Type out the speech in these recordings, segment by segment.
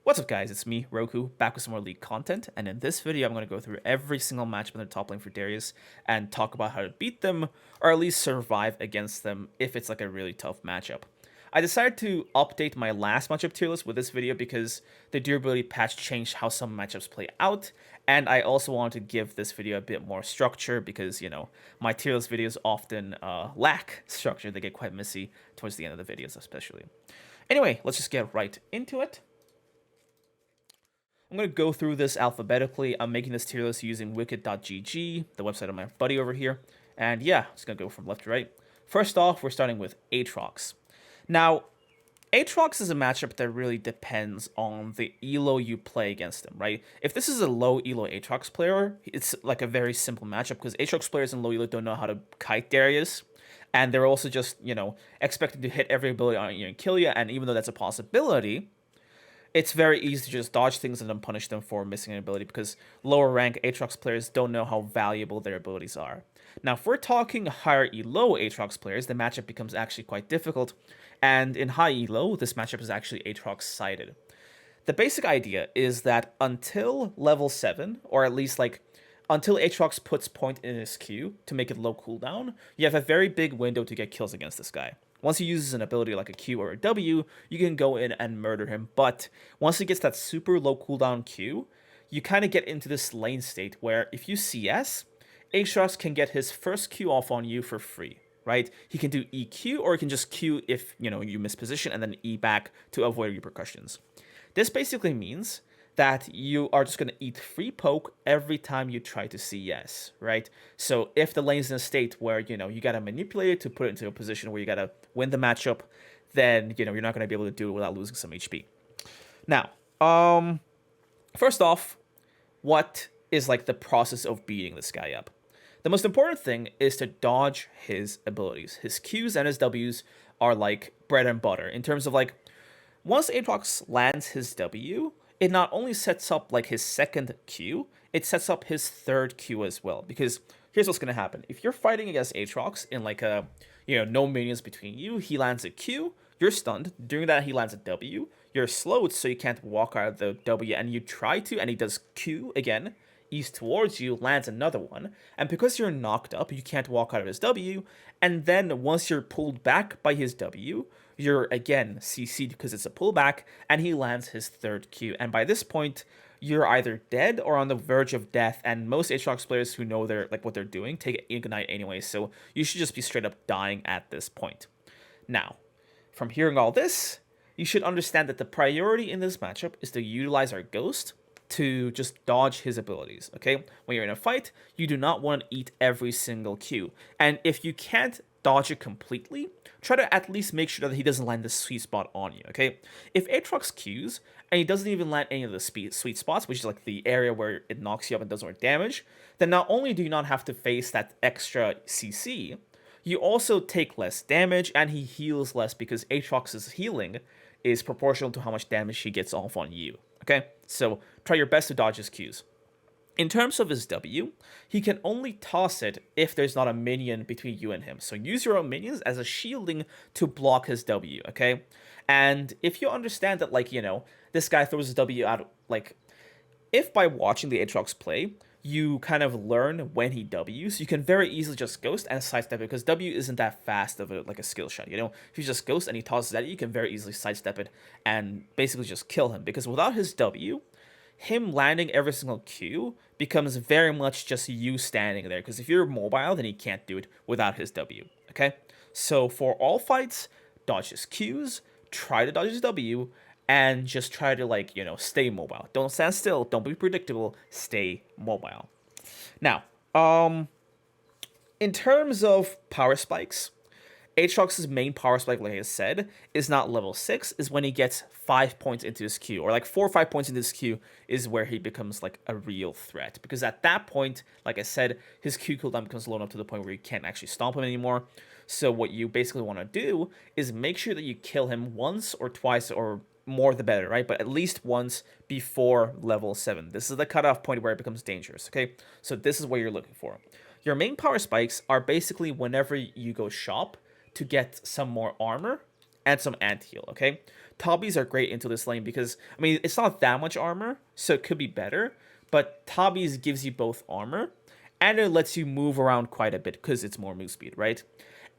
What's up guys, it's me, Roku, back with some more League content, and in this video I'm going to go through every single matchup in the top lane for Darius and talk about how to beat them, or at least survive against them if it's like a really tough matchup. I decided to update my last matchup tier list with this video because the durability patch changed how some matchups play out, and I also wanted to give this video a bit more structure because, you know, my tier list videos often lack structure. They get quite messy towards the end of the videos especially. Anyway, let's just get right into it. I'm going to go through this alphabetically. I'm making this tier list using wicked.gg, the website of my buddy over here. And yeah, I'm just going to go from left to right. First off, we're starting with Aatrox. Now, Aatrox is a matchup that really depends on the elo you play against him, right? If this is a low elo Aatrox player, it's like a very simple matchup because Aatrox players in low elo don't know how to kite Darius. And they're also just, you know, expected to hit every ability on you and kill you. And even though that's a possibility, it's very easy to just dodge things and then punish them for missing an ability because lower rank Aatrox players don't know how valuable their abilities are. Now, if we're talking higher elo Aatrox players, the matchup becomes actually quite difficult, and in high elo, this matchup is actually Aatrox sided. The basic idea is that until level 7, or at least like until Aatrox puts point in his Q to make it low cooldown, you have a very big window to get kills against this guy. Once he uses an ability like a Q or a W, you can go in and murder him. But once he gets that super low cooldown Q, you kind of get into this lane state where if you CS, Aatrox can get his first Q off on you for free, right? He can do EQ or he can just Q if, you know, you miss position and then E back to avoid repercussions. This basically means that you are just going to eat free poke every time you try to CS, right? So if the lane's in a state where, you know, you got to manipulate it to put it into a position where you got to win the matchup, then, you know, you're not going to be able to do it without losing some HP. Now, first off, what is like the process of beating this guy up? The most important thing is to dodge his abilities. His Qs and his Ws are like bread and butter in terms of like, once Aatrox lands his W, it not only sets up like his second Q, it sets up his third Q as well. Because here's what's going to happen. If you're fighting against Aatrox in like a, you know, no minions between you, he lands a Q, you're stunned. During that, he lands a W. You're slowed so you can't walk out of the W, and you try to, and he does Q again, ease towards you, lands another one. And because you're knocked up, you can't walk out of his W. And then once you're pulled back by his W, you're again CC'd because it's a pullback, and he lands his third Q. And by this point, you're either dead or on the verge of death. And most Aatrox players who know they're like what they're doing take Ignite anyway, so you should just be straight up dying at this point. Now, from hearing all this, you should understand that the priority in this matchup is to utilize our Ghost to just dodge his abilities, okay? When you're in a fight, you do not want to eat every single Q. And if you can't dodge it completely, try to at least make sure that he doesn't land the sweet spot on you, okay? If Aatrox Qs and he doesn't even land any of the sweet spots, which is like the area where it knocks you up and does more damage, then not only do you not have to face that extra CC, you also take less damage and he heals less because Aatrox's healing is proportional to how much damage he gets off on you, okay? So try your best to dodge his Qs. In terms of his W, he can only toss it if there's not a minion between you and him. So use your own minions as a shielding to block his W, okay? And if you understand that, like, you know, this guy throws his W out, like, if by watching the Aatrox play, you kind of learn when he Ws, you can very easily just Ghost and sidestep it because W isn't that fast of a skill shot, you know? If you just Ghost and he tosses at you can very easily sidestep it and basically just kill him because without his W, him landing every single Q becomes very much just you standing there because if you're mobile, then he can't do it without his W, okay? So for all fights, dodge his Qs, try to dodge his W, and just try to, like, you know, stay mobile. Don't stand still, don't be predictable, stay mobile. Now, in terms of power spikes, Aatrox's main power spike, like I said, is not level 6, is when he gets 5 points into his Q, or like 4 or 5 points into his Q is where he becomes like a real threat. Because at that point, like I said, his Q cooldown becomes low enough to the point where you can't actually stomp him anymore. So what you basically want to do is make sure that you kill him once or twice or more the better, right? But at least once before level 7. This is the cutoff point where it becomes dangerous, okay? So this is what you're looking for. Your main power spikes are basically whenever you go shop to get some more armor and some anti-heal, okay? Tabis are great into this lane because, I mean, it's not that much armor, so it could be better, but Tabis gives you both armor, and it lets you move around quite a bit because it's more move speed, right?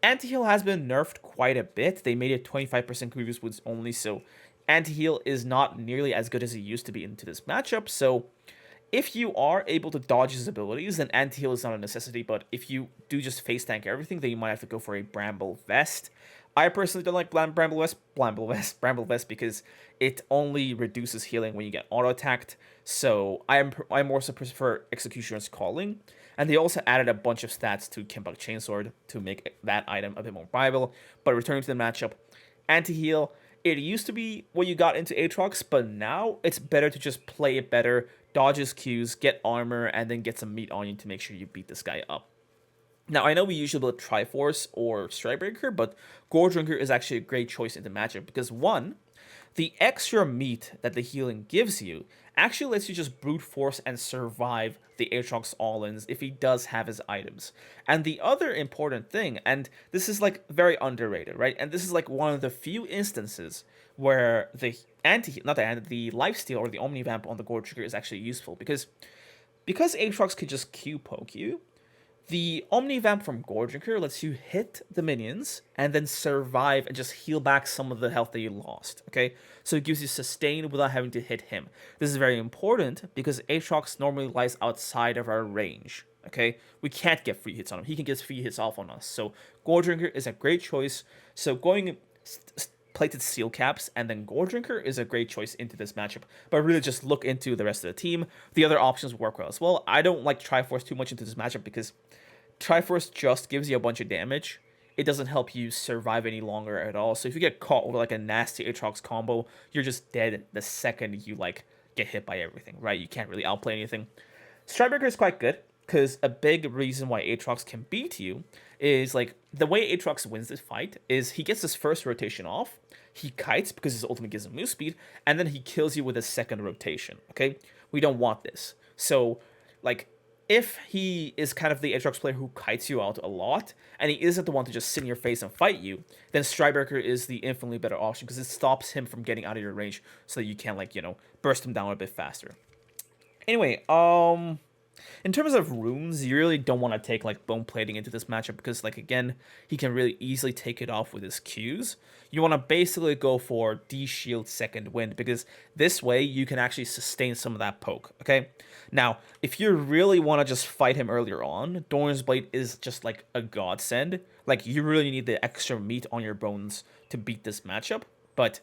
Anti-heal has been nerfed quite a bit. They made it 25% grievous wounds only, so anti-heal is not nearly as good as it used to be into this matchup, so if you are able to dodge his abilities, then anti-heal is not a necessity, but if you do just face tank everything, then you might have to go for a Bramble Vest. I personally don't like Bramble Vest because it only reduces healing when you get auto-attacked, so I more so prefer Executioner's Calling, and they also added a bunch of stats to Kempak Chainsword to make that item a bit more viable. But returning to the matchup, anti-heal, it used to be what you got into Aatrox, but now it's better to just play it better, dodge his Qs, get armor, and then get some meat on you to make sure you beat this guy up. Now, I know we usually build Triforce or Strikebreaker, but Goredrinker is actually a great choice in the matchup because, one, the extra meat that the healing gives you actually lets you just brute force and survive the Aatrox all-ins if he does have his items. And the other important thing, and this is like very underrated, right? And this is like one of the few instances where the lifesteal or the Omnivamp on the Goredrinker is actually useful because Aatrox could just Q poke you. The Omnivamp from Goredrinker lets you hit the minions and then survive and just heal back some of the health that you lost, okay? So it gives you sustain without having to hit him. This is very important because Aatrox normally lies outside of our range, okay? We can't get free hits on him. He can get free hits off on us. So Goredrinker is a great choice. So going plated Seal Caps and then Goredrinker is a great choice into this matchup. But really just look into the rest of the team. The other options work well as well. I don't like Triforce too much into this matchup because Triforce just gives you a bunch of damage. It doesn't help you survive any longer at all. So if you get caught with like a nasty Aatrox combo, you're just dead the second you like get hit by everything, right? You can't really outplay anything. Strikebreaker is quite good because a big reason why Aatrox can beat you is like the way Aatrox wins this fight is he gets his first rotation off, he kites because his ultimate gives him move speed, and then he kills you with a second rotation, okay? We don't want this. So, like, if he is kind of the Aatrox player who kites you out a lot, and he isn't the one to just sit in your face and fight you, then Strikebreaker is the infinitely better option because it stops him from getting out of your range so that you can, like, you know, burst him down a bit faster. Anyway, in terms of runes, you really don't want to take like Bone Plating into this matchup because, like, again, he can really easily take it off with his Qs. You want to basically go for D-Shield Second Wind because this way you can actually sustain some of that poke, okay? Now, if you really want to just fight him earlier on, Doran's Blade is just like a godsend. Like, you really need the extra meat on your bones to beat this matchup, but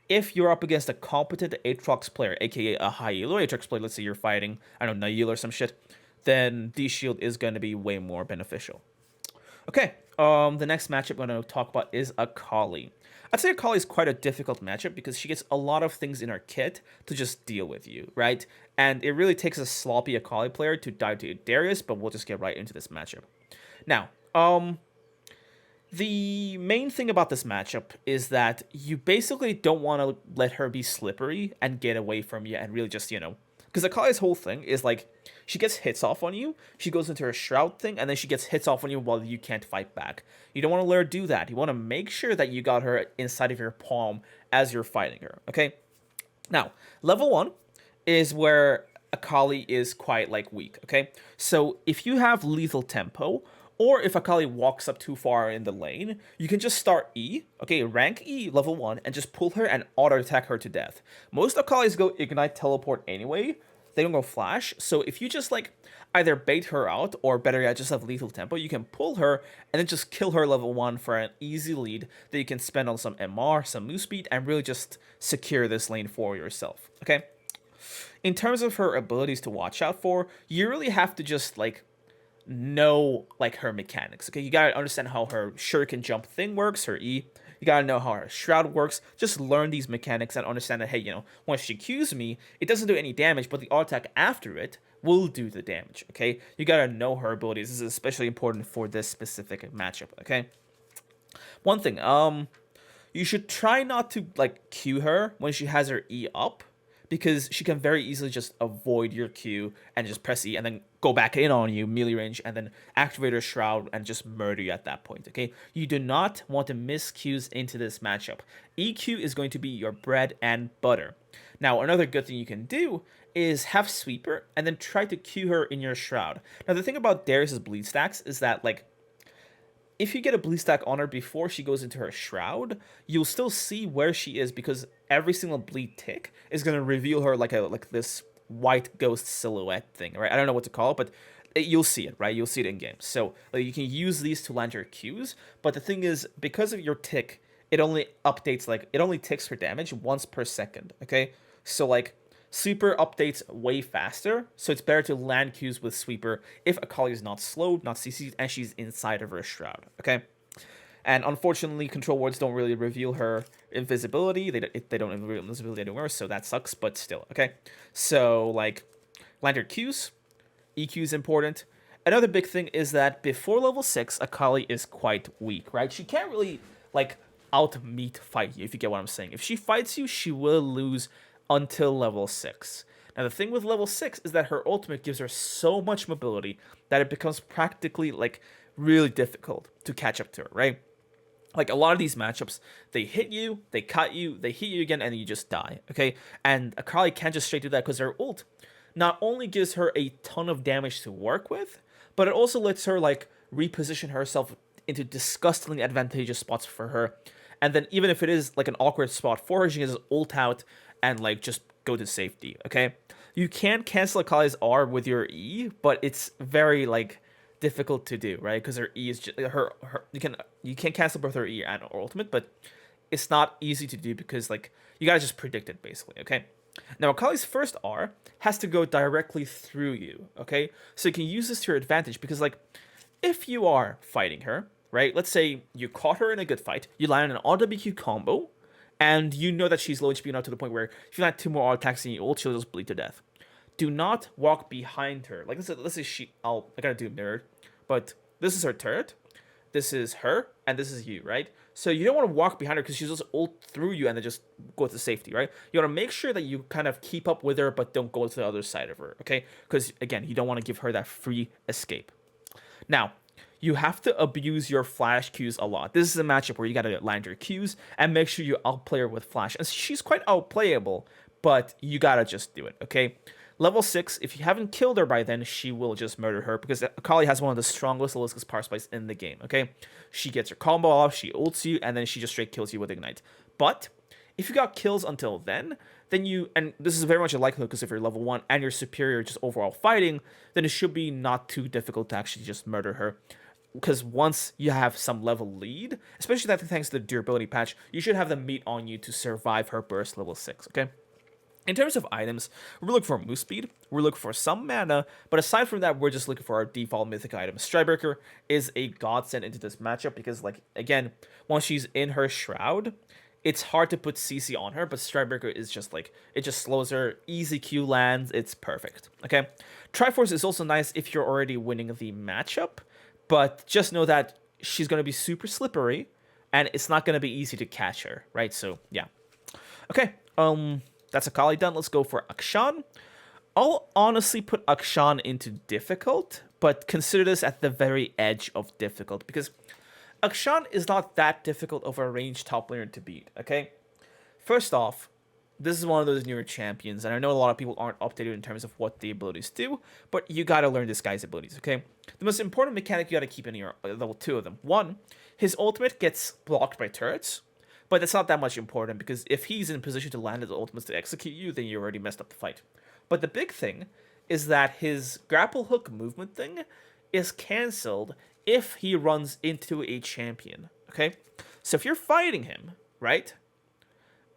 if you're up against a competent Aatrox player, aka a high elo Aatrox player, let's say you're fighting, I don't know, Nail or some shit, then D-Shield is going to be way more beneficial. Okay, the next matchup I'm going to talk about is Akali. I'd say Akali is quite a difficult matchup because she gets a lot of things in her kit to just deal with you, right? And it really takes a sloppy Akali player to dive to Darius, but we'll just get right into this matchup. Now, the main thing about this matchup is that you basically don't want to let her be slippery and get away from you and really just, you know, because Akali's whole thing is like, she gets hits off on you, she goes into her shroud thing, and then she gets hits off on you while you can't fight back. You don't want to let her do that. You want to make sure that you got her inside of your palm as you're fighting her, okay? Now, level 1 is where Akali is quite, like, weak, okay? So if you have lethal tempo, or if Akali walks up too far in the lane, you can just start E, okay, rank E, level 1, and just pull her and auto-attack her to death. Most Akalis go Ignite Teleport anyway, they don't go Flash, so if you just, like, either bait her out, or better yet, just have lethal tempo, you can pull her, and then just kill her level 1 for an easy lead that you can spend on some MR, some move speed, and really just secure this lane for yourself, okay? In terms of her abilities to watch out for, you really have to just, like, know, like, her mechanics, okay? You gotta understand how her shuriken jump thing works, her E. You gotta know how her shroud works. Just learn these mechanics and understand that, hey, you know, when she Qs me, it doesn't do any damage, but the auto attack after it will do the damage, okay? You gotta know her abilities. This is especially important for this specific matchup, okay? One thing, you should try not to, like, Q her when she has her E up, because she can very easily just avoid your Q and just press E and then go back in on you, melee range, and then activate her Shroud and just murder you at that point, okay? You do not want to miss Qs into this matchup. EQ is going to be your bread and butter. Now, another good thing you can do is have Sweeper and then try to Q her in your Shroud. Now, the thing about Darius' bleed stacks is that, like, if you get a bleed stack on her before she goes into her Shroud, you'll still see where she is because every single bleed tick is going to reveal her like this white ghost silhouette thing, right? I don't know what to call it, but you'll see it, right? You'll see it in game. So like, you can use these to land your Qs, but the thing is, because of your tick, it only updates, like, it only ticks for damage once per second, okay? So, like, Sweeper updates way faster, so it's better to land Qs with Sweeper if Akali is not slowed, not CC'd, and she's inside of her Shroud, okay? And unfortunately, control wards don't really reveal her invisibility. They don't reveal invisibility anywhere, so that sucks, but still, okay? So, like, land your Qs. EQ is important. Another big thing is that before level 6, Akali is quite weak, right? She can't really, like, out-meat fight you, if you get what I'm saying. If she fights you, she will lose until level 6. Now, the thing with level 6 is that her ultimate gives her so much mobility that it becomes practically, like, really difficult to catch up to her, right? Like, a lot of these matchups, they hit you, they cut you, they hit you again, and you just die, okay? And Akali can't just straight do that because her ult not only gives her a ton of damage to work with, but it also lets her, like, reposition herself into disgustingly advantageous spots for her. And then even if it is, like, an awkward spot for her, she can just ult out and, like, just go to safety, okay? You can cancel Akali's R with your E, but it's very, like, difficult to do, right? Because her E is just, you can cancel both her E and her ultimate, but it's not easy to do because, like, you gotta just predict it, basically, okay? Now, Akali's first R has to go directly through you, okay? So you can use this to your advantage because, like, if you are fighting her, right? Let's say you caught her in a good fight, you land an RWQ combo, and you know that she's low HP enough to the point where if you land 2 more attacks and you ult, she'll just bleed to death. Do not walk behind her. Like, let's say I gotta do mirrored, but this is her turret, this is her, and this is you, right? So you don't want to walk behind her because she'll just ult through you and then just go to safety, right? You want to make sure that you kind of keep up with her, but don't go to the other side of her, okay? Because, again, you don't want to give her that free escape. Now, you have to abuse your flash Qs a lot. This is a matchup where you gotta land your Qs and make sure you outplay her with flash. And she's quite outplayable, but you gotta just do it, okay? Level 6, if you haven't killed her by then, she will just murder her because Akali has one of the strongest Eliscus power spikes in the game, okay? She gets her combo off, she ults you, and then she just straight kills you with Ignite. But if you got kills until then you, and this is very much a likelihood because if you're level 1 and you're superior just overall fighting, then it should be not too difficult to actually just murder her. Because once you have some level lead, especially that thanks to the durability patch, you should have the meat on you to survive her burst level 6, okay? In terms of items, we're looking for move speed, we're looking for some mana, but aside from that, we're just looking for our default mythic item. Strikebreaker is a godsend into this matchup because, like, again, once she's in her Shroud, it's hard to put CC on her, but Strikebreaker is just, like, it just slows her, easy Q lands, it's perfect, okay? Triforce is also nice if you're already winning the matchup, but just know that she's going to be super slippery, and it's not going to be easy to catch her, right? So, yeah. Okay, that's Akali done. Let's go for Akshan. I'll honestly put Akshan into difficult, but consider this at the very edge of difficult, because Akshan is not that difficult of a ranged top laner to beat, okay? First off, this is one of those newer champions, and I know a lot of people aren't updated in terms of what the abilities do, but you gotta learn this guy's abilities, okay? The most important mechanic you gotta keep in your level 2 of them. 1, his ultimate gets blocked by turrets, but that's not that much important, because if he's in position to land his ultimates to execute you, then you already messed up the fight. But the big thing is that his grapple hook movement thing is cancelled if he runs into a champion, okay? So if you're fighting him, right?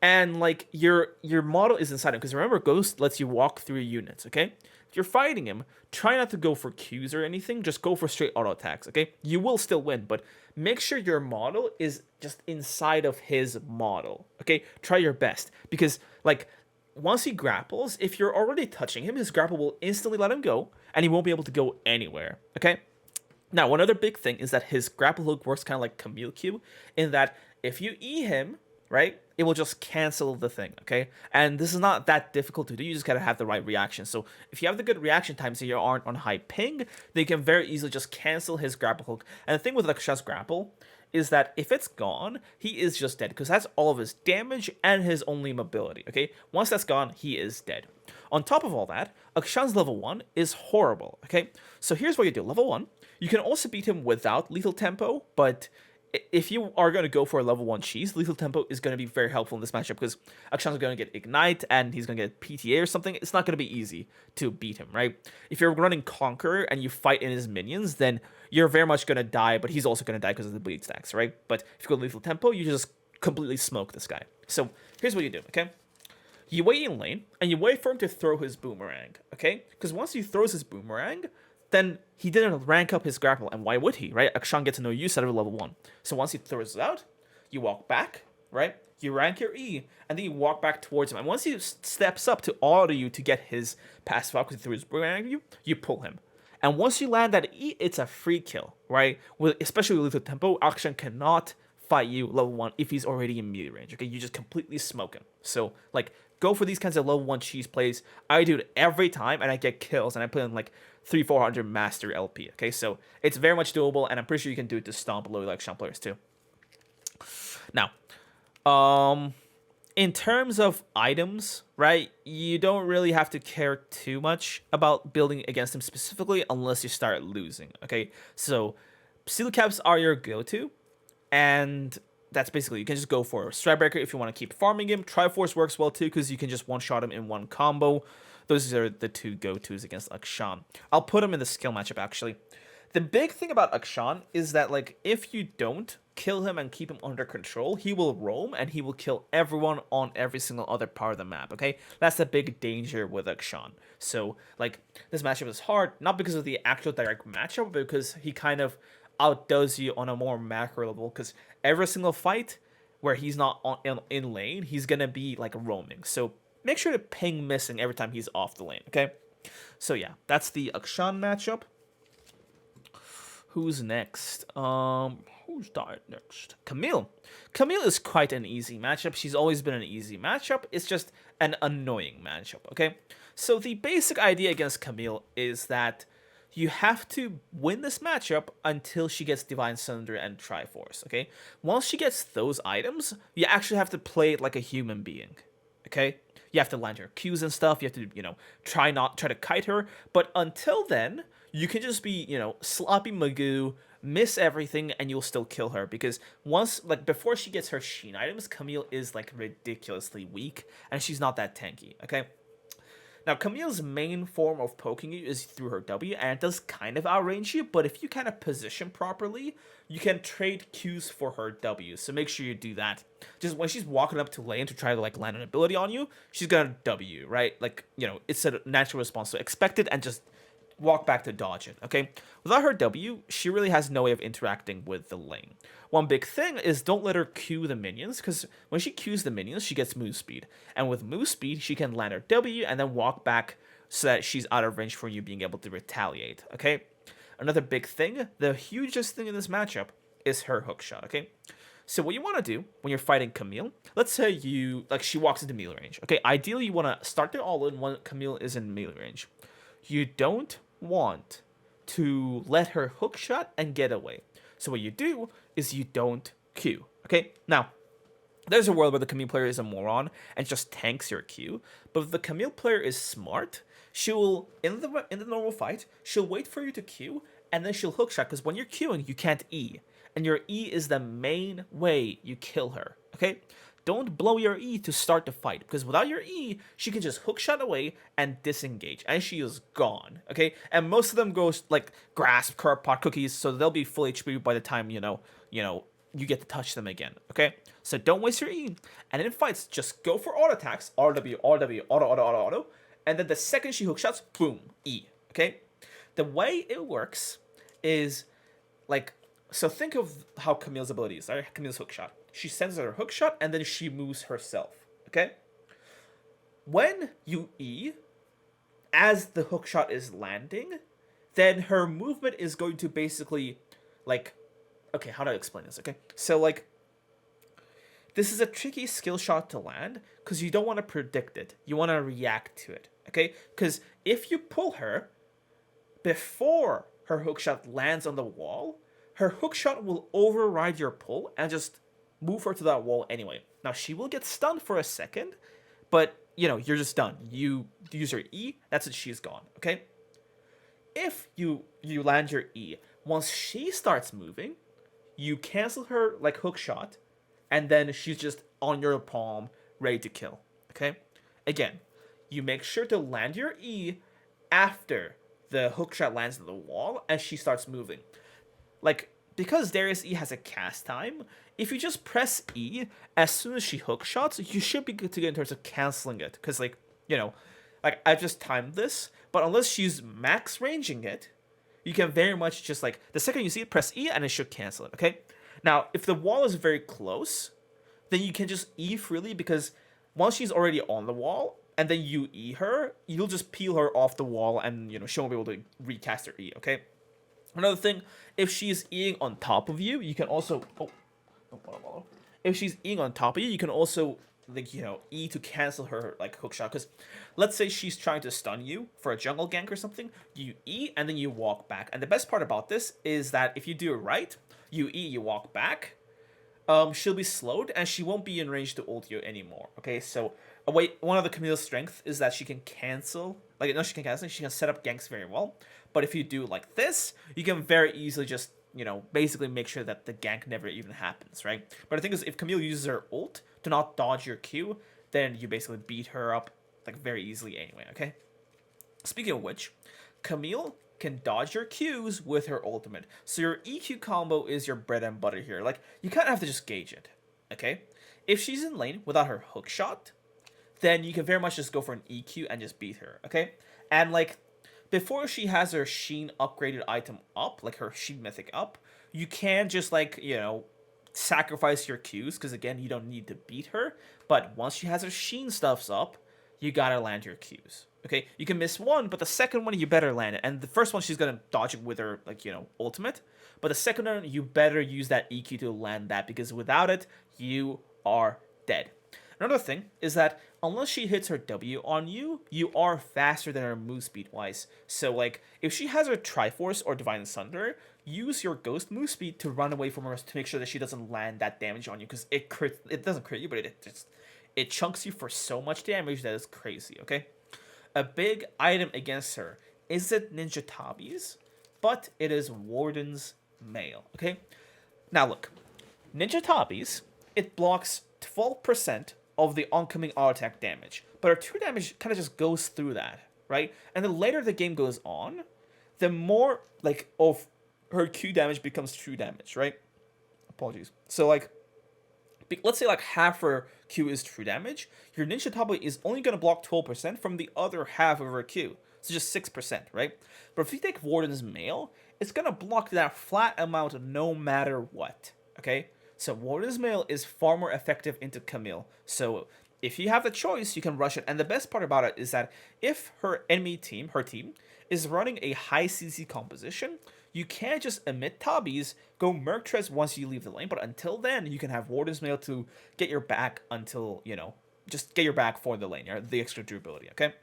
And, like, your model is inside him. Because remember, Ghost lets you walk through units, okay? If you're fighting him, try not to go for Qs or anything. Just go for straight auto attacks, okay? You will still win, but make sure your model is just inside of his model, okay? Try your best. Because, like, once he grapples, if you're already touching him, his grapple will instantly let him go, and he won't be able to go anywhere, okay? Now, one other big thing is that his grapple hook works kind of like Camille Q, in that if you E him, right, it will just cancel the thing, okay? And this is not that difficult to do. You just gotta have the right reaction. So if you have the good reaction time, so you aren't on high ping, then you can very easily just cancel his grapple hook. And the thing with Akshan's grapple is that if it's gone, he is just dead, because that's all of his damage and his only mobility, okay? Once that's gone, he is dead. On top of all that, Akshan's level 1 is horrible, okay? So here's what you do. Level 1, you can also beat him without lethal tempo, but if you are going to go for a level 1 cheese, lethal tempo is going to be very helpful in this matchup, because Akshan's going to get ignite and he's going to get PTA or something. It's not going to be easy to beat him, right? If you're running Conqueror and you fight in his minions, then you're very much going to die, but he's also going to die because of the bleed stacks, right? But if you go lethal tempo, you just completely smoke this guy. So here's what you do, okay? You wait in lane, and you wait for him to throw his boomerang, okay? Because once he throws his boomerang, then he didn't rank up his grapple, and why would he, right? Akshan gets no use out of level 1. So once he throws it out, you walk back, right? You rank your E, and then you walk back towards him. And once he steps up to auto you to get his passive out because he threw his boomerang at you, you pull him. And once you land that E, it's a free kill, right? Especially with lethal tempo, Akshan cannot fight you level 1 if he's already in melee range, okay? You just completely smoke him. So, like, go for these kinds of level 1 cheese plays. I do it every time, and I get kills, and I put in, like, 300-400 master LP, okay? So, it's very much doable, and I'm pretty sure you can do it to stomp low like Akshan players, too. Now, in terms of items, right, you don't really have to care too much about building against him specifically unless you start losing, okay? So, Steel Caps are your go-to, and that's basically, you can just go for Stridebreaker if you want to keep farming him. Triforce works well too, because you can just one-shot him in one combo. Those are the two go-tos against Akshan. I'll put him in the skill matchup, actually. The big thing about Akshan is that, like, if you don't kill him and keep him under control, he will roam and he will kill everyone on every single other part of the map, okay? That's the big danger with Akshan. So, like, this matchup is hard, not because of the actual direct matchup, but because he kind of outdoes you on a more macro level, because every single fight where he's not in lane, he's gonna be like roaming. So make sure to ping missing every time he's off the lane, okay? So yeah, that's the Akshan matchup. Who's next? Who's died next? Camille. Camille is quite an easy matchup. She's always been an easy matchup. It's just an annoying matchup, okay? So the basic idea against Camille is that you have to win this matchup until she gets Divine Sunder and Triforce, okay? Once she gets those items, you actually have to play it like a human being, okay? You have to land her Qs and stuff. You have to, try to kite her. But until then, you can just be, sloppy Magoo, miss everything, and you'll still kill her. Because before she gets her Sheen items, Camille is, ridiculously weak, and she's not that tanky, okay? Now, Camille's main form of poking you is through her W, and it does kind of outrange you, but if you kind of position properly, you can trade Qs for her W, so make sure you do that. Just when she's walking up to lane to try to, land an ability on you, she's gonna W, right? It's a natural response, so expect it and just walk back to dodge it, okay? Without her W, she really has no way of interacting with the lane. One big thing is don't let her Q the minions, because when she Qs the minions, she gets move speed. And with move speed, she can land her W and then walk back so that she's out of range for you being able to retaliate, okay? Another big thing, the hugest thing in this matchup, is her hookshot, okay? So what you want to do when you're fighting Camille, let's say she walks into melee range, okay? Ideally, you want to start the all-in when Camille is in melee range. You don't want to let her hookshot and get away. So what you do is you don't Q, okay? Now, there's a world where the Camille player is a moron and just tanks your Q, but if the Camille player is smart, she'll, in the normal fight, she'll wait for you to Q, and then she'll hookshot, because when you're Qing, you can't E, and your E is the main way you kill her, okay? Don't blow your E to start the fight, because without your E, she can just hookshot away and disengage, and she is gone, okay? And most of them go, grasp, curb, pot, cookies, so they'll be full HP by the time, you get to touch them again, okay? So don't waste your E, and in fights, just go for auto attacks, RW, RW, auto, and then the second she hookshots, boom, E, okay? The way it works is, so think of how Camille's ability is, right? Camille's hookshot. She sends her hookshot, and then she moves herself, okay? When you E, as the hookshot is landing, then her movement is going to basically, okay, how do I explain this, okay? So, this is a tricky skill shot to land because you don't want to predict it. You want to react to it, okay? Because if you pull her before her hookshot lands on the wall, her hookshot will override your pull and just move her to that wall anyway. Now, she will get stunned for a second, but, you know, you're just done. You use your E, that's it, she's gone, okay? If you land your E, once she starts moving, you cancel her, like, hookshot, and then she's just on your palm, ready to kill, okay? Again, you make sure to land your E after the hookshot lands on the wall and she starts moving. Like, because Darius E has a cast time, if you just press E as soon as she hookshots, you should be good to go in terms of canceling it. Because, like, you know, like, I've just timed this, but unless she's max ranging it, you can very much just, like, the second you see it, press E and it should cancel it, okay? Now, if the wall is very close, then you can just E freely, because once she's already on the wall, and then you E her, you'll just peel her off the wall, and, you know, she won't be able to recast her E, okay? Another thing, if she's Eing on top of you, you can also... If she's Eing on top of you, you can also, like, you know, E to cancel her, like, hookshot. Because let's say she's trying to stun you for a jungle gank or something, you E, and then you walk back. And the best part about this is that if you do it right, you E, you walk back, she'll be slowed, and she won't be in range to ult you anymore, okay? So, one of the Camille's strength is that she can cancel, like, no, she can cancel, she can set up ganks very well, but if you do like this, you can very easily just, you know, basically make sure that the gank never even happens, right? But the thing is, if Camille uses her ult to not dodge your Q, then you basically beat her up, like, very easily anyway, okay? Speaking of which, Camille can dodge your Qs with her ultimate. So your EQ combo is your bread and butter here. Like, you kind of have to just gauge it, okay? If she's in lane without her hookshot, then you can very much just go for an EQ and just beat her, okay? And, like, before she has her Sheen upgraded item up, like her Sheen mythic up, you can just, like, you know, sacrifice your Qs, because, again, you don't need to beat her. But once she has her Sheen stuffs up, you gotta land your Qs. Okay, you can miss one, but the second one, you better land it. And the first one, she's going to dodge it with her, like, you know, ultimate. But the second one, you better use that EQ to land that, because without it, you are dead. Another thing is that unless she hits her W on you, you are faster than her move speed-wise. So, like, if she has her Triforce or Divine Sunder, use your Ghost move speed to run away from her to make sure that she doesn't land that damage on you, because it doesn't crit you, but it chunks you for so much damage that is crazy, okay? A big item against her isn't Ninja Tabi's, but it is Warden's Mail, okay? Now look, Ninja Tabi's, it blocks 12% of the oncoming auto attack damage, but her 2 damage kind of just goes through that, right? And the later the game goes on, the more, like, of her Q damage becomes true damage, right? Apologies. So, like, let's say, like, half her Q is true damage, your Ninja Tabi is only going to block 12% from the other half of her Q. So just 6%, right? But if you take Warden's Mail, it's going to block that flat amount no matter what, okay? So Warden's Mail is far more effective into Camille. So if you have the choice, you can rush it. And the best part about it is that if her team, is running a high CC composition, you can't just emit Tabi's, go Merc Tres once you leave the lane, but until then, you can have Warden's Mail to get your back until, you know, just get your back for the lane, the extra durability, okay?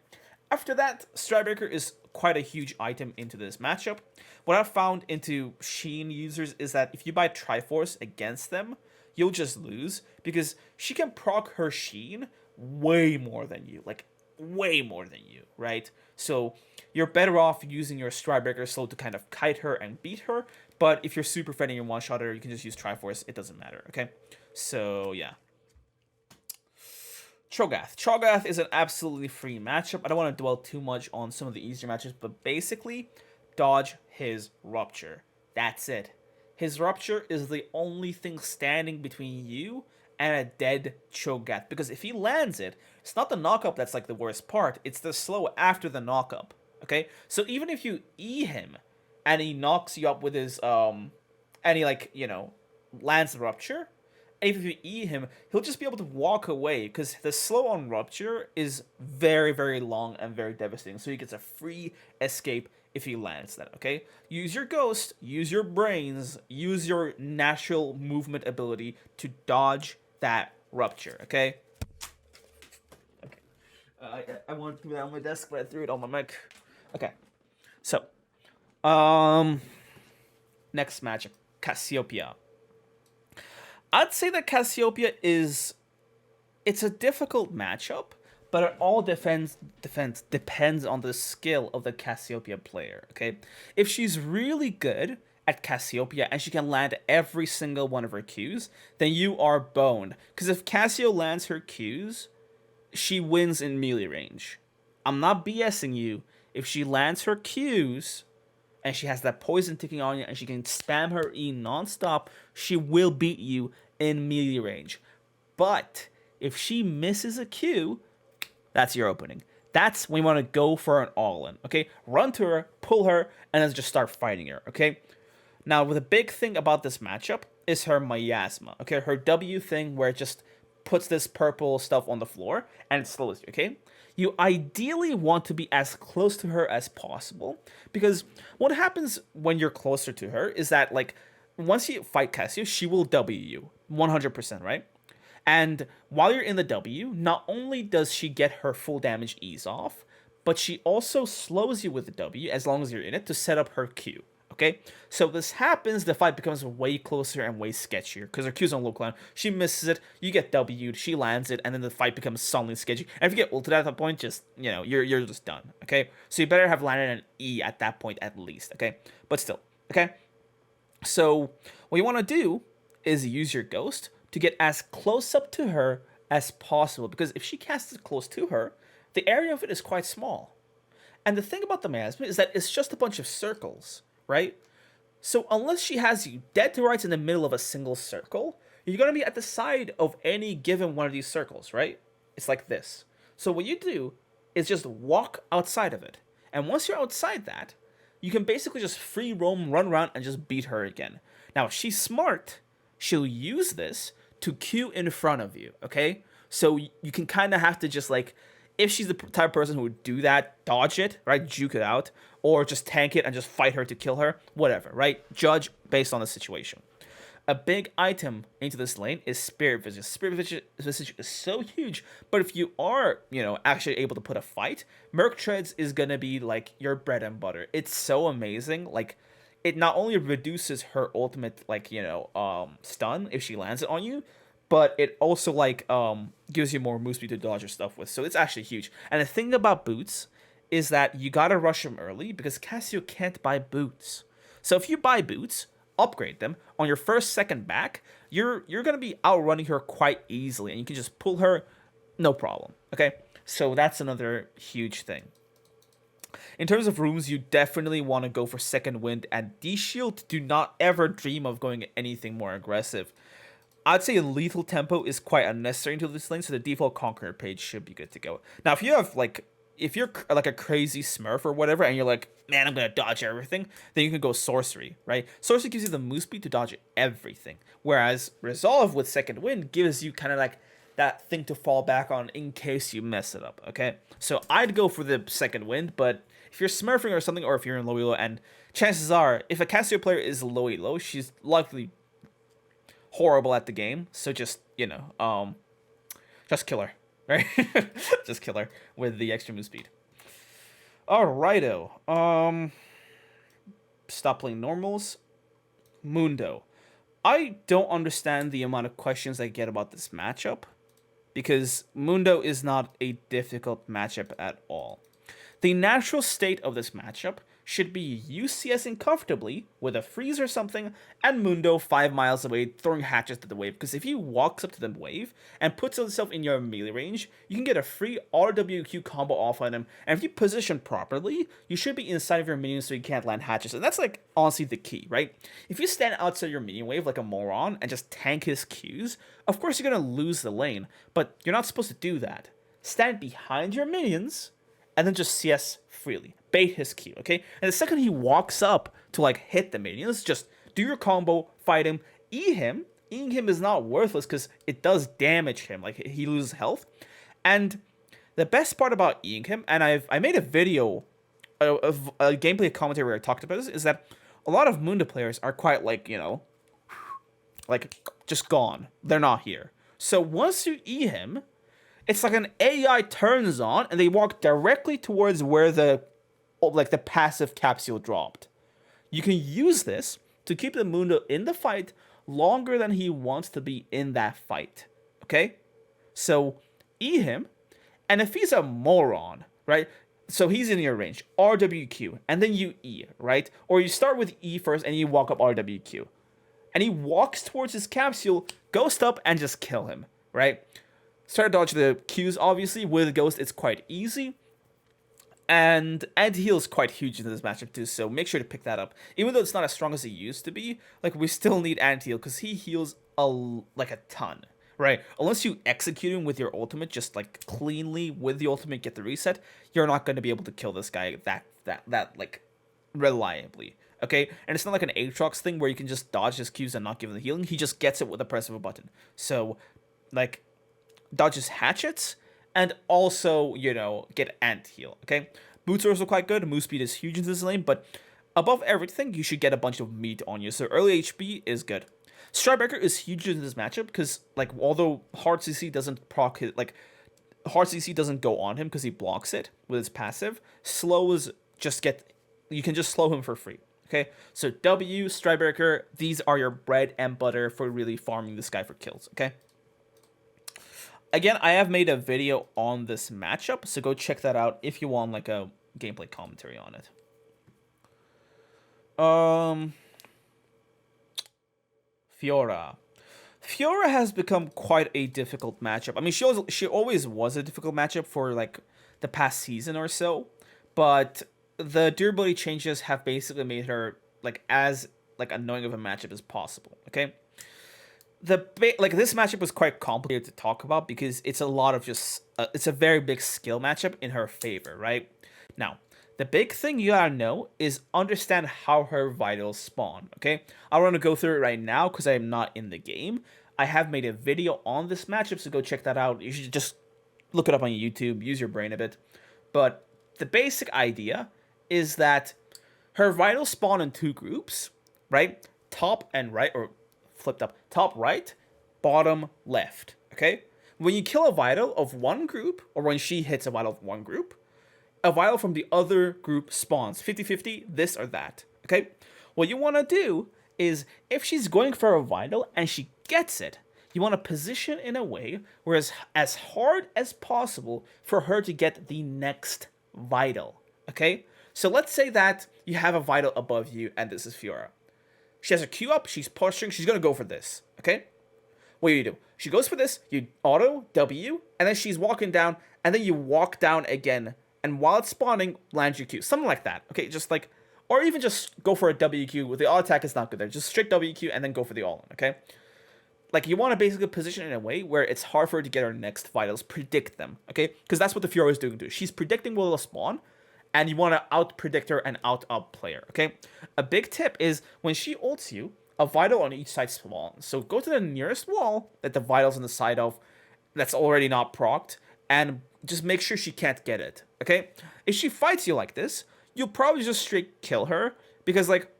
After that, Stridebreaker is quite a huge item into this matchup. What I've found into Sheen users is that if you buy Triforce against them, you'll just lose, because she can proc her Sheen way more than you, like, way more than you, right? So you're better off using your Stridebreaker slow to kind of kite her and beat her, but if you're super friendly and one-shot her, you can just use Triforce, it doesn't matter, okay? So, yeah. Cho'Gath. Cho'Gath is an absolutely free matchup. I don't want to dwell too much on some of the easier matchups, but basically, dodge his Rupture. That's it. His Rupture is the only thing standing between you and a dead Cho'Gath, because if he lands it, it's not the knockup that's, like, the worst part, it's the slow after the knockup, okay? So even if you E him, and he knocks you up with his, and he, like, you know, lands the Rupture, and if you E him, he'll just be able to walk away, because the slow on Rupture is very, very long and very devastating, so he gets a free escape if he lands that, okay? Use your Ghost, use your brains, use your natural movement ability to dodge that Rupture, okay? I wanted to put it on my desk, but I threw it on my mic. Okay. So, next matchup, Cassiopeia. I'd say that Cassiopeia it's a difficult matchup, but it all depends on the skill of the Cassiopeia player, okay? If she's really good at Cassiopeia and she can land every single one of her Qs, then you are boned. Because if Cassio lands her Qs, she wins in melee range. I'm not BSing you. If she lands her Qs and she has that poison ticking on you and she can spam her E nonstop, she will beat you in melee range. But if she misses a Q, that's your opening. That's when you want to go for an all-in, okay? Run to her, pull her, and then just start fighting her, okay? Now, the big thing about this matchup is her miasma, okay? Her W thing where it just puts this purple stuff on the floor and it slows you, okay? You ideally want to be as close to her as possible, because what happens when you're closer to her is that, like, once you fight Cassio, she will W you 100%, right? And while you're in the W, not only does she get her full damage ease off, but she also slows you with the W as long as you're in it to set up her Q. Okay, so this happens, the fight becomes way closer and way sketchier because her Q's on low clown. She misses it, you get W'd, she lands it, and then the fight becomes suddenly sketchy. And if you get ulted at that point, just, you know, you're just done. Okay, so you better have landed an E at that point at least. Okay, but still, okay. So what you want to do is use your ghost to get as close up to her as possible, because if she casts it close to her, the area of it is quite small. And the thing about the miasma is that it's just a bunch of circles, right? So unless she has you dead to rights in the middle of a single circle, you're going to be at the side of any given one of these circles, right? It's like this. So what you do is just walk outside of it. And once you're outside that, you can basically just free roam, run around, and just beat her again. Now, if she's smart, she'll use this to Q in front of you, okay? So you can kind of have to just, like, if she's the type of person who would do that, dodge it, right? Juke it out, or just tank it and just fight her to kill her, whatever, right? Judge based on the situation. A big item into this lane is Spirit Visage. Spirit Visage is so huge, but if you are, you know, actually able to put a fight, Merc Treads is gonna be like your bread and butter. It's so amazing. Like, it not only reduces her ultimate, like, you know, stun if she lands it on you, but it also, like, gives you more move speed to dodge your stuff with. So it's actually huge. And the thing about boots is that you gotta rush them early because Cassio can't buy boots. So if you buy boots, upgrade them on your first second back, you're gonna be outrunning her quite easily, and you can just pull her, no problem. Okay, so that's another huge thing. In terms of rooms, you definitely want to go for Second Wind and D-Shield. Do not ever dream of going anything more aggressive. I'd say Lethal Tempo is quite unnecessary into this lane, so the default Conqueror page should be good to go. Now, if you have, like, if you're like a crazy smurf or whatever, and you're like, man, I'm gonna dodge everything, then you can go Sorcery, right? Sorcery gives you the move speed to dodge everything, whereas Resolve with Second Wind gives you kind of like that thing to fall back on in case you mess it up, okay? So I'd go for the Second Wind, but if you're smurfing or something, or if you're in low elo, and chances are, if a Cassio player is low elo, she's likely horrible at the game, so just, you know, just kill her, right? Just kill her with the extra move speed. Alrighto. Stop playing normals. Mundo. I don't understand the amount of questions I get about this matchup, because Mundo is not a difficult matchup at all. The natural state of this matchup should be you CSing comfortably with a freeze or something, and Mundo 5 miles away throwing hatches to the wave, because if he walks up to the wave and puts himself in your melee range, you can get a free RWQ combo off on him, and if you position properly, you should be inside of your minions so you can't land hatches, and that's, like, honestly the key, right? If you stand outside your minion wave like a moron and just tank his Qs, of course you're going to lose the lane, but you're not supposed to do that. Stand behind your minions and then just CS freely. Bait his Q, okay? And the second he walks up to, like, hit the minions, just do your combo, fight him, E him. E-ing him is not worthless because it does damage him. Like, he loses health. And the best part about E-ing him, and I made a video of a gameplay commentary where I talked about this, is that a lot of Mundo players are quite, like, you know, like, just gone. They're not here. So once you E him, it's like an AI turns on and they walk directly towards where the passive capsule dropped. You can use this to keep the Mundo in the fight longer than he wants to be in that fight. Okay? So E him, and if he's a moron, right? So he's in your range, RWQ, and then you E, right? Or you start with E first and you walk up RWQ. And he walks towards his capsule, ghost up, and just kill him, right? Start to dodge the Qs, obviously. With Ghost, it's quite easy. And anti-heal is quite huge in this matchup too, so make sure to pick that up. Even though it's not as strong as it used to be, like, we still need anti-heal because he heals a ton, right? Unless you execute him with your ultimate, just like cleanly with the ultimate, get the reset, you're not going to be able to kill this guy that like reliably. Okay, and it's not like an Aatrox thing where you can just dodge his Qs and not give him the healing. He just gets it with the press of a button. So, like, dodges hatchets and also, you know, get ant-heal, okay? Boots are also quite good. Move speed is huge in this lane, but above everything, you should get a bunch of meat on you. So early HP is good. Stridebreaker is huge in this matchup because, like, although hard CC doesn't proc his, like, hard CC doesn't go on him because he blocks it with his passive, slows just get, you can just slow him for free. Okay, so W, Stridebreaker, these are your bread and butter for really farming this guy for kills, okay? Again, I have made a video on this matchup, so go check that out if you want, like, a gameplay commentary on it. Fiora. Fiora has become quite a difficult matchup. I mean, she always was a difficult matchup for, like, the past season or so, but the durability changes have basically made her like as like annoying of a matchup as possible. Okay, this matchup was quite complicated to talk about because it's a lot of just it's a very big skill matchup in her favor. Right now, the big thing you gotta know is understand how her vitals spawn. Okay, I want to go through it right now because I am not in the game. I have made a video on this matchup, so go check that out. You should just look it up on YouTube. Use your brain a bit, but the basic idea is that her vitals spawn in two groups, right? Top and right, or flipped up. Top right, bottom left, okay? When you kill a vital of one group, or when she hits a vital of one group, a vital from the other group spawns. 50-50, this or that, okay? What you want to do is, if she's going for a vital and she gets it, you want to position in a way where it's as hard as possible for her to get the next vital, okay? So let's say that you have a vital above you, and this is Fiora. She has a Q up, she's pushing, she's going to go for this, okay? What do? She goes for this, you auto, W, and then she's walking down, and then you walk down again, and while it's spawning, land your Q. Something like that, okay? Just like, or even just go for a WQ. With the auto attack, it's not good there. Just straight WQ, and then go for the all-in, okay? Like, you want to basically position it in a way where it's hard for her to get her next vitals, predict them, okay? Because that's what the Fiora is doing too. She's predicting where they'll spawn, and you want to out-predict her and out-up play her, okay? A big tip is, when she ults you, a vital on each side spawns. So go to the nearest wall that the vital's on the side of that's already not procced, and just make sure she can't get it, okay? If she fights you like this, you'll probably just straight kill her, because, like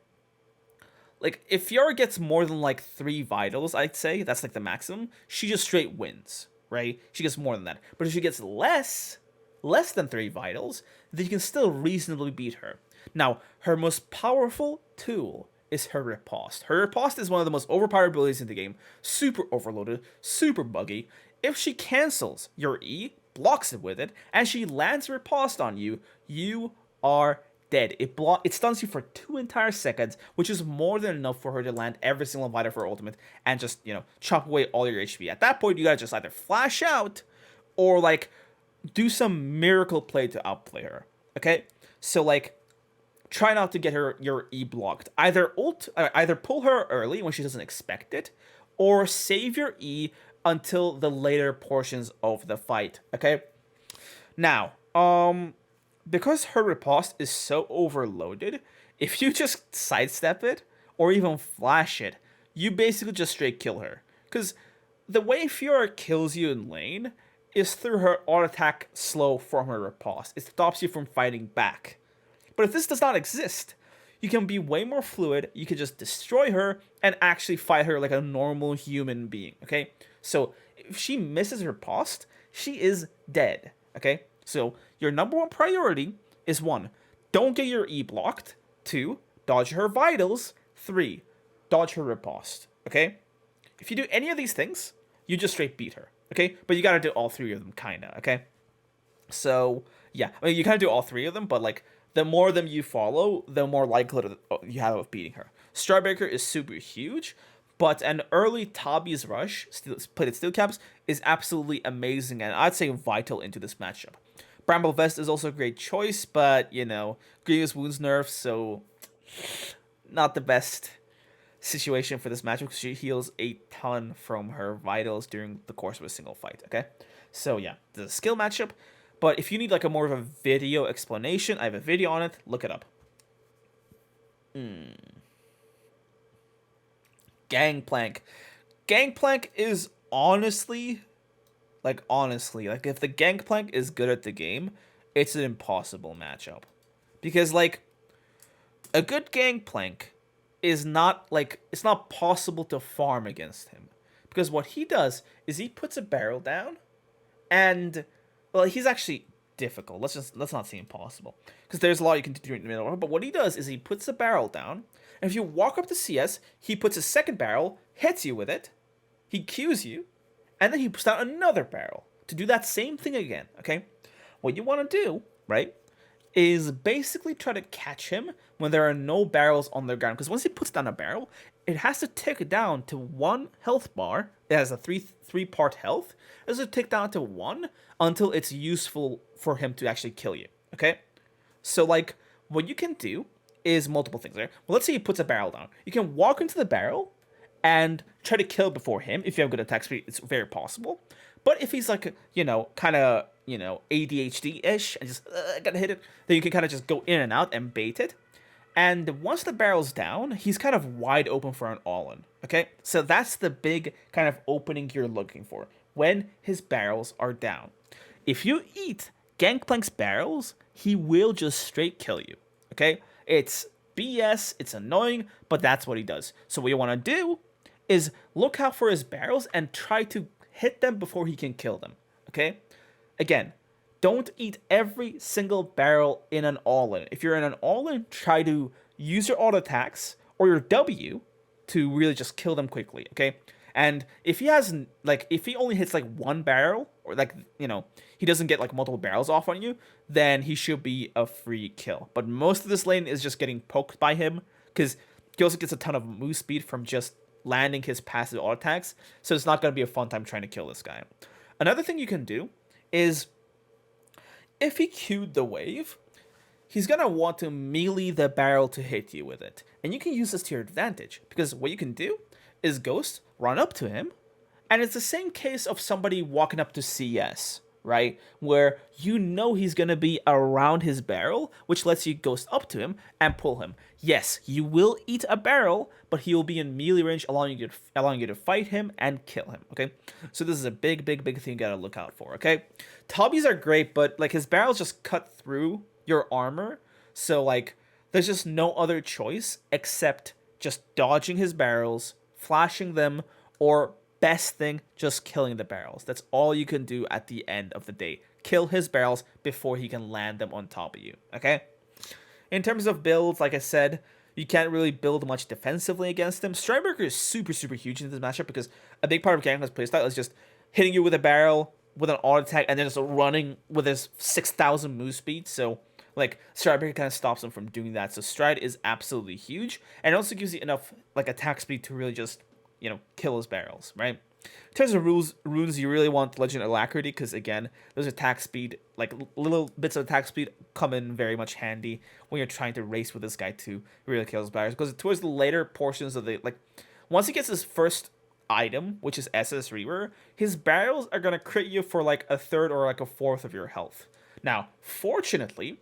if Fiora gets more than, like, 3 vitals, I'd say, that's, like, the maximum, she just straight wins, right? She gets more than that. But if she gets less than 3 vitals, then you can still reasonably beat her. Now, her most powerful tool is her riposte. Her riposte is one of the most overpowered abilities in the game. Super overloaded, super buggy. If she cancels your E, blocks it with it, and she lands riposte on you, you are dead. It stuns you for 2 entire seconds, which is more than enough for her to land every single vital for her ultimate and just, you know, chop away all your HP. At that point, you gotta just either flash out or, like, do some miracle play to outplay her, okay? So, like, try not to get your E blocked. Either pull her early when she doesn't expect it, or save your E until the later portions of the fight, okay? Now, because her riposte is so overloaded, if you just sidestep it, or even flash it, you basically just straight kill her. Because the way Fiora kills you in lane is through her auto attack slow from her riposte. It stops you from fighting back. But if this does not exist, you can be way more fluid, you can just destroy her, and actually fight her like a normal human being, okay? So, if she misses her post, she is dead. Okay, so your number one priority is 1, don't get your E blocked. 2, dodge her vitals. 3, dodge her riposte. Okay, if you do any of these things, you just straight beat her. Okay, but you gotta do all 3 of them, kinda. Okay, so yeah, I mean you gotta do all 3 of them, but like the more of them you follow, the more likelihood you have of beating her. Starbreaker is super huge, but an early Tabi's Rush, plated steel caps, is absolutely amazing, and I'd say vital into this matchup. Bramble Vest is also a great choice, but, you know, Grievous Wounds nerf, so not the best situation for this matchup because she heals a ton from her vitals during the course of a single fight, okay? So yeah, this is a skill matchup, but if you need like a more of a video explanation, I have a video on it, look it up. Gangplank. Gangplank is honestly, if the Gangplank is good at the game, it's an impossible matchup. Because, like, a good Gangplank is not, like, it's not possible to farm against him. Because what he does is he puts a barrel down, and, well, he's actually difficult. Let's not say impossible. Because there's a lot you can do in the middle. But what he does is he puts a barrel down, and if you walk up to CS, he puts a second barrel, hits you with it, he Qs you, and then he puts down another barrel to do that same thing again, okay? What you want to do, right, is basically try to catch him when there are no barrels on the ground. Because once he puts down a barrel, it has to tick down to 1 health bar. It has a three-part health. It has to tick down to 1 until it's useful for him to actually kill you, okay? So, like, what you can do is multiple things there. Well, let's say he puts a barrel down. You can walk into the barrel and try to kill before him. If you have good attack speed, it's very possible. But if he's like, you know, kind of, you know, ADHD-ish and just gotta hit it, then you can kind of just go in and out and bait it. And once the barrel's down, he's kind of wide open for an all-in, okay? So that's the big kind of opening you're looking for, when his barrels are down. If you eat Gangplank's barrels, he will just straight kill you, okay? It's BS, it's annoying, but that's what he does. So what you want to do is look out for his barrels and try to hit them before he can kill them, okay? Again, don't eat every single barrel in an all-in. If you're in an all-in, try to use your auto attacks or your W to really just kill them quickly, okay? And if he has, like, if he only hits, like, 1 barrel, or, like, you know, he doesn't get, like, multiple barrels off on you, then he should be a free kill. But most of this lane is just getting poked by him, because he also gets a ton of move speed from just landing his passive auto attacks, so it's not going to be a fun time trying to kill this guy. Another thing you can do is, if he queued the wave, he's going to want to melee the barrel to hit you with it. And you can use this to your advantage, because what you can do is Ghost, run up to him, and it's the same case of somebody walking up to CS, right? Where you know he's going to be around his barrel, which lets you Ghost up to him and pull him. Yes, you will eat a barrel, but he will be in melee range, allowing you to fight him and kill him, okay? So this is a big thing you gotta look out for, okay? Tabis are great, but, like, his barrels just cut through your armor, so, like, there's just no other choice except just dodging his barrels, flashing them, or best thing, just killing the barrels. That's all you can do at the end of the day. Kill his barrels before he can land them on top of you, okay? In terms of builds, like I said, you can't really build much defensively against him. Stryberger is super huge in this matchup because a big part of Gangplank's playstyle is just hitting you with a barrel, with an auto attack, and then just running with his 6,000 move speed. So, like, Stryberger kind of stops him from doing that. So Stride is absolutely huge, and it also gives you enough, like, attack speed to really just, you know, kill his barrels, right? In terms of runes, you really want Legend Alacrity, because, again, those attack speed, like, little bits of attack speed come in very much handy when you're trying to race with this guy to really kill his barrels. Because towards the later portions of the, like, once he gets his first item, which is SS Reaver, his barrels are going to crit you for, like, a third or, like, a fourth of your health. Now, fortunately,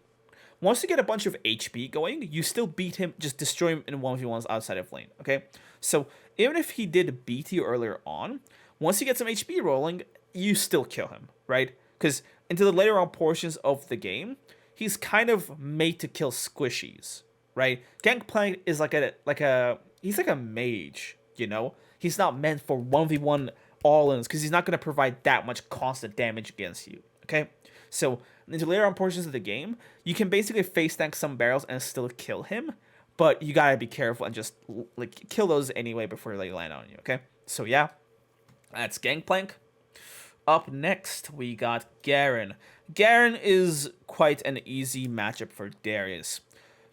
once you get a bunch of HP going, you still beat him, just destroy him in 1v1s outside of lane, okay? So, even if he did beat you earlier on, once you get some HP rolling, you still kill him, right? Because into the later on portions of the game, he's kind of made to kill squishies, right? Gangplank is he's like a mage, you know? He's not meant for 1v1 all-ins because he's not going to provide that much constant damage against you, okay? So into later on portions of the game, you can basically face tank some barrels and still kill him, but you gotta be careful and just like kill those anyway before they land on you, okay? So yeah, that's Gangplank. Up next, we got Garen. Garen is quite an easy matchup for Darius.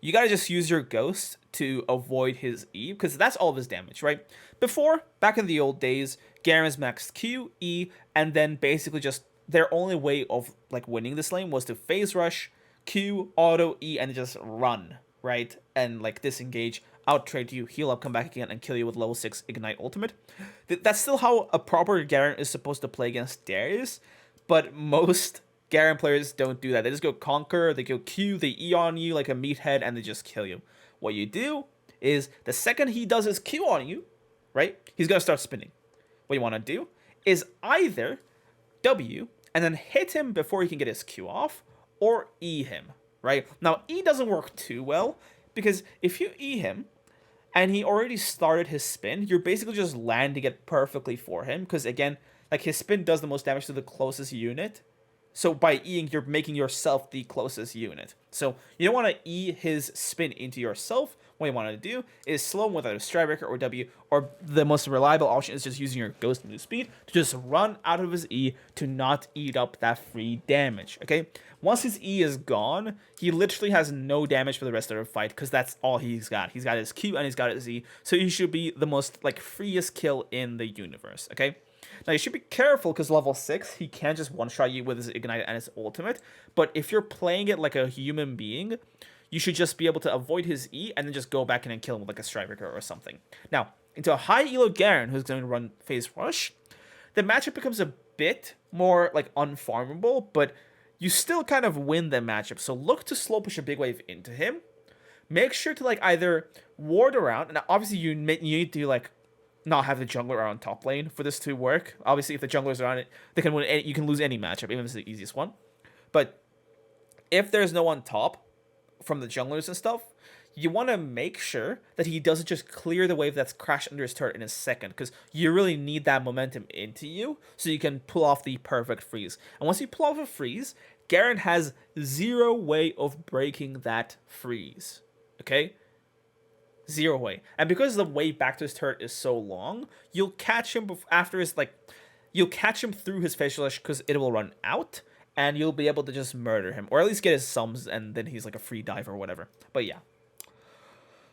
You gotta just use your Ghost to avoid his E, because that's all of his damage, right? Before, back in the old days, Garen was maxed Q, E, and then basically just their only way of like winning this lane was to phase rush, Q, auto, E, and just run, right? And like disengage, out trade you, heal up, come back again, and kill you with level 6 Ignite Ultimate. That's still how a proper Garen is supposed to play against Darius, but most Garen players don't do that. They just go Conquer, they go Q, they E on you like a meathead, and they just kill you. What you do is, the second he does his Q on you, right, he's going to start spinning. What you want to do is either W, and then hit him before he can get his Q off, or E him, right? Now, E doesn't work too well, because if you E him, and he already started his spin, you're basically just landing it perfectly for him, because again, like his spin does the most damage to the closest unit, so by Eing, you're making yourself the closest unit. So you don't want to E his spin into yourself. What you want to do is slow him with either Strikebreaker or W, or the most reliable option is just using your Ghost move speed to just run out of his E to not eat up that free damage, okay? Once his E is gone, he literally has no damage for the rest of the fight, because that's all he's got. He's got his Q and he's got his E, so he should be the most, like, freest kill in the universe, okay? Now, you should be careful, because level 6, he can't just one-shot you with his Ignite and his ultimate, but if you're playing it like a human being, you should just be able to avoid his E and then just go back in and kill him with like a Strikebreaker or something. Now, into a high elo Garen who's going to run phase rush, the matchup becomes a bit more like unfarmable, but you still kind of win the matchup. So look to slow push a big wave into him. Make sure to like either ward around, and obviously you need to like not have the jungler around top lane for this to work. Obviously, if the junglers are on it, they can win. You can lose any matchup, even if it's the easiest one. But if there's no one top from the junglers and stuff, you want to make sure that he doesn't just clear the wave that's crashed under his turret in a second, because you really need that momentum into you so you can pull off the perfect freeze. And once you pull off a freeze, Garen has zero way of breaking that freeze, okay? Zero way. And because the way back to his turret is so long, you'll catch him after his, like, you'll catch him through his facial lash because it will run out, and you'll be able to just murder him, or at least get his sums, and then he's like a free dive or whatever. But yeah.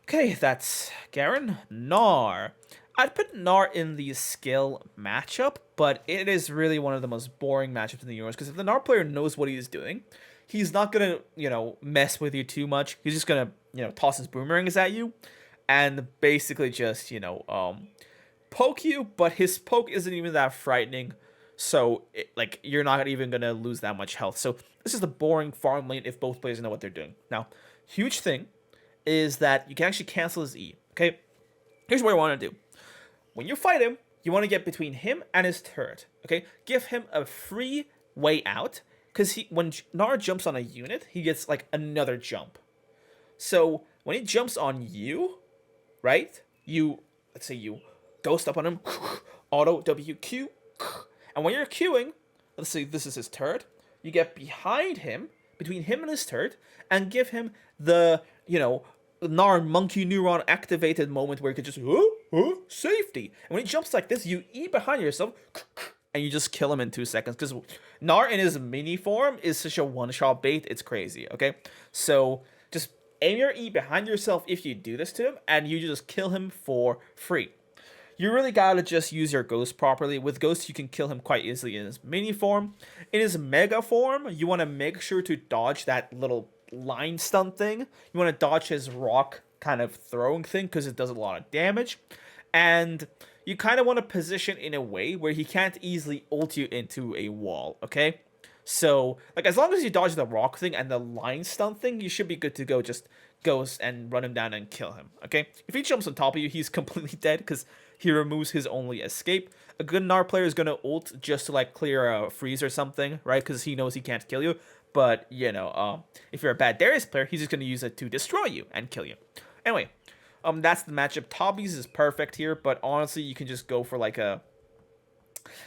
Okay, that's Garen. Gnar. I'd put Gnar in the skill matchup, but it is really one of the most boring matchups in the universe, because if the Gnar player knows what he's doing, he's not going to, mess with you too much. He's just going to, toss his boomerangs at you, and basically just, poke you, but his poke isn't even that frightening. So, you're not even going to lose that much health. So, this is the boring farm lane if both players know what they're doing. Now, huge thing is that you can actually cancel his E, okay? Here's what I want to do. When you fight him, you want to get between him and his turret, okay? Give him a free way out, because when Gnar jumps on a unit, he gets, another jump. So, when he jumps on you, right? Let's say you ghost up on him, auto WQ, and when you're queuing, let's say this is his turret, you get behind him, between him and his turret, and give him the, Gnar monkey neuron activated moment where you could just, safety. And when he jumps like this, you E behind yourself, and you just kill him in 2 seconds. Because Gnar in his mini form is such a one-shot bait, it's crazy, okay? So, just aim your E behind yourself if you do this to him, and you just kill him for free. You really gotta just use your Ghost properly. With Ghost, you can kill him quite easily in his mini form. In his mega form, you want to make sure to dodge that little line stun thing. You want to dodge his rock kind of throwing thing, because it does a lot of damage. And you kind of want to position in a way where he can't easily ult you into a wall, okay? So, as long as you dodge the rock thing and the line stun thing, you should be good to go. Just Ghost and run him down and kill him, okay? If he jumps on top of you, he's completely dead, because he removes his only escape. A good Gnar player is going to ult just to, clear a freeze or something, right? Because he knows he can't kill you. But, if you're a bad Darius player, he's just going to use it to destroy you and kill you. Anyway, that's the matchup. Tobby's is perfect here, but honestly, you can just go for,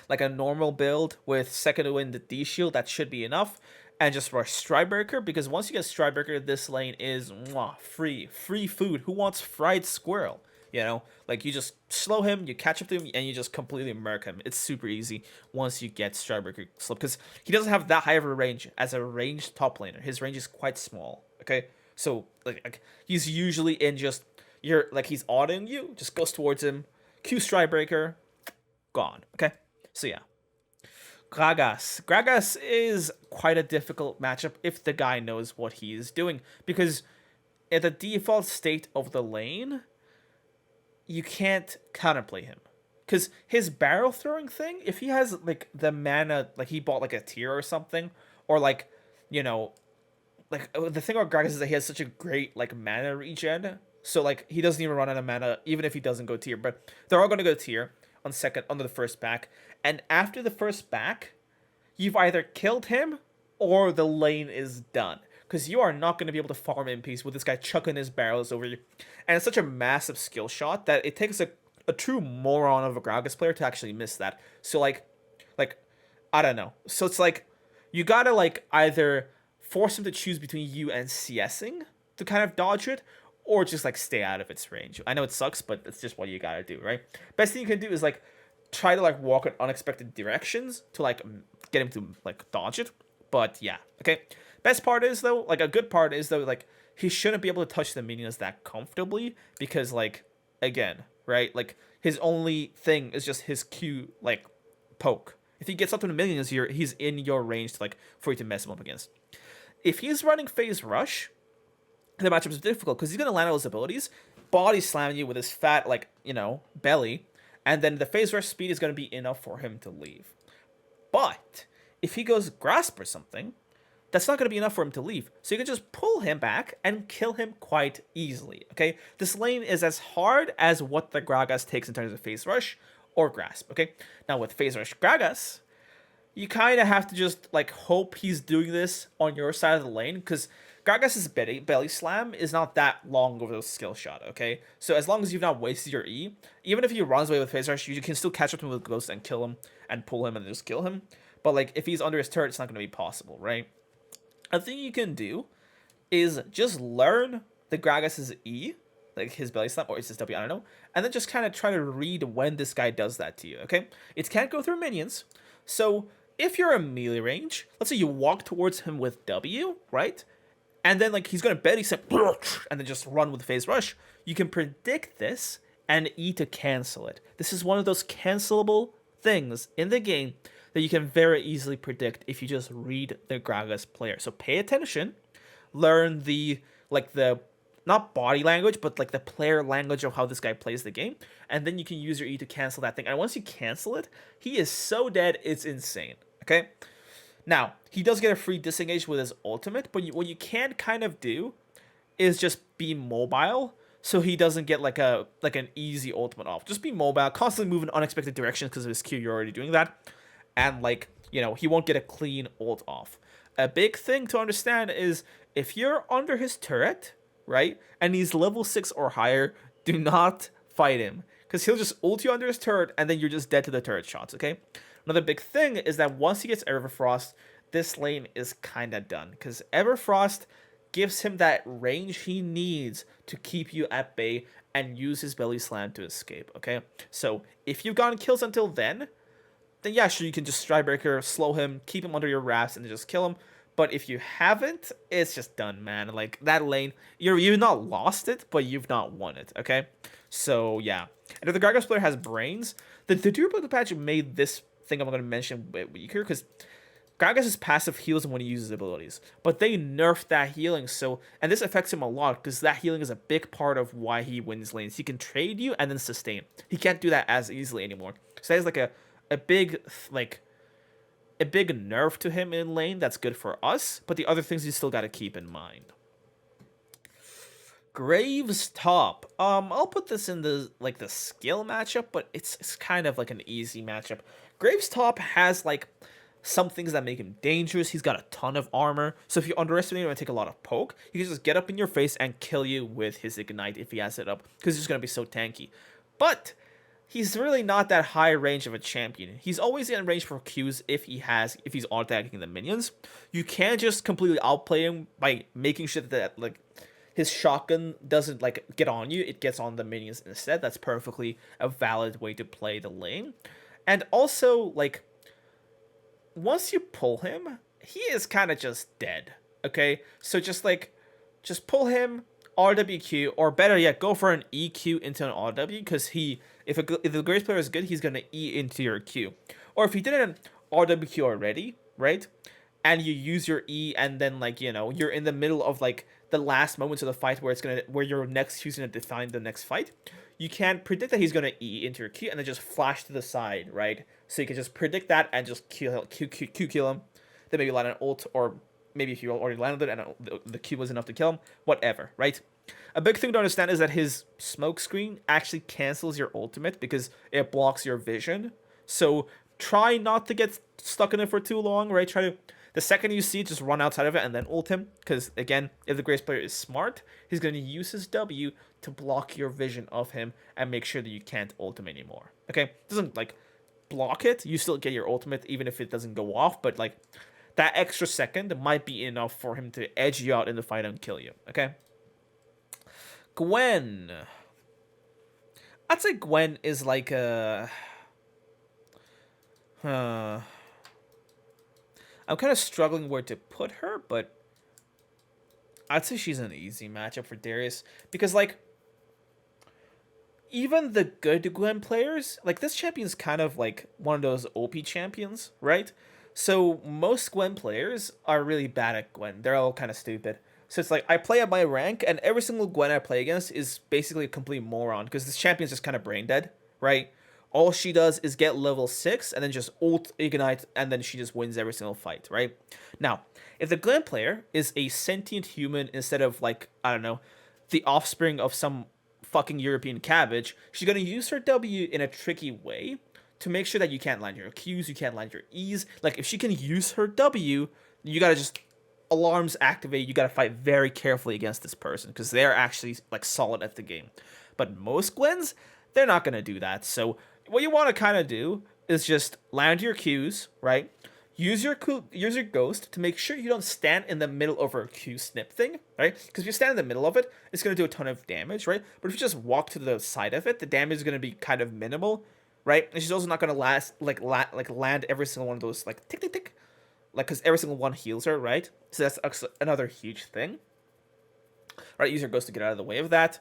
like a normal build with second wind the D shield, that should be enough. And just rush Stridebreaker, because once you get Stridebreaker, this lane is free food. Who wants fried squirrel? You know, like you just slow him, you catch up to him, and you just completely murk him. It's super easy once you get Stridebreaker slip, because he doesn't have that high of a range as a ranged top laner. His range is quite small. Okay, so like he's usually in just he's autoing you, just goes towards him, Q Stridebreaker, gone. Okay, so yeah. Gragas. Gragas is quite a difficult matchup if the guy knows what he is doing, because at the default state of the lane, you can't counterplay him. Because his barrel throwing thing, if he has like the mana, like he bought like a tier or something, or like, you know, like the thing about Gragas is that he has such a great like mana regen, so like he doesn't even run out of mana even if he doesn't go tier, but they're all going to go tier on the first back, and after the first back, you've either killed him or the lane is done, because you are not going to be able to farm in peace with this guy chucking his barrels over you, and it's such a massive skill shot that it takes a true moron of a Gragas player to actually miss that. So like I don't know. So it's like you gotta like either force him to choose between you and CSing to kind of dodge it, or just like stay out of its range. I know it sucks, but it's just what you gotta do, right? Best thing you can do is like try to like walk in unexpected directions to like get him to like dodge it. But yeah, okay. Best part is though, like a good part is though, like he shouldn't be able to touch the minions that comfortably, because like again, right? Like his only thing is just his Q like poke. If he gets up to the minions here, he's in your range to like for you to mess him up against. If he's running phase rush, the matchup is difficult because he's gonna land all his abilities, body slam you with his fat like belly, and then the phase rush speed is gonna be enough for him to leave. But if he goes grasp or something, that's not going to be enough for him to leave. So you can just pull him back and kill him quite easily, okay? This lane is as hard as what the Gragas takes in terms of phase rush or grasp, okay? Now with phase rush Gragas, you kind of have to just like hope he's doing this on your side of the lane, because Gragas' belly slam is not that long over the skill shot, okay? So as long as you've not wasted your E, even if he runs away with phase rush, you can still catch up to him with Ghost and kill him and pull him and just kill him. But like if he's under his turret, it's not going to be possible, right? A thing you can do is just learn the Gragas' E, like his belly slam or his W, I don't know, and then just kind of try to read when this guy does that to you, okay? It can't go through minions, so if you're in melee range, let's say you walk towards him with W, right? And then like he's gonna belly slam and then just run with phase rush. You can predict this and E to cancel it. This is one of those cancelable things in the game that you can very easily predict if you just read the Gragas player. So pay attention, learn the not body language, but like the player language of how this guy plays the game, and then you can use your E to cancel that thing. And once you cancel it, he is so dead, it's insane. Okay. Now he does get a free disengage with his ultimate, but what you can kind of do is just be mobile, so he doesn't get like an easy ultimate off. Just be mobile, constantly move in unexpected directions because of his Q. You're already doing that. And like, he won't get a clean ult off. A big thing to understand is if you're under his turret, right, and he's level 6 or higher, do not fight him, because he'll just ult you under his turret and then you're just dead to the turret shots, okay? Another big thing is that once he gets Everfrost, this lane is kind of done, because Everfrost gives him that range he needs to keep you at bay and use his belly slam to escape, okay? So if you've gotten kills until then yeah, sure, you can just Stridebreaker, slow him, keep him under your wraps, and then just kill him. But if you haven't, it's just done, man. Like, that lane, you've not lost it, but you've not won it, okay? So, yeah. And if the Gragas player has brains, the durability patch made this thing I'm going to mention a bit weaker, because Gragas' passive heals him when he uses abilities. But they nerfed that healing, so... And this affects him a lot, because that healing is a big part of why he wins lanes. He can trade you and then sustain. He can't do that as easily anymore. So that is like a big nerf to him in lane that's good for us, but the other things you still got to keep in mind. Graves top. I'll put this in the skill matchup, but it's kind of like an easy matchup. Graves top has like some things that make him dangerous. He's got a ton of armor, so if you underestimate him and take a lot of poke, he can just get up in your face and kill you with his ignite if he has it up, because he's just gonna be so tanky. But he's really not that high range of a champion. He's always in range for Qs if he's auto-attacking the minions. You can't just completely outplay him by making sure that like his shotgun doesn't like get on you, it gets on the minions instead. That's perfectly a valid way to play the lane. And also, like, once you pull him, he is kind of just dead. Okay? So just pull him, RWQ, or better yet, go for an EQ into an RW, because if the Grace player is good, he's gonna E into your Q. Or if he did an RWQ already, right? And you use your E, and then like you're in the middle of like the last moments of the fight where your next Q's gonna define the next fight. You can predict that he's gonna E into your Q and then just flash to the side, right? So you can just predict that and just kill him. Then maybe land an ult, or maybe if you already landed it and the Q was enough to kill him, whatever, right? A big thing to understand is that his smoke screen actually cancels your ultimate because it blocks your vision. So try not to get stuck in it for too long, right? The second you see it, just run outside of it and then ult him. Because again, if the Grace player is smart, he's going to use his W to block your vision of him and make sure that you can't ult him anymore. Okay? Doesn't like block it. You still get your ultimate even if it doesn't go off. But like that extra second might be enough for him to edge you out in the fight and kill you. Okay? Gwen. I'd say Gwen is like a... I'm kind of struggling where to put her, but I'd say she's an easy matchup for Darius. Because, like, even the good Gwen players, like, this champion's kind of like one of those OP champions, right? So most Gwen players are really bad at Gwen. They're all kind of stupid. So it's like, I play at my rank, and every single Gwen I play against is basically a complete moron, because this champion's just kind of brain dead, right? All she does is get level 6, and then just ult, ignite, and then she just wins every single fight, right? Now, if the Gwen player is a sentient human instead of, like, I don't know, the offspring of some fucking European cabbage, she's gonna use her W in a tricky way to make sure that you can't land your Qs, you can't land your Es. Like, if she can use her W, you gotta just... alarms activate, you gotta fight very carefully against this person because they're actually like solid at the game. But most Gwens, they're not gonna do that. So what you want to kind of do is just land your Qs, right? Use your ghost to make sure you don't stand in the middle of her Q snip thing, right? Because if you stand in the middle of it, it's gonna do a ton of damage, right? But if you just walk to the side of it, the damage is gonna be kind of minimal, right? And she's also not gonna land every single one of those like tick tick tick. Like, because every single one heals her, right? So that's another huge thing. Right, use your ghost to get out of the way of that.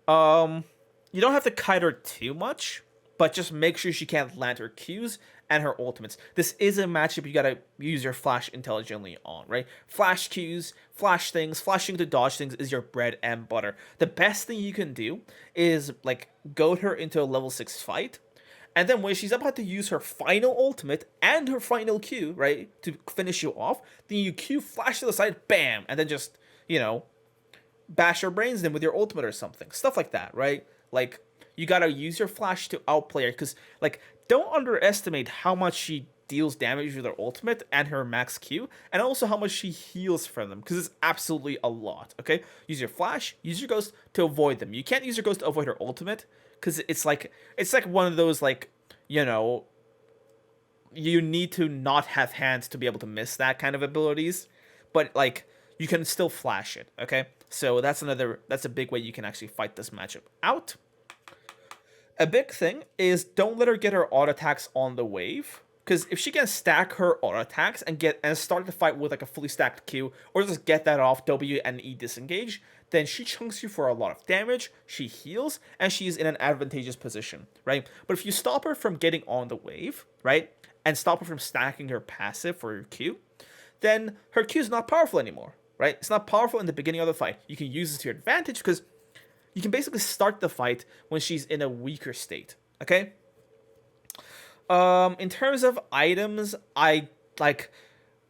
You don't have to kite her too much, but just make sure she can't land her Qs and her ultimates. This is a matchup you gotta use your flash intelligently on, right? Flash Qs, flash things, flashing to dodge things is your bread and butter. The best thing you can do is, like, goad her into a level 6 fight, and then when she's about to use her final ultimate and her final Q, right, to finish you off, then you Q, flash to the side, bam, and then just, bash her brains in with your ultimate or something. Stuff like that, right? Like, you gotta use your flash to outplay her, because, like, don't underestimate how much she deals damage with her ultimate and her max Q, and also how much she heals from them, because it's absolutely a lot, okay? Use your flash, use your ghost to avoid them. You can't use your ghost to avoid her ultimate, because it's like one of those, like, you need to not have hands to be able to miss that kind of abilities, but, like, you can still flash it, okay? So that's a big way you can actually fight this matchup out. A big thing is don't let her get her auto attacks on the wave, because if she can stack her auto attacks and start the fight with like a fully stacked Q, or just get that off W and E disengage, then she chunks you for a lot of damage, she heals, and she's in an advantageous position, right? But if you stop her from getting on the wave, right, and stop her from stacking her passive for her Q, then her Q is not powerful anymore, right? It's not powerful in the beginning of the fight. You can use this to your advantage because you can basically start the fight when she's in a weaker state, okay? In terms of items,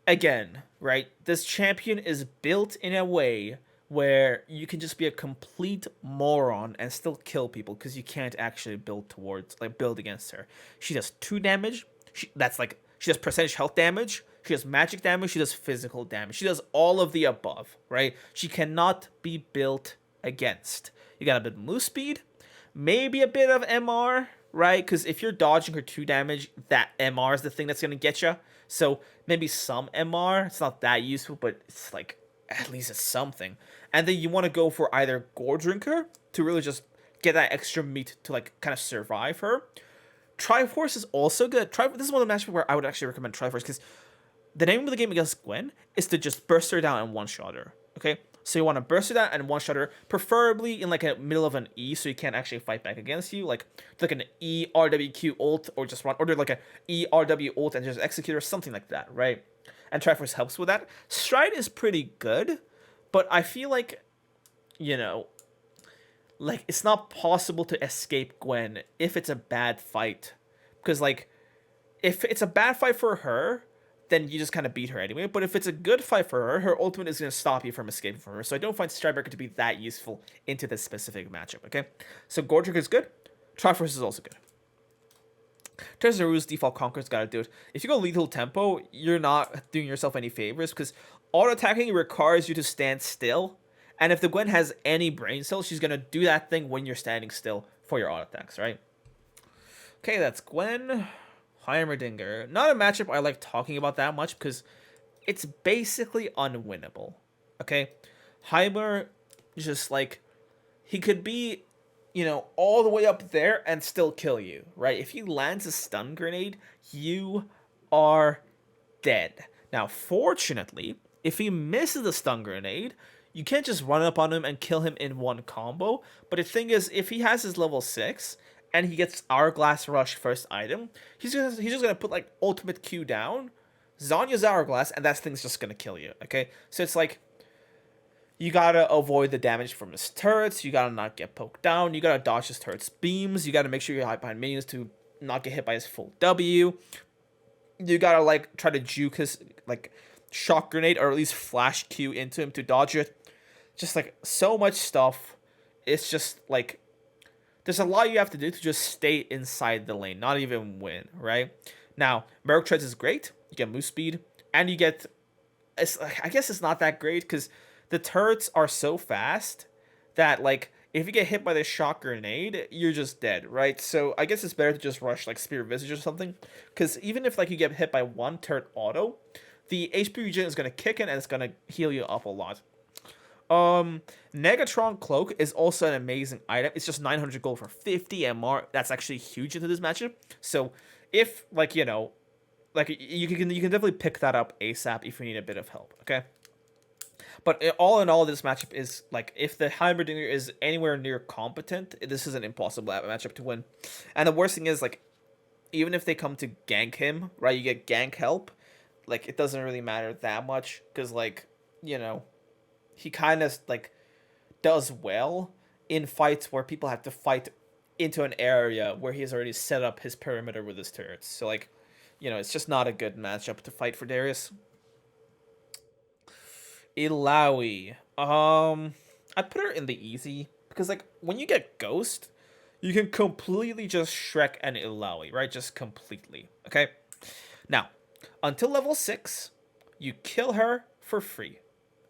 again, right, this champion is built in a way where you can just be a complete moron and still kill people because you can't actually build against her. She does 2 damage. She does percentage health damage. She does magic damage. She does physical damage. She does all of the above, right? She cannot be built against. You got a bit of move speed, maybe a bit of MR, right? Because if you're dodging her 2 damage, that MR is the thing that's going to get you. So maybe some MR. It's not that useful, but it's like, at least it's something. And then you want to go for either Gore Drinker to really just get that extra meat to like kind of survive her. Triforce is also good. This is one of the matches where I would actually recommend Triforce, because the name of the game against Gwen is to just burst her down and one-shot her, okay? So you want to burst her down and one-shot her, preferably in like a middle of an E, so you can't actually fight back against you, like an E RWQ ult, or just run, or do like a E RW ult and just execute, or something like that, right? And Triforce helps with that. Stride is pretty good, but I feel like, you know, like, it's not possible to escape Gwen if it's a bad fight. Because, like, if it's a bad fight for her, then you just kind of beat her anyway. But if it's a good fight for her, her ultimate is going to stop you from escaping from her. So I don't find Stridebreaker to be that useful into this specific matchup, okay? So Gordrick is good. Triforce is also good. Tezaru's default Conqueror's got to do it. If you go lethal tempo, you're not doing yourself any favors, because auto-attacking requires you to stand still. And if the Gwen has any brain cells, she's going to do that thing when you're standing still for your auto attacks, right? Okay, that's Gwen. Heimerdinger. Not a matchup I like talking about that much, because it's basically unwinnable. Okay? Heimer, just like, he could be, you know, all the way up there and still kill you, right? If he lands a stun grenade, you are dead. Now, fortunately, if he misses the stun grenade, you can't just run up on him and kill him in one combo. But the thing is, if he has his level 6 and he gets Hourglass Rush first item, he's just gonna put like ultimate Q down, Zonya's Hourglass, and that thing's just gonna kill you. Okay, so it's like, you gotta avoid the damage from his turrets, you gotta not get poked down, you gotta dodge his turrets' beams, you gotta make sure you hide behind minions to not get hit by his full W. You gotta like try to juke his like shock grenade, or at least flash Q into him to dodge it. Just like so much stuff. It's just like, there's a lot you have to do to just stay inside the lane, not even win, right? Now, Merc Treads is great. You get move speed, and you get, I guess it's not that great, because the turrets are so fast that, like, if you get hit by the shock grenade, you're just dead, right? So I guess it's better to just rush like Spear Visage or something, because even if like you get hit by one turret auto, the HP regen is going to kick in and it's going to heal you up a lot. Negatron Cloak is also an amazing item. It's just 900 gold for 50 MR. That's actually huge into this matchup. So if, like, you know, like, you can definitely pick that up ASAP if you need a bit of help, okay? But all in all, this matchup is, like, if the Heimerdinger is anywhere near competent, this is an impossible matchup to win. And the worst thing is, like, even if they come to gank him, right, you get gank help, like, it doesn't really matter that much, because, like, you know, he kind of, like, does well in fights where people have to fight into an area where he's already set up his perimeter with his turrets. So, like, you know, it's just not a good matchup to fight for Darius. Illaoi. I'd put her in the easy, because, like, when you get Ghost, you can completely just Shrek an Illaoi, right? Just completely, okay? Now, until level 6, you kill her for free,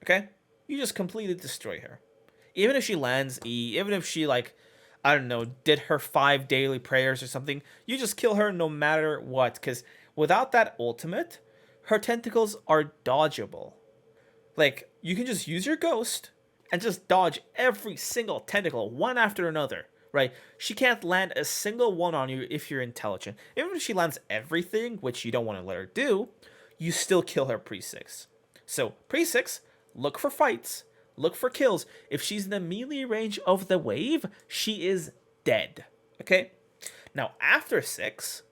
okay? You just completely destroy her. Even if she lands E, even if she, like, I don't know, did her 5 daily prayers or something, you just kill her no matter what, because without that ultimate, her tentacles are dodgeable. Like, you can just use your Ghost and just dodge every single tentacle, one after another, right? She can't land a single one on you if you're intelligent. Even if she lands everything, which you don't want to let her do, you still kill her pre-6. So, pre-6, look for fights, look for kills. If she's in the melee range of the wave, she is dead, okay? Now, after 6,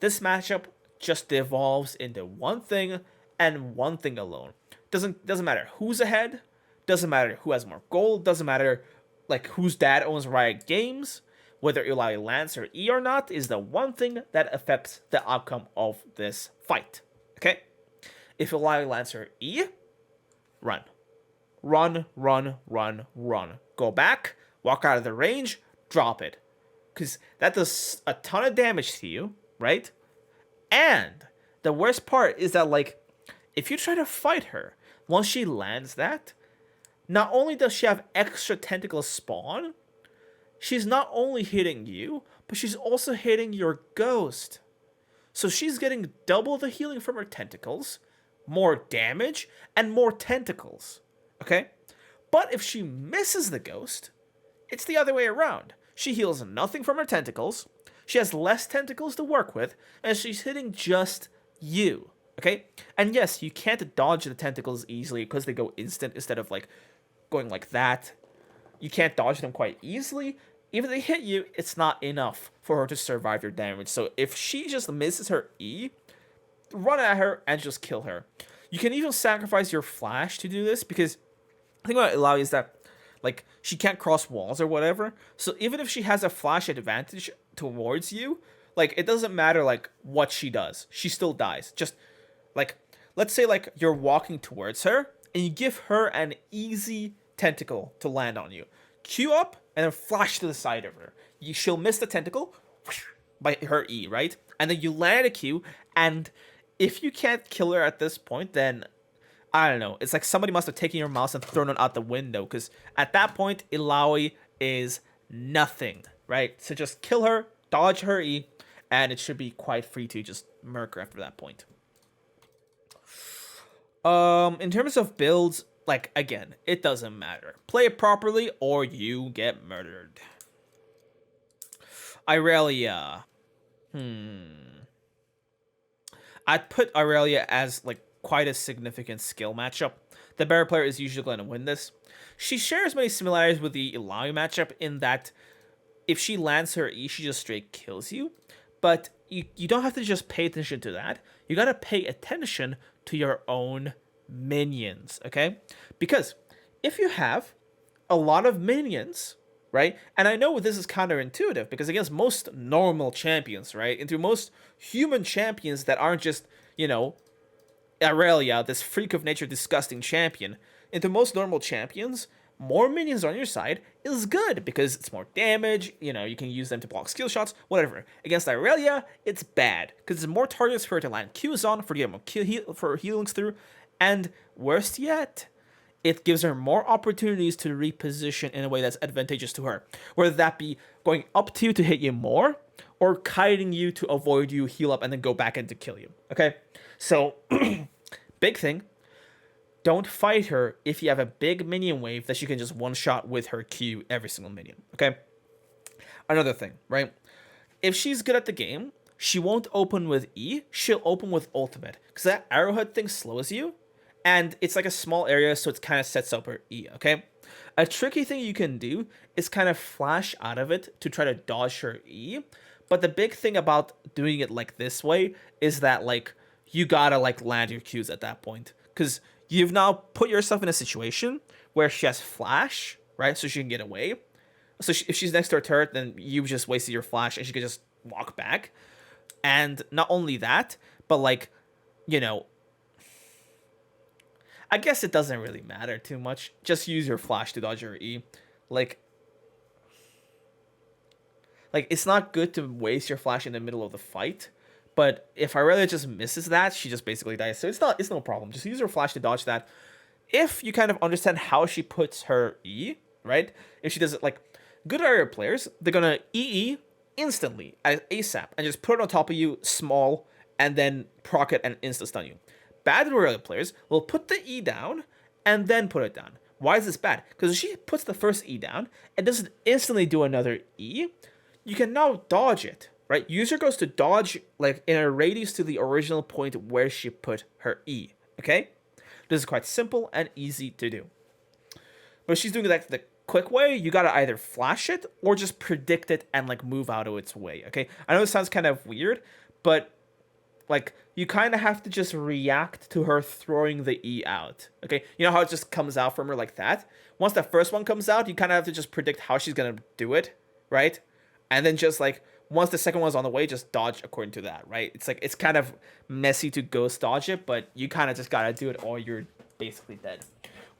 this matchup just devolves into one thing and one thing alone. Doesn't matter who's ahead, doesn't matter who has more gold, doesn't matter like whose dad owns Riot Games, whether Illaoi lands her E or not is the one thing that affects the outcome of this fight. Okay? If Illaoi lands her E, run. Run, run, run, run. Go back, walk out of the range, drop it. Because that does a ton of damage to you, right? And the worst part is that, like, if you try to fight her, once she lands that, not only does she have extra tentacles spawn, she's not only hitting you, but she's also hitting your ghost. So she's getting double the healing from her tentacles, more damage, and more tentacles. Okay? But if she misses the ghost, it's the other way around. She heals nothing from her tentacles, she has less tentacles to work with, and she's hitting just you. Okay? And yes, you can't dodge the tentacles easily because they go instant instead of like going like that. You can't dodge them quite easily. Even if they hit you, it's not enough for her to survive your damage. So if she just misses her E, run at her and just kill her. You can even sacrifice your flash to do this, because the thing about Illaoi is that like she can't cross walls or whatever. So even if she has a flash advantage towards you, like it doesn't matter like what she does. She still dies. Just like let's say like you're walking towards her and you give her an easy tentacle to land on you. Q up and then flash to the side of her. She'll miss the tentacle by her E, right? And then you land a Q, and if you can't kill her at this point, then I don't know. It's like somebody must have taken your mouse and thrown it out the window, because at that point, Illaoi is nothing, right? So just kill her, dodge her E, and it should be quite free to just murk her after that point. In terms of builds, like, again, it doesn't matter. Play it properly or you get murdered. Irelia. I'd put Irelia as, like, quite a significant skill matchup. The better player is usually going to win this. She shares many similarities with the Illaoi matchup in that if she lands her E, she just straight kills you. But you don't have to just pay attention to that. You gotta pay attention to your own minions, okay? Because if you have a lot of minions, right? And I know this is counterintuitive because against most normal champions, right? Into most human champions that aren't just, you know, Irelia, this freak of nature, disgusting champion, into most normal champions, more minions on your side is good because it's more damage, you know, you can use them to block skill shots, whatever. Against Irelia, it's bad because there's more targets for her to land Qs on, for to get more for healings through, and worst yet, it gives her more opportunities to reposition in a way that's advantageous to her. Whether that be going up to you to hit you more, or kiting you to avoid you, heal up, and then go back in to kill you. Okay? So, big thing. Don't fight her if you have a big minion wave that you can just one-shot with her Q every single minion. Okay? Another thing, right? If she's good at the game, she won't open with E, she'll open with ultimate. Because that arrowhead thing slows you, and it's like a small area, so it kind of sets up her E, okay? A tricky thing you can do is kind of flash out of it to try to dodge her E. But the big thing about doing it like this way is that, like, you gotta, like, land your Qs at that point. Because you've now put yourself in a situation where she has flash, right? So she can get away. So if she's next to her turret, then you've just wasted your flash and she can just walk back. And not only that, but, like, you know, I guess it doesn't really matter too much. Just use your flash to dodge your E. Like, it's not good to waste your flash in the middle of the fight. But if Irelia just misses that, she just basically dies. So it's no problem. Just use her flash to dodge that. If you kind of understand how she puts her E, right? If she does it like good Irelia players, they're gonna EE instantly as ASAP and just put it on top of you small and then proc it and insta stun you. Bad Irelia players will put the E down and then put it down. Why is this bad? Because if she puts the first E down and doesn't instantly do another E, you can now dodge it, right? User goes to dodge like in a radius to the original point where she put her E, okay? This is quite simple and easy to do. But if she's doing that the quick way, you gotta either flash it or just predict it and like move out of its way, okay? I know this sounds kind of weird, but like you kind of have to just react to her throwing the E out, okay? You know how it just comes out from her like that? Once the first one comes out, you kind of have to just predict how she's gonna do it, right? And then just like once the second one's on the way, just dodge according to that, right? It's like it's kind of messy to ghost dodge it, but you kind of just gotta do it or you're basically dead.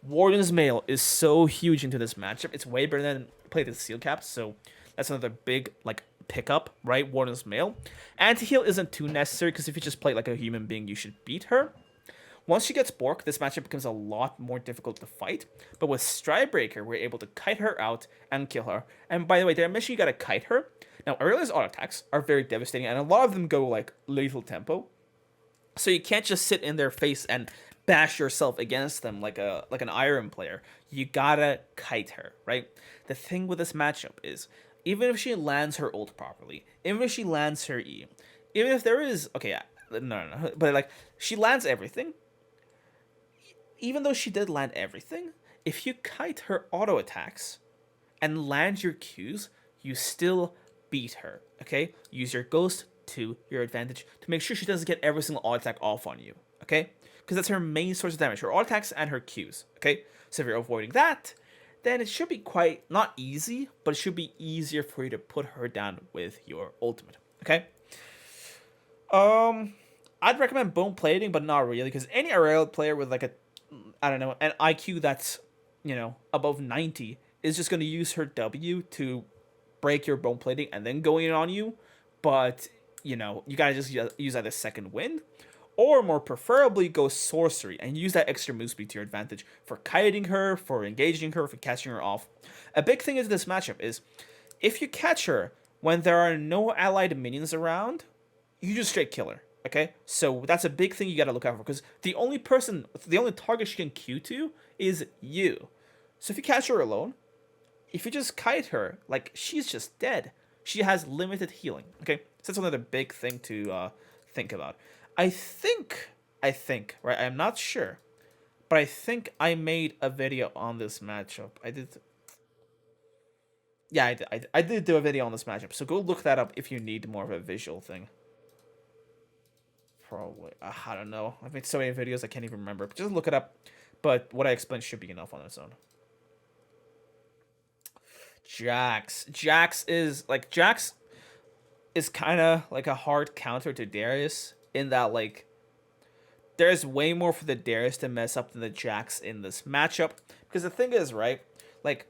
Warden's Mail is so huge into this matchup. It's way better than play the Seal Caps, so that's another big like pickup, right? Warden's Mail. Anti-heal isn't too necessary because if you just play like a human being, you should beat her. Once she gets Bork, this matchup becomes a lot more difficult to fight. But with Stridebreaker, we're able to kite her out and kill her. And by the way, did I mention you gotta kite her? Now, Irelia's auto attacks are very devastating, and a lot of them go like lethal tempo. So you can't just sit in their face and bash yourself against them like an Iron player. You gotta kite her, right? The thing with this matchup is, even if she lands her ult properly, even if she lands her E, even if there is no, but like she lands everything. Even though she did land everything, if you kite her auto attacks and land your Qs, you still beat her. Okay, use your ghost to your advantage to make sure she doesn't get every single auto attack off on you. Okay, because that's her main source of damage, her auto attacks and her Qs. Okay, so if you're avoiding that, then it should be quite not easy, but it should be easier for you to put her down with your ultimate. Okay. I'd recommend bone plating, but not really, because any Irelia player with like an IQ that's above 90 is just going to use her W to break your bone plating and then go in on you. But you gotta just use either second wind, or more preferably go sorcery and use that extra move speed to your advantage for kiting her, for engaging her, for catching her off. A big thing in this matchup is if you catch her when there are no allied minions around, you just straight kill her. Okay, so that's a big thing you gotta look out for, because the only target she can Q to is you. So if you catch her alone, if you just kite her, like, she's just dead. She has limited healing. Okay, so that's another big thing to think about. I think, right? I'm not sure, but I think I made a video on this matchup. I did. Yeah, I did do a video on this matchup. So go look that up if you need more of a visual thing. Probably. I don't know. I've made so many videos I can't even remember. But just look it up. But what I explained should be enough on its own. Jax. Jax is kind of like a hard counter to Darius, in that like there's way more for the Darius to mess up than the Jax in this matchup. Because the thing is, right, like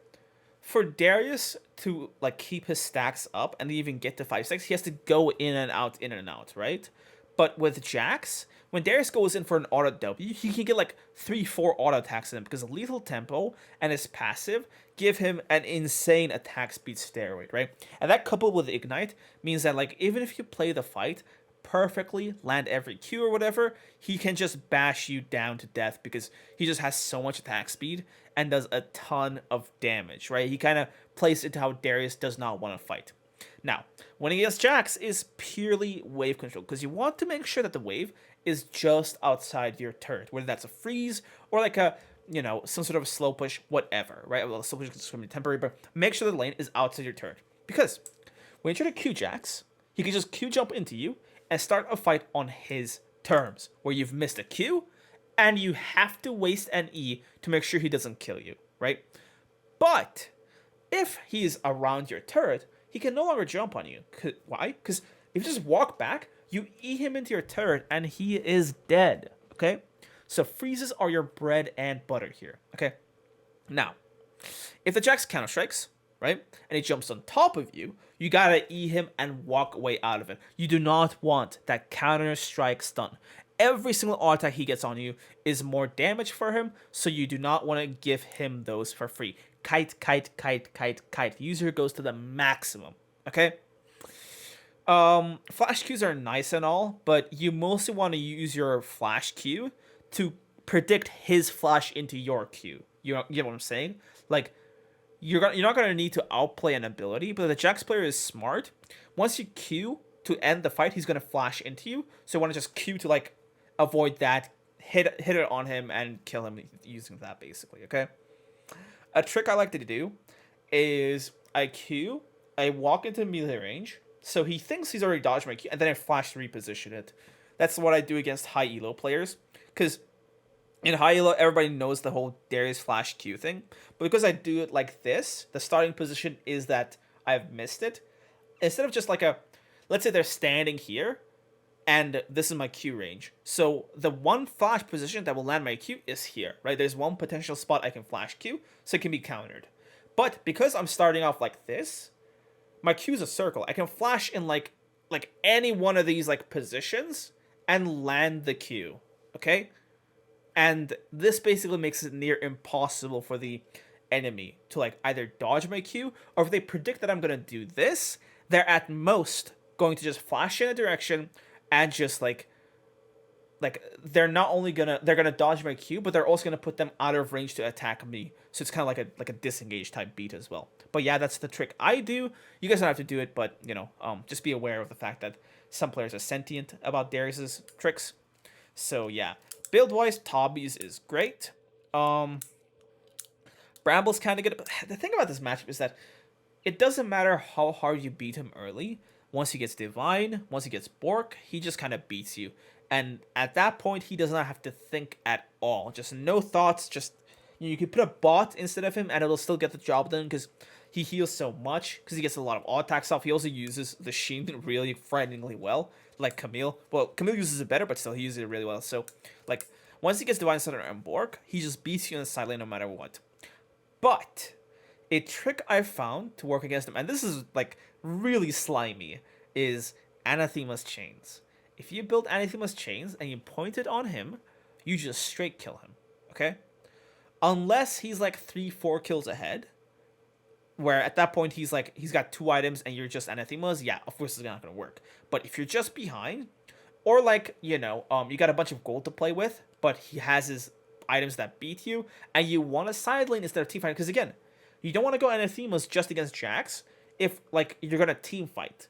for Darius to like keep his stacks up and even get to 5 stacks, he has to go in and out, right? But with Jax, when Darius goes in for an auto W, he can get like 3-4 auto attacks in him, because lethal tempo and his passive give him an insane attack speed steroid, right? And that coupled with Ignite means that like even if you play the fight perfectly, land every Q or whatever, he can just bash you down to death, because he just has so much attack speed and does a ton of damage, right? He kind of plays into how Darius does not want to fight. Now, winning against Jax is purely wave control, because you want to make sure that the wave is just outside your turret, whether that's a freeze or like a, some sort of a slow push, whatever, right? Well, slow push is going to be temporary, but make sure the lane is outside your turret, because when you try to Q Jax, he can just Q jump into you and start a fight on his terms, where you've missed a Q and you have to waste an E to make sure he doesn't kill you, right? But if he's around your turret, he can no longer jump on you. Why? Because if you just walk back, you E him into your turret and he is dead. Okay? So freezes are your bread and butter here. Okay? Now, if the Jax counter strikes, right, and he jumps on top of you, you gotta E him and walk away out of it. You do not want that counter strike stun. Every single auto attack he gets on you is more damage for him, so you do not want to give him those for free. Kite. Use your ghost to the maximum. Okay? Flash Qs are nice and all, but you mostly want to use your flash Q to predict his flash into your Q. You get what I'm saying? Like, you're not gonna need to outplay an ability, but the Jax player is smart. Once you Q to end the fight, he's gonna flash into you. So you want to just Q to like avoid that, hit it on him and kill him using that, basically. Okay. A trick I like to do is I walk into melee range, so he thinks he's already dodged my Q, and then I flash to reposition it. That's what I do against high elo players, because in high elo, everybody knows the whole Darius flash Q thing, but because I do it like this, the starting position is that I've missed it. Instead of just like let's say they're standing here, and this is my Q range. So the one flash position that will land my Q is here, right? There's one potential spot I can flash Q, so it can be countered. But because I'm starting off like this, my Q is a circle. I can flash in like any one of these like positions and land the Q, okay? And this basically makes it near impossible for the enemy to like either dodge my Q, or if they predict that I'm gonna do this, they're at most going to just flash in a direction and just like they're not only gonna dodge my Q, but they're also gonna put them out of range to attack me. So it's kind of like a disengage type beat as well. But yeah, that's the trick I do. You guys don't have to do it, but you know, just be aware of the fact that some players are sentient about Darius's tricks. So yeah, build wise, Tabby's is great. Bramble's kind of good, but the thing about this matchup is that it doesn't matter how hard you beat him early. Once he gets Divine, once he gets Bork, he just kind of beats you. And at that point, he does not have to think at all. Just no thoughts. Just you can put a bot instead of him, and it'll still get the job done because he heals so much. Because he gets a lot of auto attack stuff. He also uses the Sheen really frighteningly well, like Camille. Well, Camille uses it better, but still he uses it really well. So, like once he gets Divine Stutter and Bork, he just beats you in the side lane no matter what. But a trick I've found to work against him, and this is like really slimy, is Anathema's Chains. If you build Anathema's Chains and you point it on him, you just straight kill him, okay? Unless he's like 3-4 kills ahead, where at that point he's got 2 items and you're just Anathemas, yeah, of course it's not gonna work. But if you're just behind, or like, you know, you got a bunch of gold to play with, but he has his items that beat you, and you want a side lane instead of team fight, because again, you don't want to go Anathemas just against Jax if like you're gonna team fight,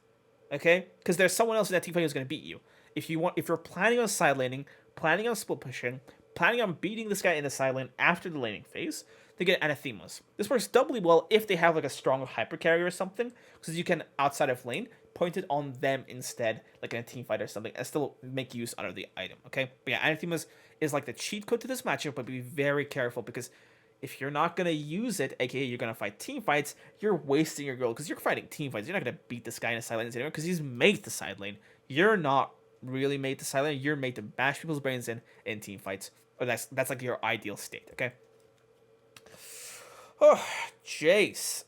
okay? Because there's someone else in that team fight who's gonna beat you. If you're planning on side laning, planning on split pushing, planning on beating this guy in the side lane after the laning phase, they get Anathemas. This works doubly well if they have like a strong hyper carry or something, because you can outside of lane point it on them instead, like in a team fight or something, and still make use out of the item. Okay, but yeah, Anathemas is like the cheat code to this matchup, but be very careful because if you're not gonna use it, aka you're gonna fight team fights, you're wasting your gold because you're fighting team fights. You're not gonna beat this guy in a side lane anymore because he's made the side lane. You're not really made the side lane. You're made to bash people's brains in team fights, or that's like your ideal state. Okay. Oh, Jayce.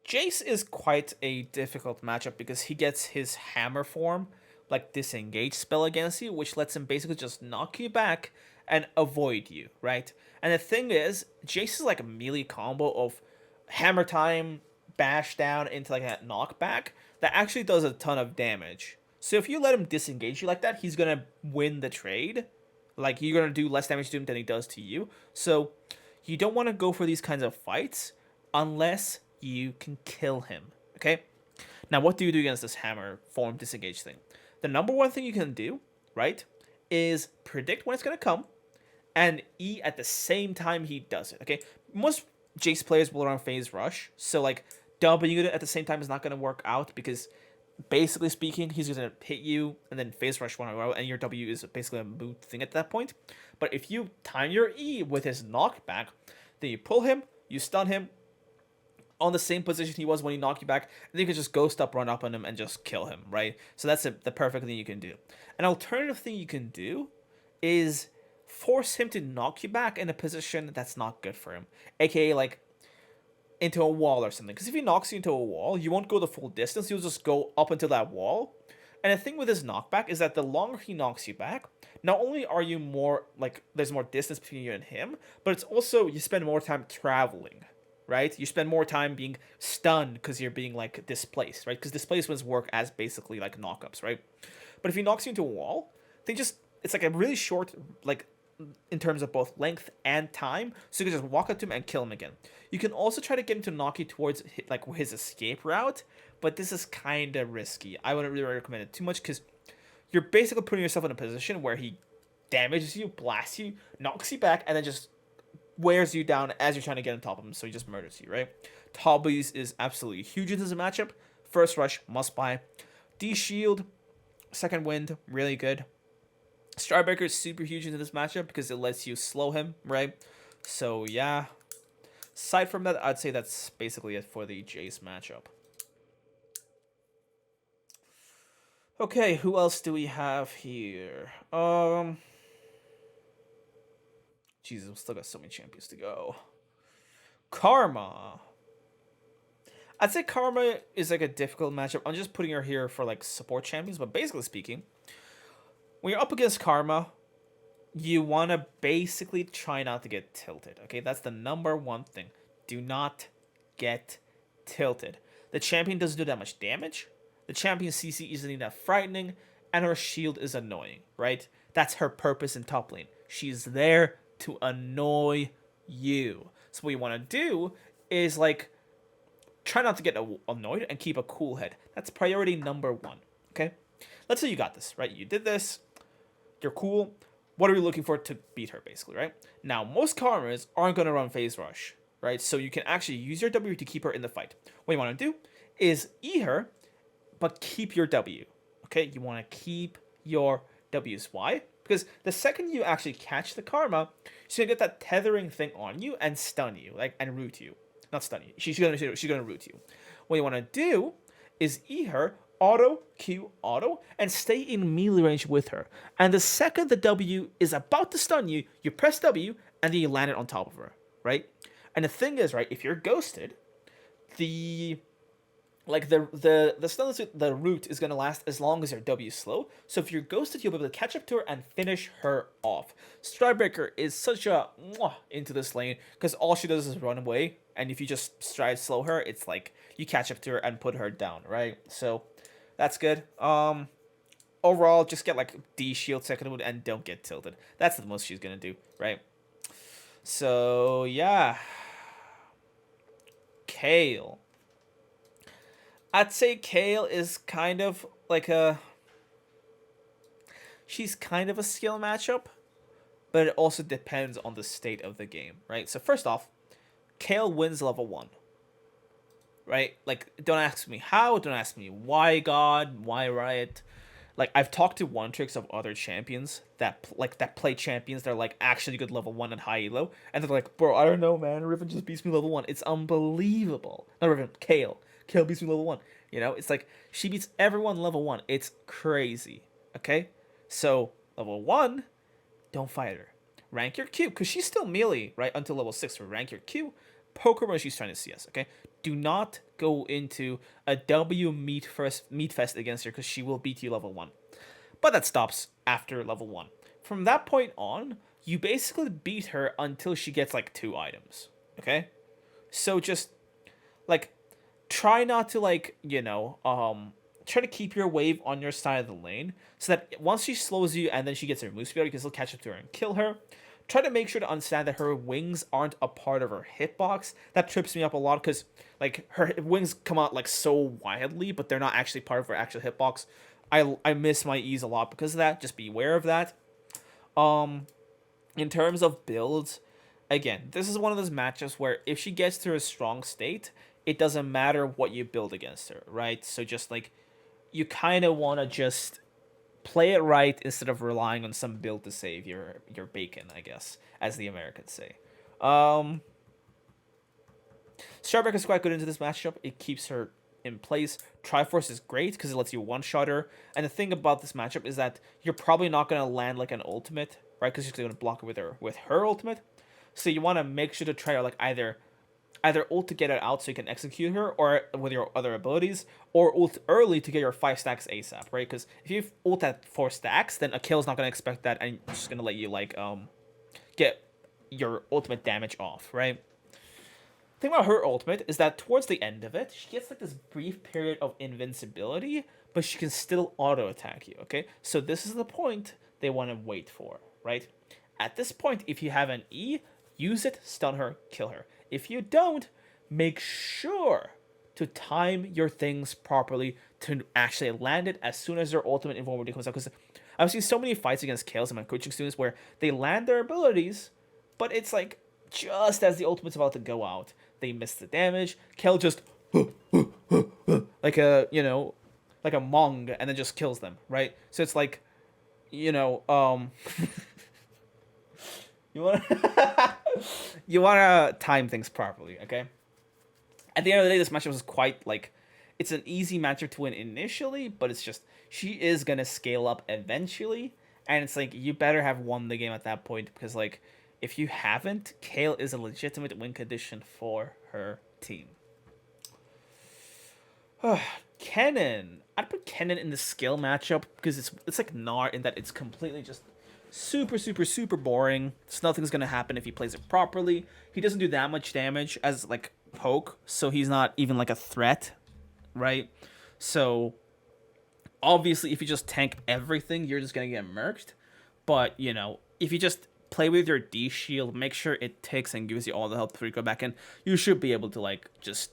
Jayce is quite a difficult matchup because he gets his hammer form, like disengage spell against you, which lets him basically just knock you back and avoid you, right? And the thing is, Jayce is like a melee combo of hammer time, bash down into like a knockback that actually does a ton of damage. So if you let him disengage you like that, he's gonna win the trade. Like you're gonna do less damage to him than he does to you. So you don't want to go for these kinds of fights unless you can kill him. Okay? Now what do you do against this hammer form disengage thing? The number one thing you can do, right, is predict when it's gonna come and E at the same time he does it. Okay? Most Jayce players will run phase rush, so like W it at the same time is not gonna work out because basically speaking, he's gonna hit you and then phase rush one row, and your W is basically a moot thing at that point. But if you time your E with his knockback, then you pull him, you stun him on the same position he was when he knocked you back, and then you can just ghost up, run up on him, and just kill him, right? So that's the perfect thing you can do. An alternative thing you can do is force him to knock you back in a position that's not good for him, aka like into a wall or something. Because if he knocks you into a wall, you won't go the full distance, you'll just go up until that wall. And the thing with his knockback is that the longer he knocks you back, not only are you more, like, there's more distance between you and him, but it's also, you spend more time traveling, right? You spend more time being stunned because you're being, like, displaced, right? Because displacements work as basically, like, knockups, right? But if he knocks you into a wall, it's like a really short, like, in terms of both length and time, so you can just walk up to him and kill him again. You can also try to get him to knock you towards like his escape route, but this is kind of risky. I wouldn't really recommend it too much because you're basically putting yourself in a position where he damages you, blasts you, knocks you back, and then just wears you down as you're trying to get on top of him, so he just murders you, right? Tabby's is absolutely huge in this matchup. First rush, must buy. D-Shield, second wind, really good. Starbreaker is super huge into this matchup because it lets you slow him, right? So, yeah. Aside from that, I'd say that's basically it for the Jayce matchup. Okay, who else do we have here? Jesus, we still got so many champions to go. Karma. I'd say Karma is like a difficult matchup. I'm just putting her here for like support champions, but basically speaking, when you're up against Karma, you want to basically try not to get tilted. Okay, that's the number one thing. Do not get tilted. The champion doesn't do that much damage. The champion CC isn't that frightening, and her shield is annoying, right? That's her purpose in top lane. She's there to annoy you. So what you want to do is like try not to get annoyed and keep a cool head. That's priority number one. Okay, let's say you got this, right? You did this. You're cool. What are we looking for to beat her, basically, right? Now, most Karmas aren't going to run phase rush, right? So you can actually use your W to keep her in the fight. What you want to do is E her, but keep your W, okay? You want to keep your Ws. Why? Because the second you actually catch the Karma, she's going to get that tethering thing on you and stun you, like, and root you. Not stun you. She's going to root you. What you want to do is E her, auto, Q, auto, and stay in melee range with her. And the second the W is about to stun you, you press W, and then you land it on top of her, right? And the thing is, right, if you're ghosted, the stun, the root is going to last as long as your W is slow. So if you're ghosted, you'll be able to catch up to her and finish her off. Stridebreaker is such a into this lane, because all she does is run away. And if you just stride slow her, it's like you catch up to her and put her down, right? So that's good. Overall, just get like D shield second wood and don't get tilted. That's the most she's gonna do, right? So yeah, Kayle. I'd say Kayle is kind of like she's kind of a skill matchup, but it also depends on the state of the game, right? So first off, Kayle wins level 1. Right? Like, don't ask me how, don't ask me why God, why Riot. Like, I've talked to one tricks of other champions that play champions that are like actually good level 1 and high elo, and they're like, bro, I don't know, man, Riven just beats me level 1. It's unbelievable. Not Riven, Kayle. Kayle beats me level 1. You know, it's like she beats everyone level 1. It's crazy. Okay? So, level 1, don't fight her. Rank your Q, because she's still melee, right? Until level 6. So rank your Q. Poke her when she's trying to CS, okay? Do not go into a W meat fest against her, because she will beat you level 1. But that stops after level 1. From that point on, you basically beat her until she gets like 2 items, okay? So just like try not to try to keep your wave on your side of the lane, so that once she slows you and then she gets her move speed, you can still catch up to her and kill her. Try to make sure to understand that her wings aren't a part of her hitbox. That trips me up a lot, because like her wings come out like so wildly, but they're not actually part of her actual hitbox. I miss my E's a lot because of that. Just be aware of that. In terms of builds, again, this is one of those matchups where if she gets to a strong state, it doesn't matter what you build against her, right? So just like you kind of want to just play it right instead of relying on some build to save your bacon, I guess, as the Americans say. Starbreaker is quite good into this matchup. It keeps her in place. Triforce is great because it lets you one-shot her. And the thing about this matchup is that you're probably not going to land like an ultimate, right? Because you're going to block it with her ultimate. So you want to make sure to try to like either ult to get it out so you can execute her, or with your other abilities, or ult early to get your 5 stacks ASAP, right? Because if you ult at 4 stacks, then Akali's not going to expect that, and it's just going to let you like get your ultimate damage off, right? The thing about her ultimate is that towards the end of it, she gets like this brief period of invincibility, but she can still auto attack you, okay? So this is the point they want to wait for, right? At this point, if you have an E, use it, stun her, kill her. If you don't, make sure to time your things properly to actually land it as soon as their ultimate invulnerability comes out. Because I've seen so many fights against Kayles in my coaching students where they land their abilities, but it's like just as the ultimate's about to go out, they miss the damage. Kayle just like a Mong, and then just kills them, right? So it's like, you wanna time things properly, okay? At the end of the day, this matchup is quite like, it's an easy matchup to win initially, but it's just she is gonna scale up eventually, and it's like you better have won the game at that point, because like if you haven't, Kayle is a legitimate win condition for her team. Kennen. I'd put Kennen in the skill matchup because it's like Gnar in that it's completely just super boring. So nothing's gonna happen if he plays it properly. He doesn't do that much damage as like poke, so he's not even like a threat, right? So obviously, if you just tank everything, you're just gonna get murked. But you know, if you just play with your D shield, make sure it ticks and gives you all the health before you go back in, you should be able to like just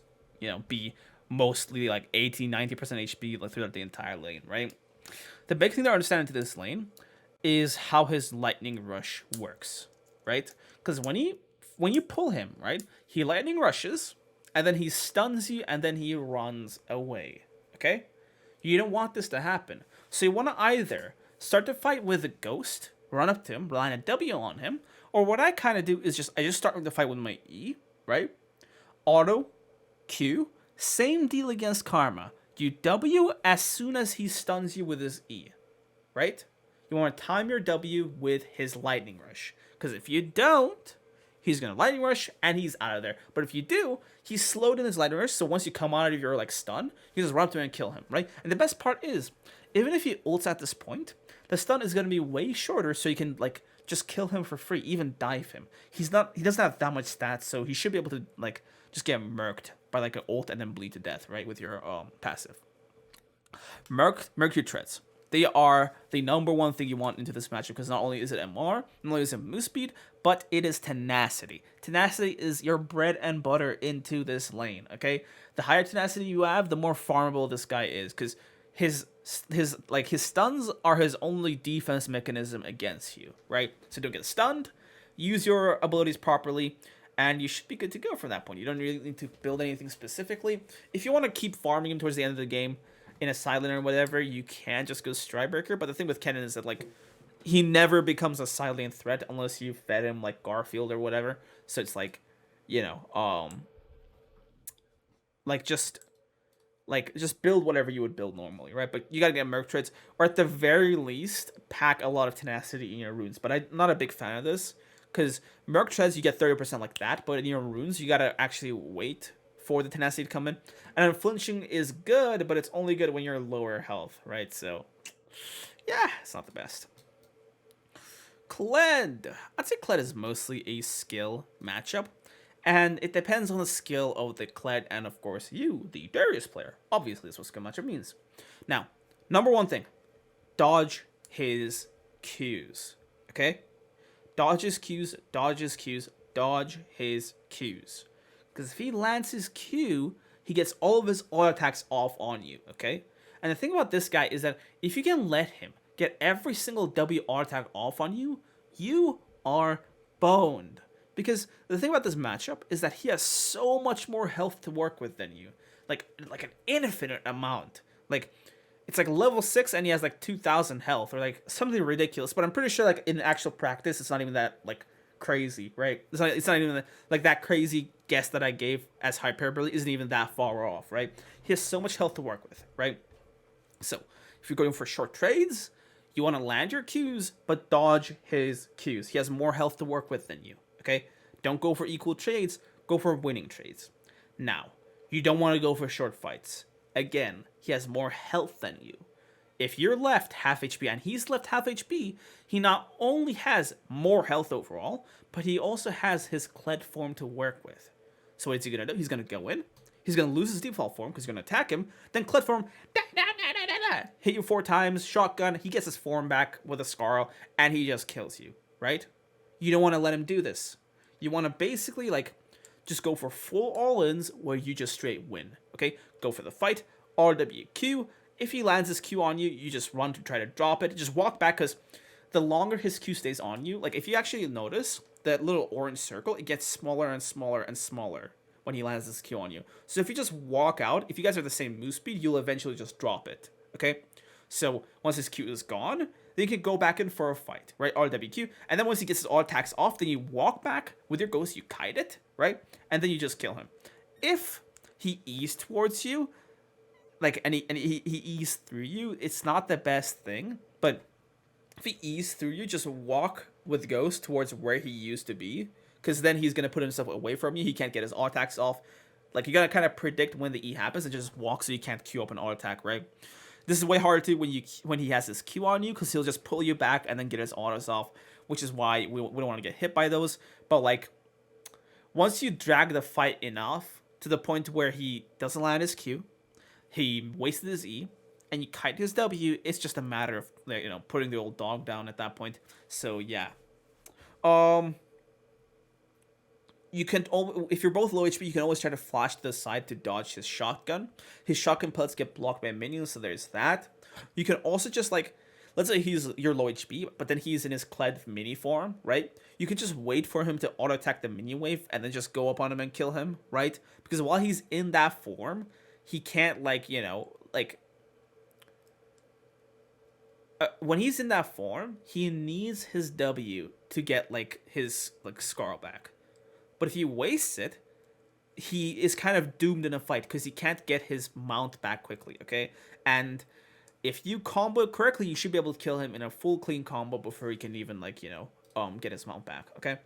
be mostly like 80-90% HP like throughout the entire lane, right? The big thing to understand into this lane is how his lightning rush works, right? Because when you pull him, right, he lightning rushes, and then he stuns you, and then he runs away. Okay, you don't want this to happen, so you want to either start the fight with a ghost, run up to him, line a W on him, or what I kind of do is I just start the fight with my E, right? Auto, Q, same deal against Karma. You W as soon as he stuns you with his E, right? You want to time your W with his lightning rush. Because if you don't, he's going to lightning rush and he's out of there. But if you do, he's slowed in his lightning rush. So once you come out of your like stun, you just run up to him and kill him, right? And the best part is, even if he ults at this point, the stun is going to be way shorter. So you can like just kill him for free, even dive him. He doesn't have that much stats. So he should be able to like just get murked by like an ult and then bleed to death, right? With your passive. Merc your treads. They are the number one thing you want into this matchup because not only is it MR, not only is it move speed, but it is tenacity. Tenacity is your bread and butter into this lane, okay? The higher tenacity you have, the more farmable this guy is because his stuns are his only defense mechanism against you, right? So don't get stunned, use your abilities properly, and you should be good to go from that point. You don't really need to build anything specifically. If you want to keep farming him towards the end of the game, in a silent or whatever, you can just go Strikebreaker. But the thing with Kennen is that like he never becomes a silent threat unless you fed him like Garfield or whatever. So it's like, like just build whatever you would build normally, right? But you gotta get Merc Treads, or at the very least pack a lot of tenacity in your runes. But I'm not a big fan of this because Merc Treads you get 30% like that, but in your runes you gotta actually wait for the tenacity to come in. And flinching is good, but it's only good when you're lower health, right? So, yeah, it's not the best. Kled. I'd say Kled is mostly a skill matchup. And it depends on the skill of the Kled and, of course, you, the Darius player. Obviously, that's what skill matchup means. Now, number one thing. Dodge his Qs. Okay? Dodge his Qs, dodge his Qs, dodge his Qs. Because if he lands his Q, he gets all of his auto attacks off on you, okay? And the thing about this guy is that if you can let him get every single W auto attack off on you, you are boned. Because the thing about this matchup is that he has so much more health to work with than you. Like an infinite amount. Like, it's like level 6 and he has like 2,000 health or like something ridiculous. But I'm pretty sure like in actual practice, it's not even that like crazy, right? It's not even like that crazy guess that I gave as hyperbole isn't even that far off, right? He has so much health to work with, right? So if you're going for short trades, you want to land your Qs, but dodge his Qs. He has more health to work with than you, okay? Don't go for equal trades, go for winning trades. Now, you don't want to go for short fights. Again, he has more health than you. If you're left half HP and he's left half HP, he not only has more health overall, but he also has his Kled form to work with. So what's he going to do? He's going to go in. He's going to lose his default form because he's going to attack him. Then Kled form, hit you 4 times, shotgun. He gets his form back with a Scarl, and he just kills you, right? You don't want to let him do this. You want to basically, like, just go for full all-ins where you just straight win, okay? Go for the fight, RWQ. If he lands his Q on you, you just run to try to drop it. Just walk back because the longer his Q stays on you, like if you actually notice that little orange circle, it gets smaller and smaller and smaller when he lands his Q on you. So if you just walk out, if you guys are the same move speed, you'll eventually just drop it, okay? So once his Q is gone, then you can go back in for a fight, right? RWQ. And then once he gets his all attacks off, then you walk back with your ghost, you kite it, right? And then you just kill him. If he E's towards you, like, and he E's through you, it's not the best thing, but if he E's through you, just walk with Ghost towards where he used to be, because then he's going to put himself away from you, he can't get his all attacks off, Like, you gotta kind of predict when the E happens and just walk so you can't queue up an auto attack, right? This is way harder to when he has his Q on you, because he'll just pull you back and then get his autos off, which is why we don't want to get hit by those. But like, once you drag the fight enough to the point where he doesn't land his Q, he wasted his E, and you kite his W, it's just a matter of, you know, putting the old dog down at that point. So yeah. You can, if you're both low HP, you can always try to flash to the side to dodge his shotgun. His shotgun pellets get blocked by minions, so there's that. You can also just, like, let's say you're low HP, but then he's in his Kled mini form, right? You can just wait for him to auto attack the minion wave and then just go up on him and kill him, right? Because while he's in that form, he can't, like, you know, like, when he's in that form, he needs his W to get, like, his, like, Scarl back. But if he wastes it, he is kind of doomed in a fight because he can't get his mount back quickly, okay? And if you combo it correctly, you should be able to kill him in a full clean combo before he can even, like, you know, get his mount back, okay?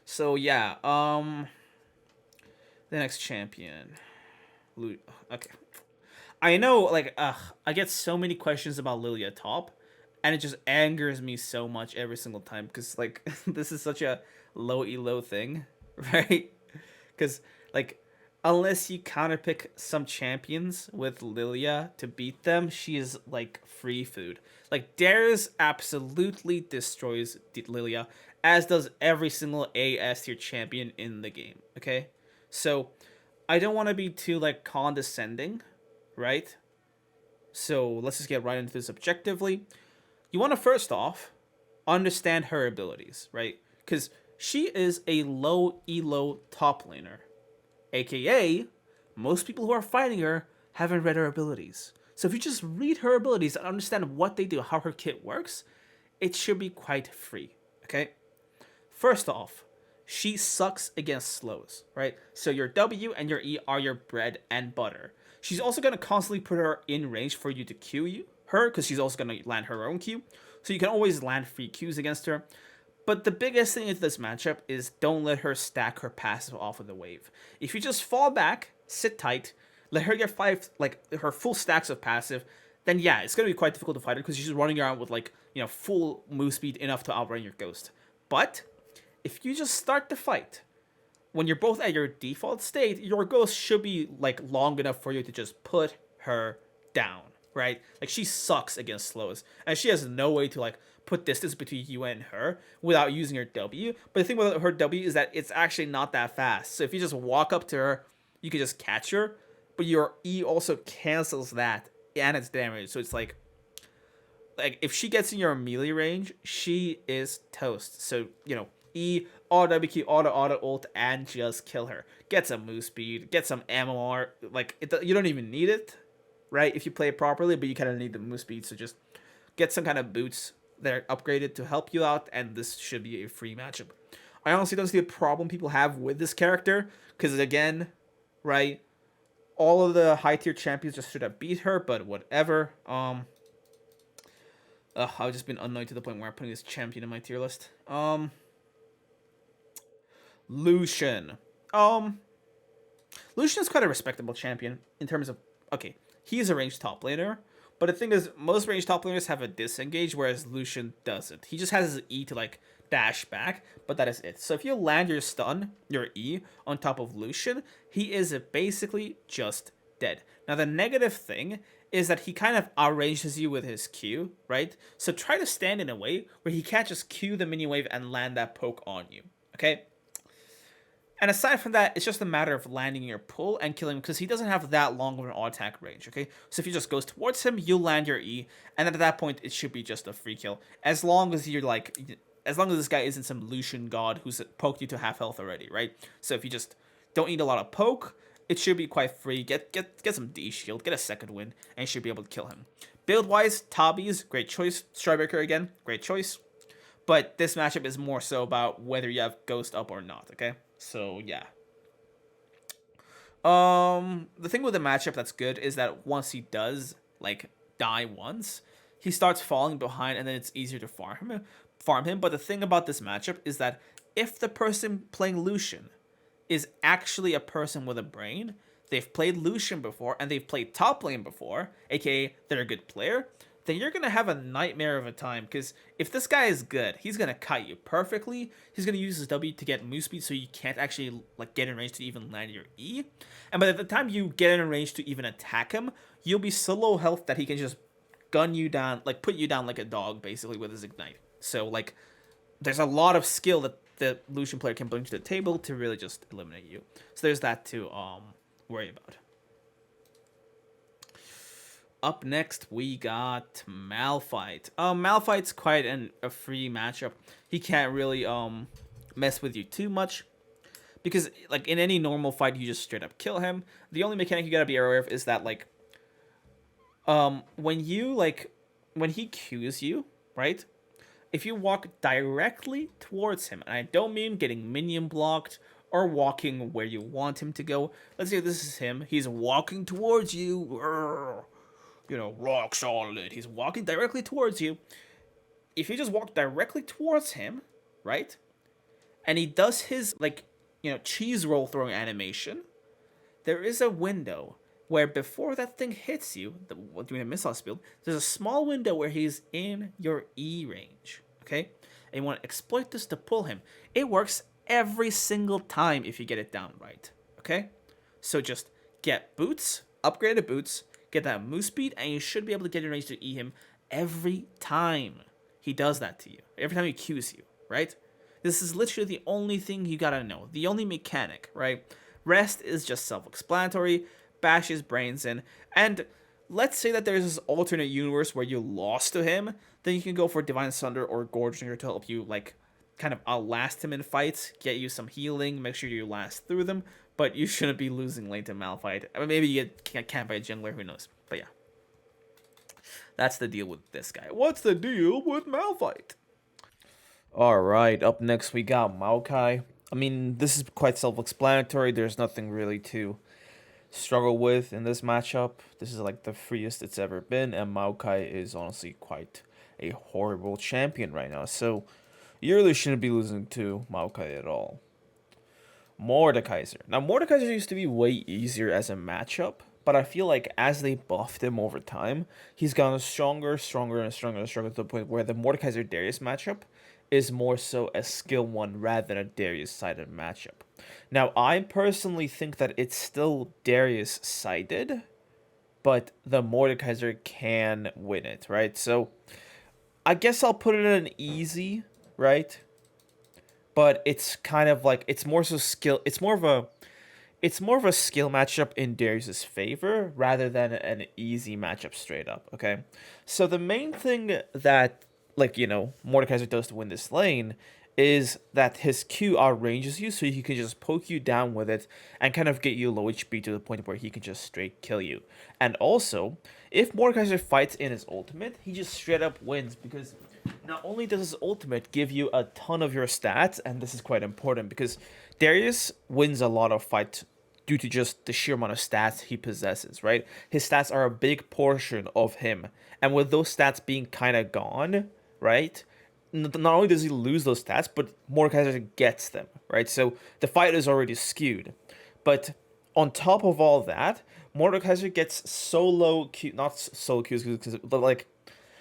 So, yeah, the next champion. Okay. I know, like, I get so many questions about Lillia top, and it just angers me so much every single time because, like, this is such a low elo thing, right? Because, like, unless you counterpick some champions with Lillia to beat them, she is, like, free food. Like, Darius absolutely destroys Lillia, as does every single AS tier champion in the game, okay? So, I don't want to be too, like, condescending, right? So, let's just get right into this objectively. You want to, first off, understand her abilities, right? Because she is a low elo top laner, aka most people who are fighting her haven't read her abilities. So if you just read her abilities and understand what they do, how her kit works, it should be quite free, okay? First off, she sucks against slows, right? So your W and your E are your bread and butter. She's also going to constantly put her in range for you to Q her, because she's also going to land her own Q. So you can always land free Qs against her. But the biggest thing in this matchup is don't let her stack her passive off of the wave. If you just fall back, sit tight, let her get her full stacks of passive, then yeah, it's going to be quite difficult to fight her because she's running around with, like, you know, full move speed enough to outrun your ghost. But if you just start the fight, when you're both at your default state, your ghost should be, like, long enough for you to just put her down, right? Like, she sucks against slows, and she has no way to, like, put distance between you and her without using her W. But the thing with her W is that it's actually not that fast. So if you just walk up to her, you can just catch her, but your E also cancels that and its damage. So it's like if she gets in your melee range, she is toast. So, you know, E, auto W key, auto ult, and just kill her. Get some move speed, get some MMR. Like, you don't even need it, right, if you play it properly, but you kind of need the move speed. So just get some kind of boots that are upgraded to help you out, and this should be a free matchup. I honestly don't see a problem people have with this character, because, again, right, all of the high tier champions just should have beat her, but whatever. I've just been annoyed to the point where I'm putting this champion in my tier list. Lucian. Lucian is quite a respectable champion in terms of, okay, he's a ranged top laner, but the thing is, most ranged top laners have a disengage, whereas Lucian doesn't. He just has his E to, like, dash back, but that is it. So if you land your stun, your E, on top of Lucian, he is basically just dead. Now, the negative thing is that he kind of outranges you with his Q, right? So try to stand in a way where he can't just Q the mini wave and land that poke on you, okay? And aside from that, it's just a matter of landing your pull and killing him, because he doesn't have that long of an auto attack range, okay? So if he just goes towards him, you land your E, and then at that point, it should be just a free kill. As long as you're, like, as long as this guy isn't some Lucian god who's poked you to half health already, right? So if you just don't need a lot of poke, it should be quite free. Get some D shield, get a second win, and you should be able to kill him. Build-wise, Tabi's, great choice. Starbreaker again, great choice. But this matchup is more so about whether you have Ghost up or not, okay? So, yeah. The thing with the matchup that's good is that once he does, like, die once, he starts falling behind, and then it's easier to farm him. But the thing about this matchup is that if the person playing Lucian is actually a person with a brain, they've played Lucian before, and they've played top lane before, aka they're a good player, then you're going to have a nightmare of a time, because if this guy is good, he's going to cut you perfectly. He's going to use his W to get move speed so you can't actually like get in range to even land your E. And by the time you get in range to even attack him, you'll be so low health that he can just gun you down, like put you down like a dog, basically, with his ignite. So like, there's a lot of skill that the Lucian player can bring to the table to really just eliminate you. So there's that to worry about. Up next, we got Malphite. Malphite's quite a free matchup. He can't really mess with you too much, because like in any normal fight, you just straight up kill him. The only mechanic you gotta be aware of is that like when he Qs you, right? If you walk directly towards him, and I don't mean getting minion blocked or walking where you want him to go. Let's say this is him. He's walking towards you. You know, rock solid. He's walking directly towards you. If you just walk directly towards him, right? And he does his, like, you know, cheese roll throwing animation, there is a window where before that thing hits you, doing a missile build, there's a small window where he's in your E range, okay? And you want to exploit this to pull him. It works every single time if you get it down right, okay? So just get boots, upgraded boots, get that move speed, and you should be able to get in range to E him every time he does that to you. Every time he Qs you, right? This is literally the only thing you gotta know. The only mechanic, right? Rest is just self-explanatory. Bash his brains in. And let's say that there's this alternate universe where you lost to him. Then you can go for Divine Sunder or Gorginger to help you, like, kind of outlast him in fights. Get you some healing. Make sure you last through them. But you shouldn't be losing lane to Malphite. I mean, maybe you get camped by a jungler, who knows. But yeah. That's the deal with this guy. What's the deal with Malphite? Alright, up next we got Maokai. I mean, this is quite self-explanatory. There's nothing really to struggle with in this matchup. This is like the freest it's ever been, and Maokai is honestly quite a horrible champion right now. So you really shouldn't be losing to Maokai at all. Mordekaiser. Now, Mordekaiser used to be way easier as a matchup, but I feel like as they buffed him over time, he's gotten stronger, stronger, and stronger, and stronger to the point where the Mordekaiser Darius matchup is more so a skill one rather than a Darius-sided matchup. Now, I personally think that it's still Darius-sided, but the Mordekaiser can win it, right? So, I guess I'll put it in an easy, right? But it's kind of like, it's more so skill, it's more of a skill matchup in Darius's favor rather than an easy matchup straight up, okay? So the main thing that, like, you know, Mordekaiser does to win this lane is that his Q outranges you, so he can just poke you down with it and kind of get you low HP to the point where he can just straight kill you. And also, if Mordekaiser fights in his ultimate, he just straight up wins, because not only does his ultimate give you a ton of your stats, and this is quite important because Darius wins a lot of fights due to just the sheer amount of stats he possesses, right? His stats are a big portion of him, and with those stats being kind of gone, right? Not only does he lose those stats, but Mordekaiser gets them, right? So the fight is already skewed. But on top of all that, Mordekaiser gets solo Q, not solo Qs, but like,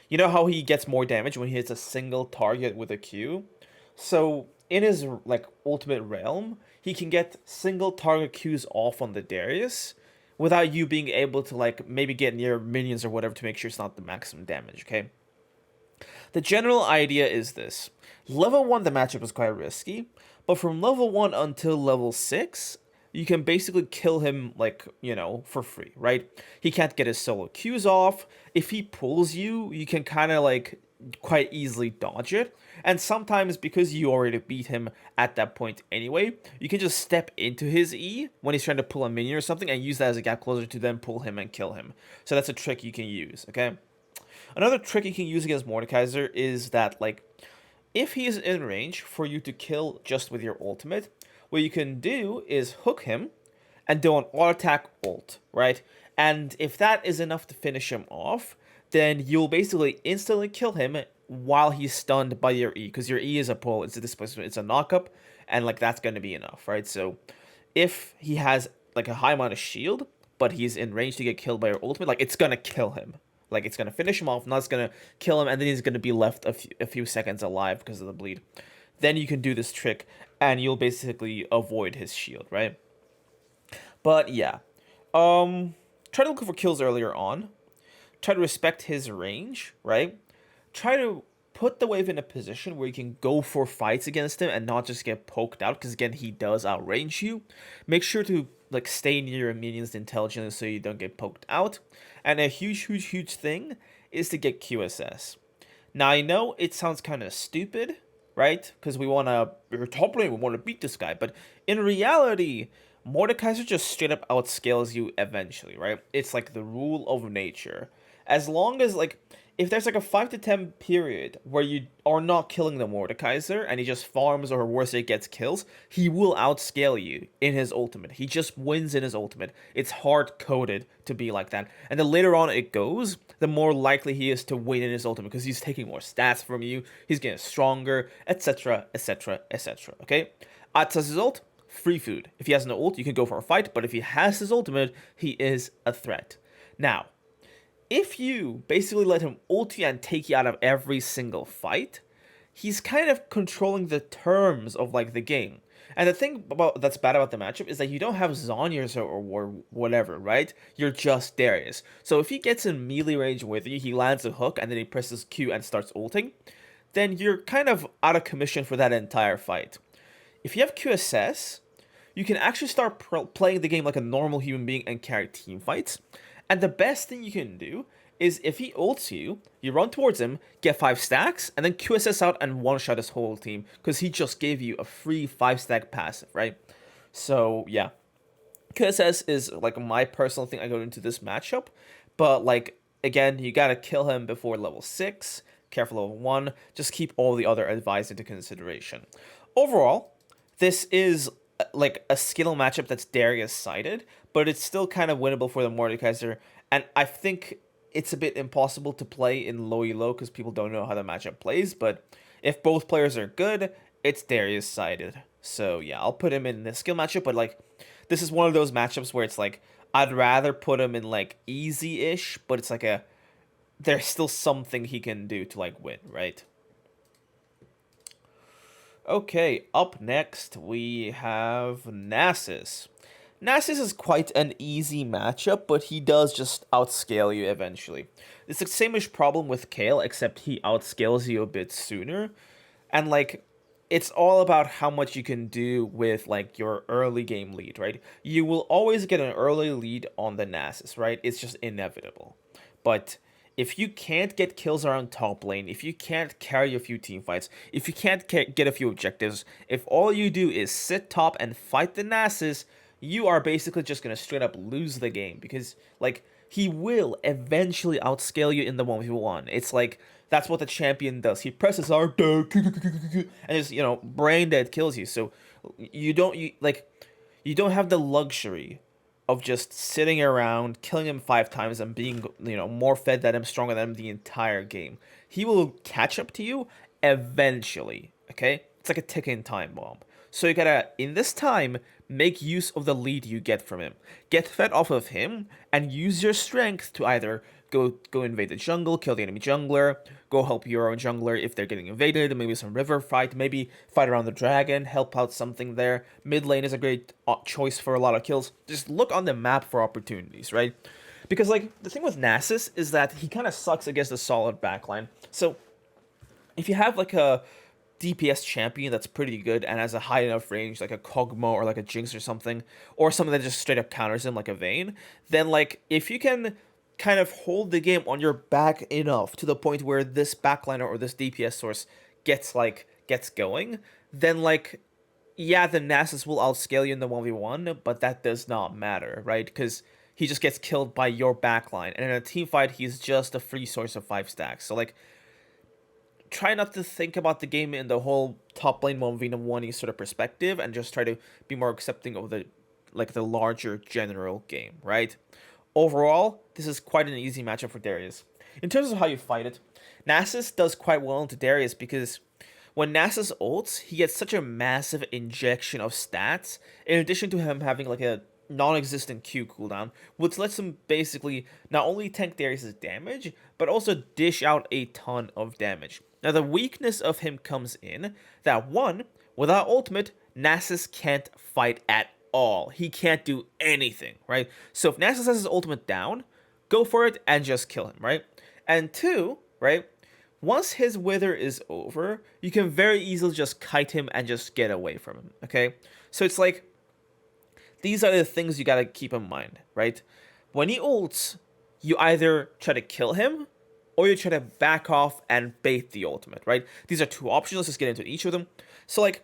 you know how he gets more damage when he hits a single target with a Q? So in his like ultimate realm, he can get single target Qs off on the Darius without you being able to like maybe get near minions or whatever to make sure it's not the maximum damage, okay? The general idea is this. Level 1, the matchup is quite risky, but from level 1 until level 6, you can basically kill him, like, you know, for free, right? He can't get his solo Qs off. If he pulls you, you can kind of, like, quite easily dodge it. And sometimes, because you already beat him at that point anyway, you can just step into his E when he's trying to pull a minion or something and use that as a gap closer to then pull him and kill him. So that's a trick you can use, okay? Another trick you can use against Mordekaiser is that, like, if he is in range for you to kill just with your ultimate, what you can do is hook him and do an auto-attack ult, right? And if that is enough to finish him off, then you'll basically instantly kill him while he's stunned by your E, because your E is a pull, it's a displacement, it's a knock-up, and, like, that's going to be enough, right? So if he has like a high amount of shield, but he's in range to get killed by your ultimate, like it's gonna kill him. Like it's gonna finish him off, not it's gonna kill him, and then he's gonna be left a few seconds alive because of the bleed. Then you can do this trick, and you'll basically avoid his shield, right? But yeah, try to look for kills earlier on. Try to respect his range, right? Try to put the wave in a position where you can go for fights against him and not just get poked out, because again, he does outrange you. Make sure to like stay near your minions intelligently so you don't get poked out. And a huge thing is to get QSS. Now I know it sounds kind of stupid, right? Because we're top lane, we want to beat this guy, but in reality, Mordekaiser just straight up outscales you eventually, right? It's like the rule of nature. As long as like if there's like a 5 to 10 period where you are not killing the Mordekaiser and he just farms or worse it gets kills, he will outscale you in his ultimate. He just wins in his ultimate. It's hard coded to be like that. And the later on it goes, the more likely he is to win in his ultimate because he's taking more stats from you, he's getting stronger, etc, etc, etc. Okay? At his ult, free food. If he has no ult, you can go for a fight, but if he has his ultimate, he is a threat. Now, if you basically let him ult you and take you out of every single fight, he's kind of controlling the terms of like the game. And the thing about that's bad about the matchup is that you don't have Zhonya's or whatever, right? You're just Darius. So if he gets in melee range with you, he lands a hook and then he presses Q and starts ulting, then you're kind of out of commission for that entire fight. If you have QSS, you can actually start playing the game like a normal human being and carry team fights. And the best thing you can do is if he ults you, you run towards him, get 5 stacks, and then QSS out and one-shot his whole team, because he just gave you a free 5-stack passive, right? So, yeah. QSS is, like, my personal thing I go into this matchup, but, like, again, you gotta kill him before level 6, careful level 1, just keep all the other advice into consideration. Overall, this is like a skill matchup that's Darius-sided, but it's still kind of winnable for the Mordekaiser, and I think it's a bit impossible to play in low elo because people don't know how the matchup plays, but if both players are good, it's Darius-sided. So yeah, I'll put him in the skill matchup, but like, this is one of those matchups where it's like, I'd rather put him in like easy-ish, but it's like there's still something he can do to like win, right? Okay, up next we have Nasus. Nasus is quite an easy matchup, but he does just outscale you eventually. It's the same-ish problem with Kayle, except he outscales you a bit sooner. And, like, it's all about how much you can do with, like, your early game lead, right? You will always get an early lead on the Nasus, right? It's just inevitable. But if you can't get kills around top lane, if you can't carry a few team fights, if you can't get a few objectives, if all you do is sit top and fight the Nasus, you are basically just going to straight up lose the game because, like, he will eventually outscale you in the 1v1. It's like, that's what the champion does. He presses R, and just, you know, brain dead kills you. So you don't have the luxury of just sitting around, killing him 5 times and being, you know, more fed than him, stronger than him the entire game. He will catch up to you eventually, okay? It's like a ticking time bomb. So you gotta, in this time, make use of the lead you get from him. Get fed off of him, and use your strength to either go invade the jungle, kill the enemy jungler, go help your own jungler if they're getting invaded, maybe some river fight, maybe fight around the dragon, help out something there. Mid lane is a great choice for a lot of kills. Just look on the map for opportunities, right? Because, like, the thing with Nasus is that he kind of sucks against a solid backline. So, if you have, like, a DPS champion that's pretty good and has a high enough range, like a Kog'Maw or like a Jinx or something that just straight up counters him like a Vayne, then, like, if you can kind of hold the game on your back enough to the point where this backliner or this DPS source gets going, then, like, yeah, the Nasus will outscale you in the 1v1, but that does not matter, right? Because he just gets killed by your backline, and in a team fight, he's just a free source of 5 stacks. So, like, try not to think about the game in the whole top lane 1v1 sort of perspective, and just try to be more accepting of the larger general game, right? Overall, this is quite an easy matchup for Darius. In terms of how you fight it, Nasus does quite well into Darius because when Nasus ults, he gets such a massive injection of stats, in addition to him having like a non-existent Q cooldown, which lets him basically not only tank Darius' damage, but also dish out a ton of damage. Now the weakness of him comes in that one, without ultimate, Nasus can't fight at all. He can't do anything, right? So if Nasus has his ultimate down, go for it and just kill him, right? And two, right? Once his wither is over, you can very easily just kite him and just get away from him, okay? So it's like, these are the things you gotta keep in mind, right? When he ults, you either try to kill him, or you try to back off and bait the ultimate, right? These are two options. Let's just get into each of them. So, like,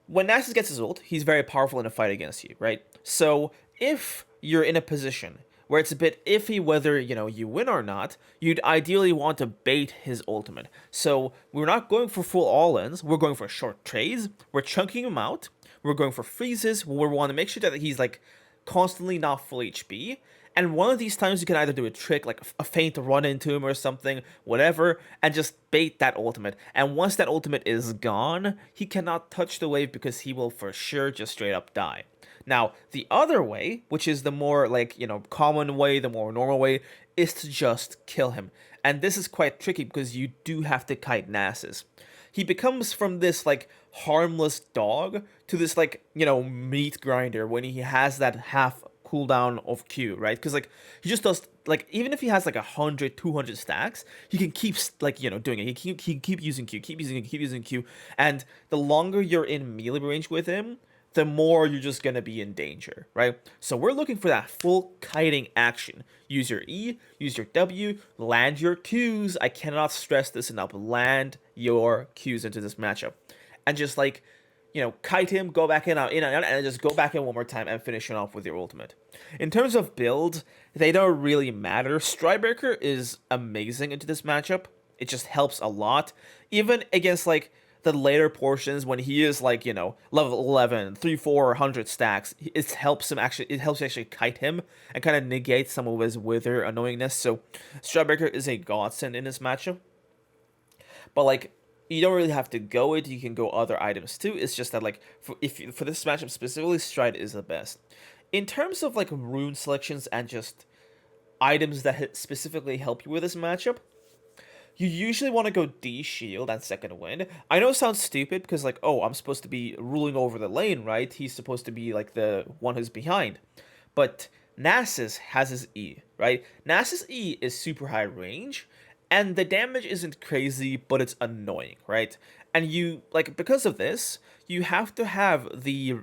when Nasus gets his ult, he's very powerful in a fight against you, right? So, if you're in a position where it's a bit iffy whether, you win or not, you'd ideally want to bait his ultimate. So, we're not going for full all-ins, we're going for short trades, we're chunking him out, we're going for freezes, we want to make sure that he's, like, constantly not full HP, and one of these times you can either do a trick, like a feint to run into him or something, whatever, and just bait that ultimate. And once that ultimate is gone, he cannot touch the wave because he will for sure just straight up die. Now, the other way, which is the more, common way, the more normal way, is to just kill him. And this is quite tricky because you do have to kite Nasus. He becomes from this, harmless dog to this, meat grinder when he has that half cooldown of Q, right? Because, he just does, even if he has, 100, 200 stacks, he can keep, doing it. He keep using Q, keep using Q, and the longer you're in melee range with him, the more you're just going to be in danger, right? So we're looking for that full kiting action. Use your E, use your W, land your Qs. I cannot stress this enough. Land your Qs into this matchup. And just, kite him, go back in, out, and then just go back in one more time and finish it off with your ultimate. In terms of build, they don't really matter. Stridebreaker is amazing into this matchup. It just helps a lot. Even against, the later portions when he is level 11, 3, 400 stacks, it helps you actually kite him and kind of negate some of his wither annoyingness. So Stridebreaker is a godsend in this matchup. But you don't really have to go it. You can go other items too. It's just that for this matchup specifically, Stride is the best. In terms of rune selections and just items that specifically help you with this matchup, you usually want to go D shield and second wind. I know it sounds stupid because I'm supposed to be ruling over the lane, right? He's supposed to be the one who's behind. But Nasus has his E, right? Nasus E is super high range, and the damage isn't crazy, but it's annoying, right? And you, because of this, you have to have the,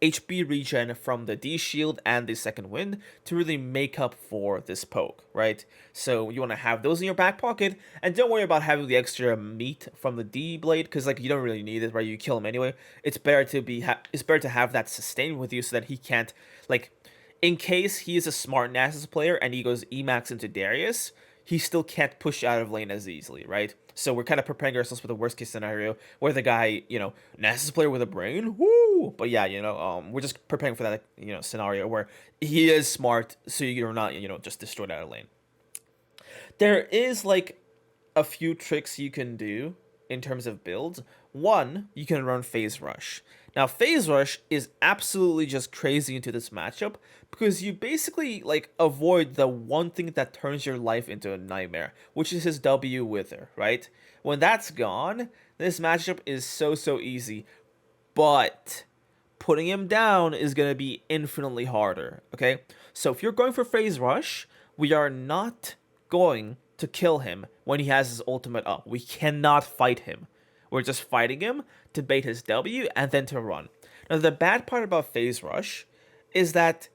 HP regen from the D shield and the second wind to really make up for this poke, right? So you want to have those in your back pocket, and don't worry about having the extra meat from the D blade, because you don't really need it, right? You kill him anyway. It's better to have that sustained with you so that he can't, in case he is a smart Nasus player and he goes Emax into Darius, he still can't push out of lane as easily, right? So we're kind of preparing ourselves for the worst case scenario where the guy, Nasus player with a brain, woo! But yeah, we're just preparing for that, scenario where he is smart, so you're not, just destroyed out of lane. There is, a few tricks you can do in terms of builds. One, you can run Phase Rush. Now, Phase Rush is absolutely just crazy into this matchup because you basically, avoid the one thing that turns your life into a nightmare, which is his W Wither, right? When that's gone, this matchup is so easy, but putting him down is going to be infinitely harder, okay? So if you're going for Phase Rush, we are not going to kill him when he has his ultimate up. We cannot fight him. We're just fighting him to bait his W and then to run. Now, the bad part about Phase Rush is that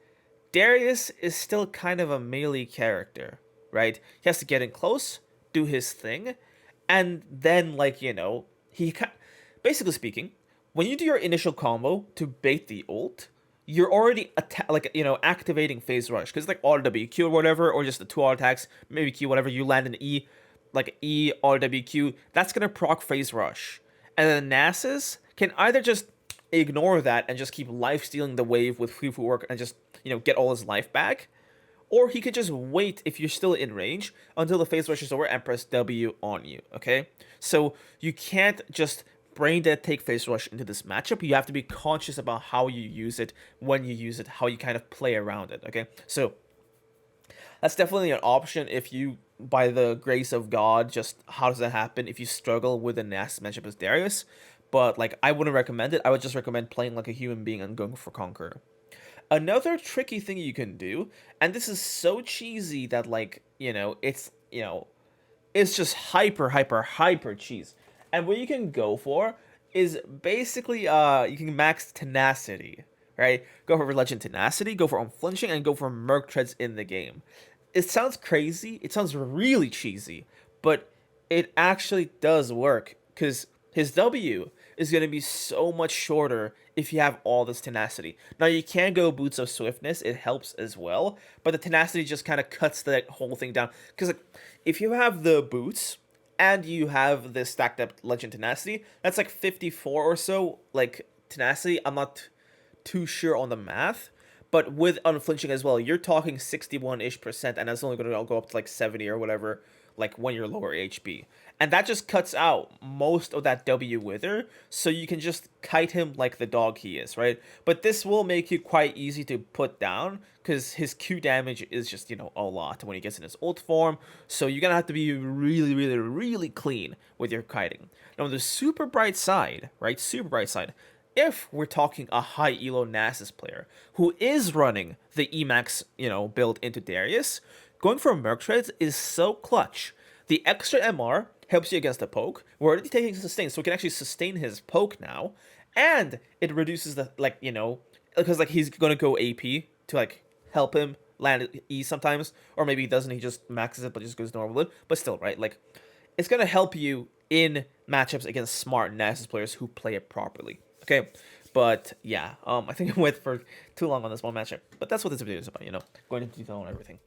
Darius is still kind of a melee character, right? He has to get in close, do his thing, and then, basically speaking, when you do your initial combo to bait the ult, you're already activating Phase Rush, because auto W Q or whatever, or just the 2 auto attacks, maybe Q, whatever, you land an E, E, auto W Q, that's gonna proc Phase Rush. And then Nasus can either just ignore that and just keep life stealing the wave with free footwork and just, get all his life back, or he could just wait if you're still in range until the phase rush is over and press W on you, okay? So you can't just brain dead take phase rush into this matchup. You have to be conscious about how you use it, when you use it, how you kind of play around it, okay? So that's definitely an option if you, by the grace of God, just how does that happen if you struggle with a Nasus matchup as Darius. But like, I wouldn't recommend it. I would just recommend playing like a human being and going for Conqueror. Another tricky thing you can do, and this is so cheesy that like, it's just hyper cheese. And what you can go for is basically you can max tenacity, right? Go for legend tenacity, go for unflinching, and go for merc treads in the game. It sounds crazy, it sounds really cheesy, but it actually does work because his W is going to be so much shorter if you have all this tenacity. Now, you can go Boots of Swiftness, it helps as well, but the tenacity just kind of cuts that whole thing down. Because like, if you have the Boots and you have this stacked up Legend Tenacity, that's like 54 or so, like, tenacity. I'm not too sure on the math, but with unflinching as well, you're talking 61-ish%, and that's only going to go up to like 70 or whatever, like when you're lower HP. And that just cuts out most of that W wither, so you can just kite him like the dog he is, right? But this will make you quite easy to put down, because his Q damage is just, a lot when he gets in his ult form, so you're gonna have to be really, really, really clean with your kiting. Now on the super bright side, right, if we're talking a high elo Nasus player who is running the Emax, build into Darius, going for Merc Treads is so clutch. The extra MR helps you against the poke. We're already taking sustain, so we can actually sustain his poke now. And it reduces the, because, he's going to go AP to, help him land E sometimes. Or maybe he doesn't, he just maxes it, but just goes normal. But still, right? It's going to help you in matchups against smart Nasus players who play it properly. Okay? But, yeah. I think I went for too long on this one matchup. But that's what this video is about, going into detail on everything.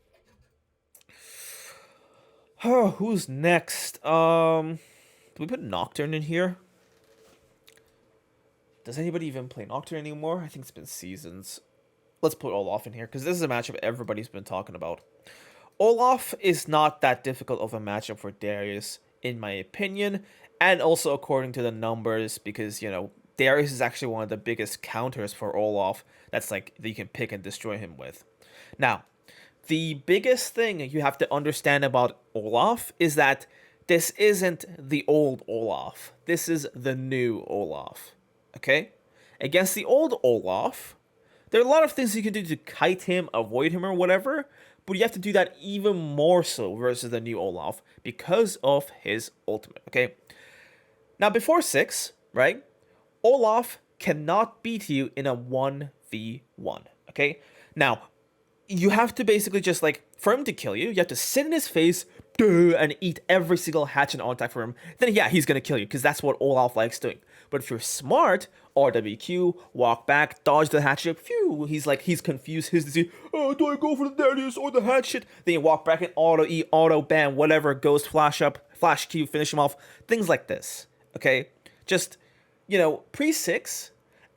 Oh, who's next? Do we put Nocturne in here? Does anybody even play Nocturne anymore? I think it's been seasons. Let's put Olaf in here, because this is a matchup everybody's been talking about. Olaf is not that difficult of a matchup for Darius, in my opinion, and also according to the numbers, because, Darius is actually one of the biggest counters for Olaf that's, that you can pick and destroy him with. Now, the biggest thing you have to understand about Olaf is that this isn't the old Olaf. This is the new Olaf. Okay? Against the old Olaf, there are a lot of things you can do to kite him, avoid him, or whatever, but you have to do that even more so versus the new Olaf because of his ultimate. Okay? Now, before 6, right? Olaf cannot beat you in a 1v1. Okay? Now, you have to basically just, for him to kill you, you have to sit in his face and eat every single hatch and attack for him. Then, yeah, he's going to kill you, because that's what Olaf likes doing. But if you're smart, RWQ, walk back, dodge the hatch, phew, he's confused. His disease, oh, do I go for the Darius or the hatch shit? Then you walk back and auto-E, auto-ban, whatever, ghost, flash up, flash Q, finish him off. Things like this, okay? Just, pre-6,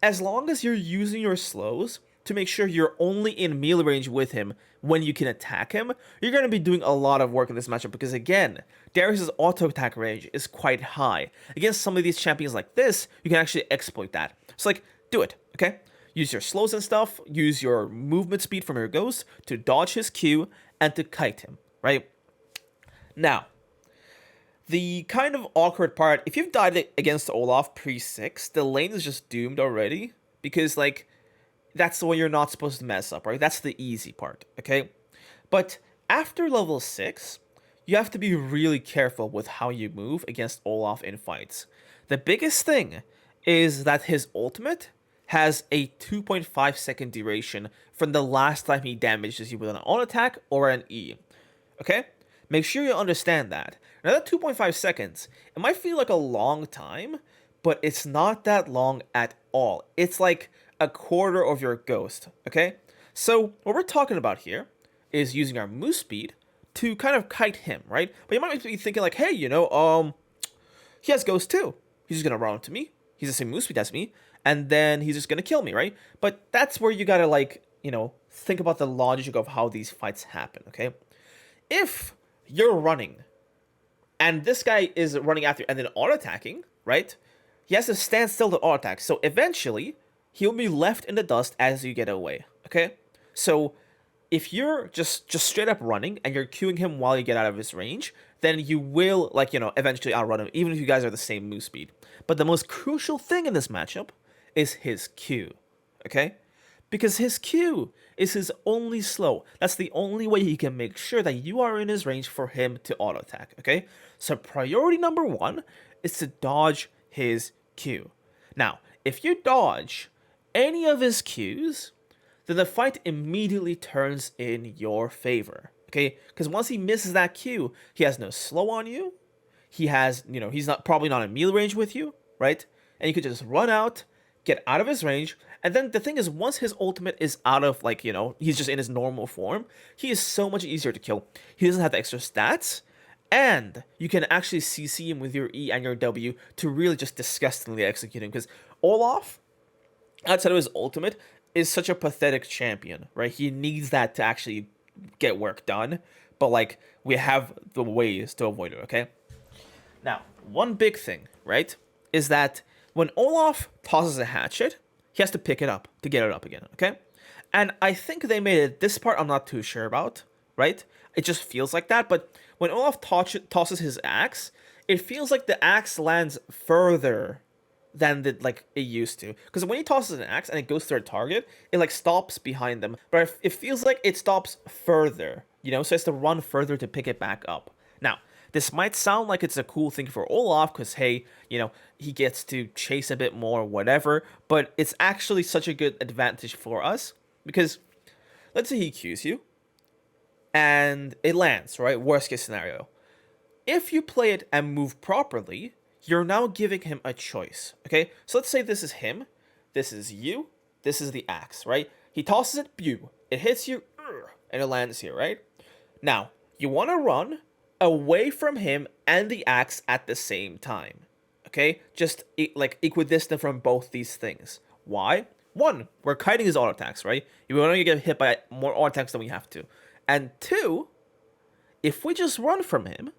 as long as you're using your slows to make sure you're only in melee range with him when you can attack him, you're going to be doing a lot of work in this matchup, because again, Darius' auto attack range is quite high. Against some of these champions like this, you can actually exploit that. So do it, okay? Use your slows and stuff, use your movement speed from your ghost to dodge his Q and to kite him, right? Now, the kind of awkward part, if you've died against Olaf pre-6, the lane is just doomed already, because that's the one you're not supposed to mess up, right? That's the easy part, okay? But after level 6, you have to be really careful with how you move against Olaf in fights. The biggest thing is that his ultimate has a 2.5 second duration from the last time he damages you with an on attack or an E, okay? Make sure you understand that. Now that 2.5 seconds, it might feel like a long time, but it's not that long at all. It's like a quarter of your ghost, okay? So what we're talking about here is using our move speed to kind of kite him, right? But you might be thinking hey, he has ghost too. He's just gonna run up to me. He's the same move speed as me, and then he's just gonna kill me, right? But that's where you gotta think about the logic of how these fights happen, okay? If you're running, and this guy is running after you and then auto-attacking, right? He has to stand still to auto-attack. So eventually, he'll be left in the dust as you get away, okay? So if you're just straight up running and you're queuing him while you get out of his range, then you will, like, eventually outrun him, even if you guys are the same move speed. But the most crucial thing in this matchup is his Q, okay? Because his Q is his only slow. That's the only way he can make sure that you are in his range for him to auto-attack, okay? So priority number 1 is to dodge his Q. Now, if you dodge any of his Qs, then the fight immediately turns in your favor, okay? Because once he misses that Q, he has no slow on you. He has, he's probably not in melee range with you, right? And you could just run out, get out of his range, and then the thing is, once his ultimate is out of, he's just in his normal form, he is so much easier to kill. He doesn't have the extra stats, and you can actually CC him with your E and your W to really just disgustingly execute him, because Olaf, outside of his ultimate, is such a pathetic champion, right? He needs that to actually get work done, but, we have the ways to avoid it, okay? Now, one big thing, right, is that when Olaf tosses a hatchet, he has to pick it up to get it up again, okay? And I think they made it, this part I'm not too sure about, right? It just feels like that, but when Olaf tosses his axe, it feels like the axe lands further than it used to. Because when he tosses an axe and it goes through a target, it stops behind them. But it feels like it stops further, so it has to run further to pick it back up. Now, this might sound like it's a cool thing for Olaf, because, hey, he gets to chase a bit more, whatever, but it's actually such a good advantage for us, because let's say he Qs you, and it lands, right? Worst case scenario. If you play it and move properly, you're now giving him a choice, okay? So let's say this is him, this is you, this is the axe, right? He tosses it, pew, it hits you, and it lands here, right? Now, you want to run away from him and the axe at the same time, okay? Just equidistant from both these things. Why? 1, we're kiting his auto attacks, right? We want to get hit by more auto attacks than we have to. And 2, if we just run from him,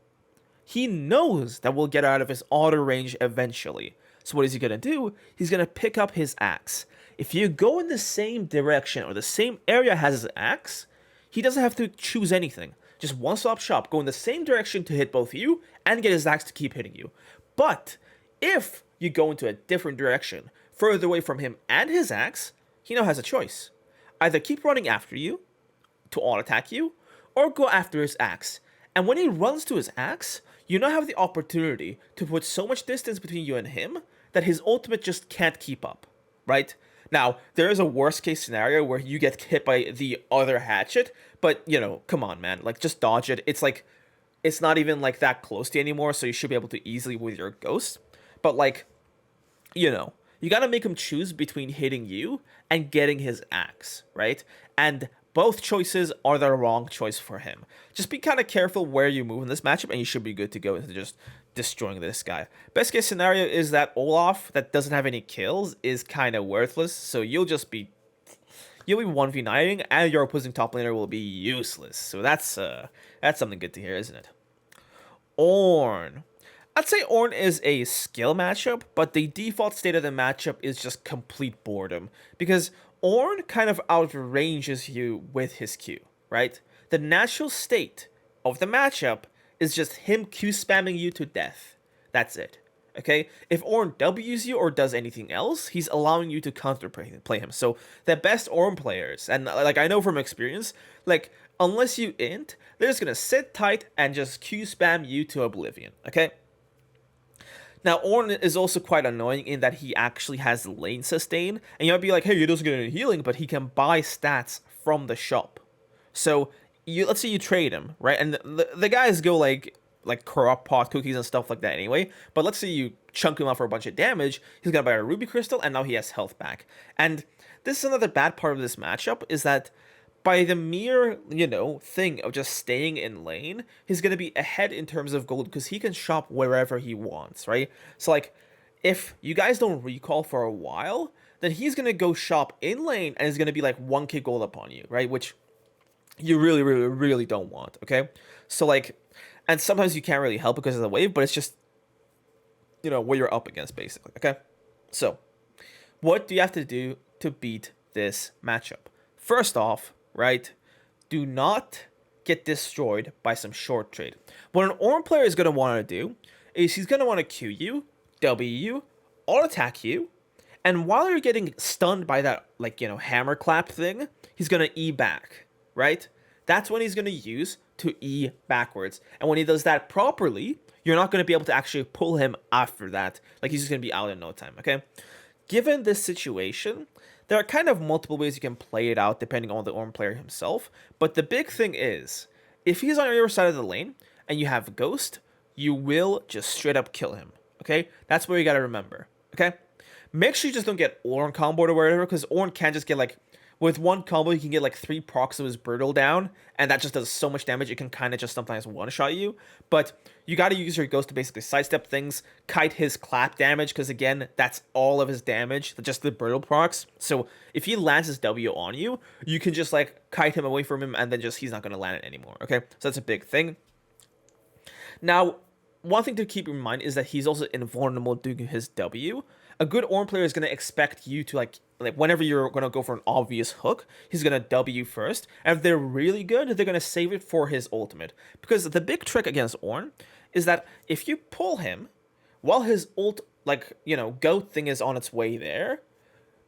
he knows that we'll get out of his auto range eventually. So what is he going to do? He's going to pick up his axe. If you go in the same direction or the same area as his axe, he doesn't have to choose anything. Just one-stop shop, go in the same direction to hit both you and get his axe to keep hitting you. But if you go into a different direction, further away from him and his axe, he now has a choice. Either keep running after you to auto-attack you, or go after his axe. And when he runs to his axe, you now have the opportunity to put so much distance between you and him that his ultimate just can't keep up, right? Now, there is a worst case scenario where you get hit by the other hatchet, but, come on, man, just dodge it. It's not even, that close to you anymore, so you should be able to easily with your ghost. But, you gotta make him choose between hitting you and getting his axe, right? And both choices are the wrong choice for him. Just be kind of careful where you move in this matchup, and you should be good to go into just destroying this guy. Best case scenario is that Olaf, that doesn't have any kills, is kind of worthless, so you'll be 1v9ing, and your opposing top laner will be useless. So that's something good to hear, isn't it? Ornn. I'd say Ornn is a skill matchup, but the default state of the matchup is just complete boredom, because Ornn kind of outranges you with his Q, right? The natural state of the matchup is just him Q spamming you to death. That's it, okay? If Ornn W's you or does anything else, he's allowing you to counterplay him. So the best Ornn players, and I know from experience, unless you int, they're just gonna sit tight and just Q spam you to oblivion, okay? Now, Ornn is also quite annoying in that he actually has lane sustain, and you might be like, hey, he doesn't get any healing, but he can buy stats from the shop. So, let's say you trade him, right? And the guys go like corrupt pot cookies and stuff like that anyway, but let's say you chunk him out for a bunch of damage, he's gonna buy a ruby crystal, and now he has health back. And this is another bad part of this matchup, is that by the mere, thing of just staying in lane, he's going to be ahead in terms of gold because he can shop wherever he wants, right? So, if you guys don't recall for a while, then he's gonna go shop in lane and is gonna be like 1k gold upon you, right? Which you really, really, really don't want, okay? So like, and sometimes you can't really help because of the wave, but it's just, what you're up against basically, okay? So, what do you have to do to beat this matchup? First off, right, do not get destroyed by some short trade. What an Ornn player is going to want to do is he's going to want to Q you, W you, auto attack you, and while you're getting stunned by that, hammer clap thing, he's going to E back, right? That's when he's going to use to E backwards. And when he does that properly, you're not going to be able to actually pull him after that. Like, he's just going to be out in no time, okay? Given this situation, there are kind of multiple ways you can play it out depending on the Ornn player himself. But the big thing is, if he's on your side of the lane and you have Ghost, you will just straight up kill him, okay? That's what you got to remember, okay? Make sure you just don't get Ornn comboed or whatever, because Ornn can just get with one combo, you can get 3 procs of his Brittle down, and that just does so much damage, it can kind of just sometimes one-shot you. But you got to use your Ghost to basically sidestep things, kite his clap damage, because again, that's all of his damage, just the Brittle procs. So if he lands his W on you, you can just kite him away from him, and then he's not going to land it anymore, okay? So that's a big thing. Now, one thing to keep in mind is that he's also invulnerable due to his W. A good Ornn player is going to expect you to whenever you're going to go for an obvious hook, he's going to W first. And if they're really good, they're going to save it for his ultimate. Because the big trick against Ornn is that if you pull him while his ult, goat thing is on its way there,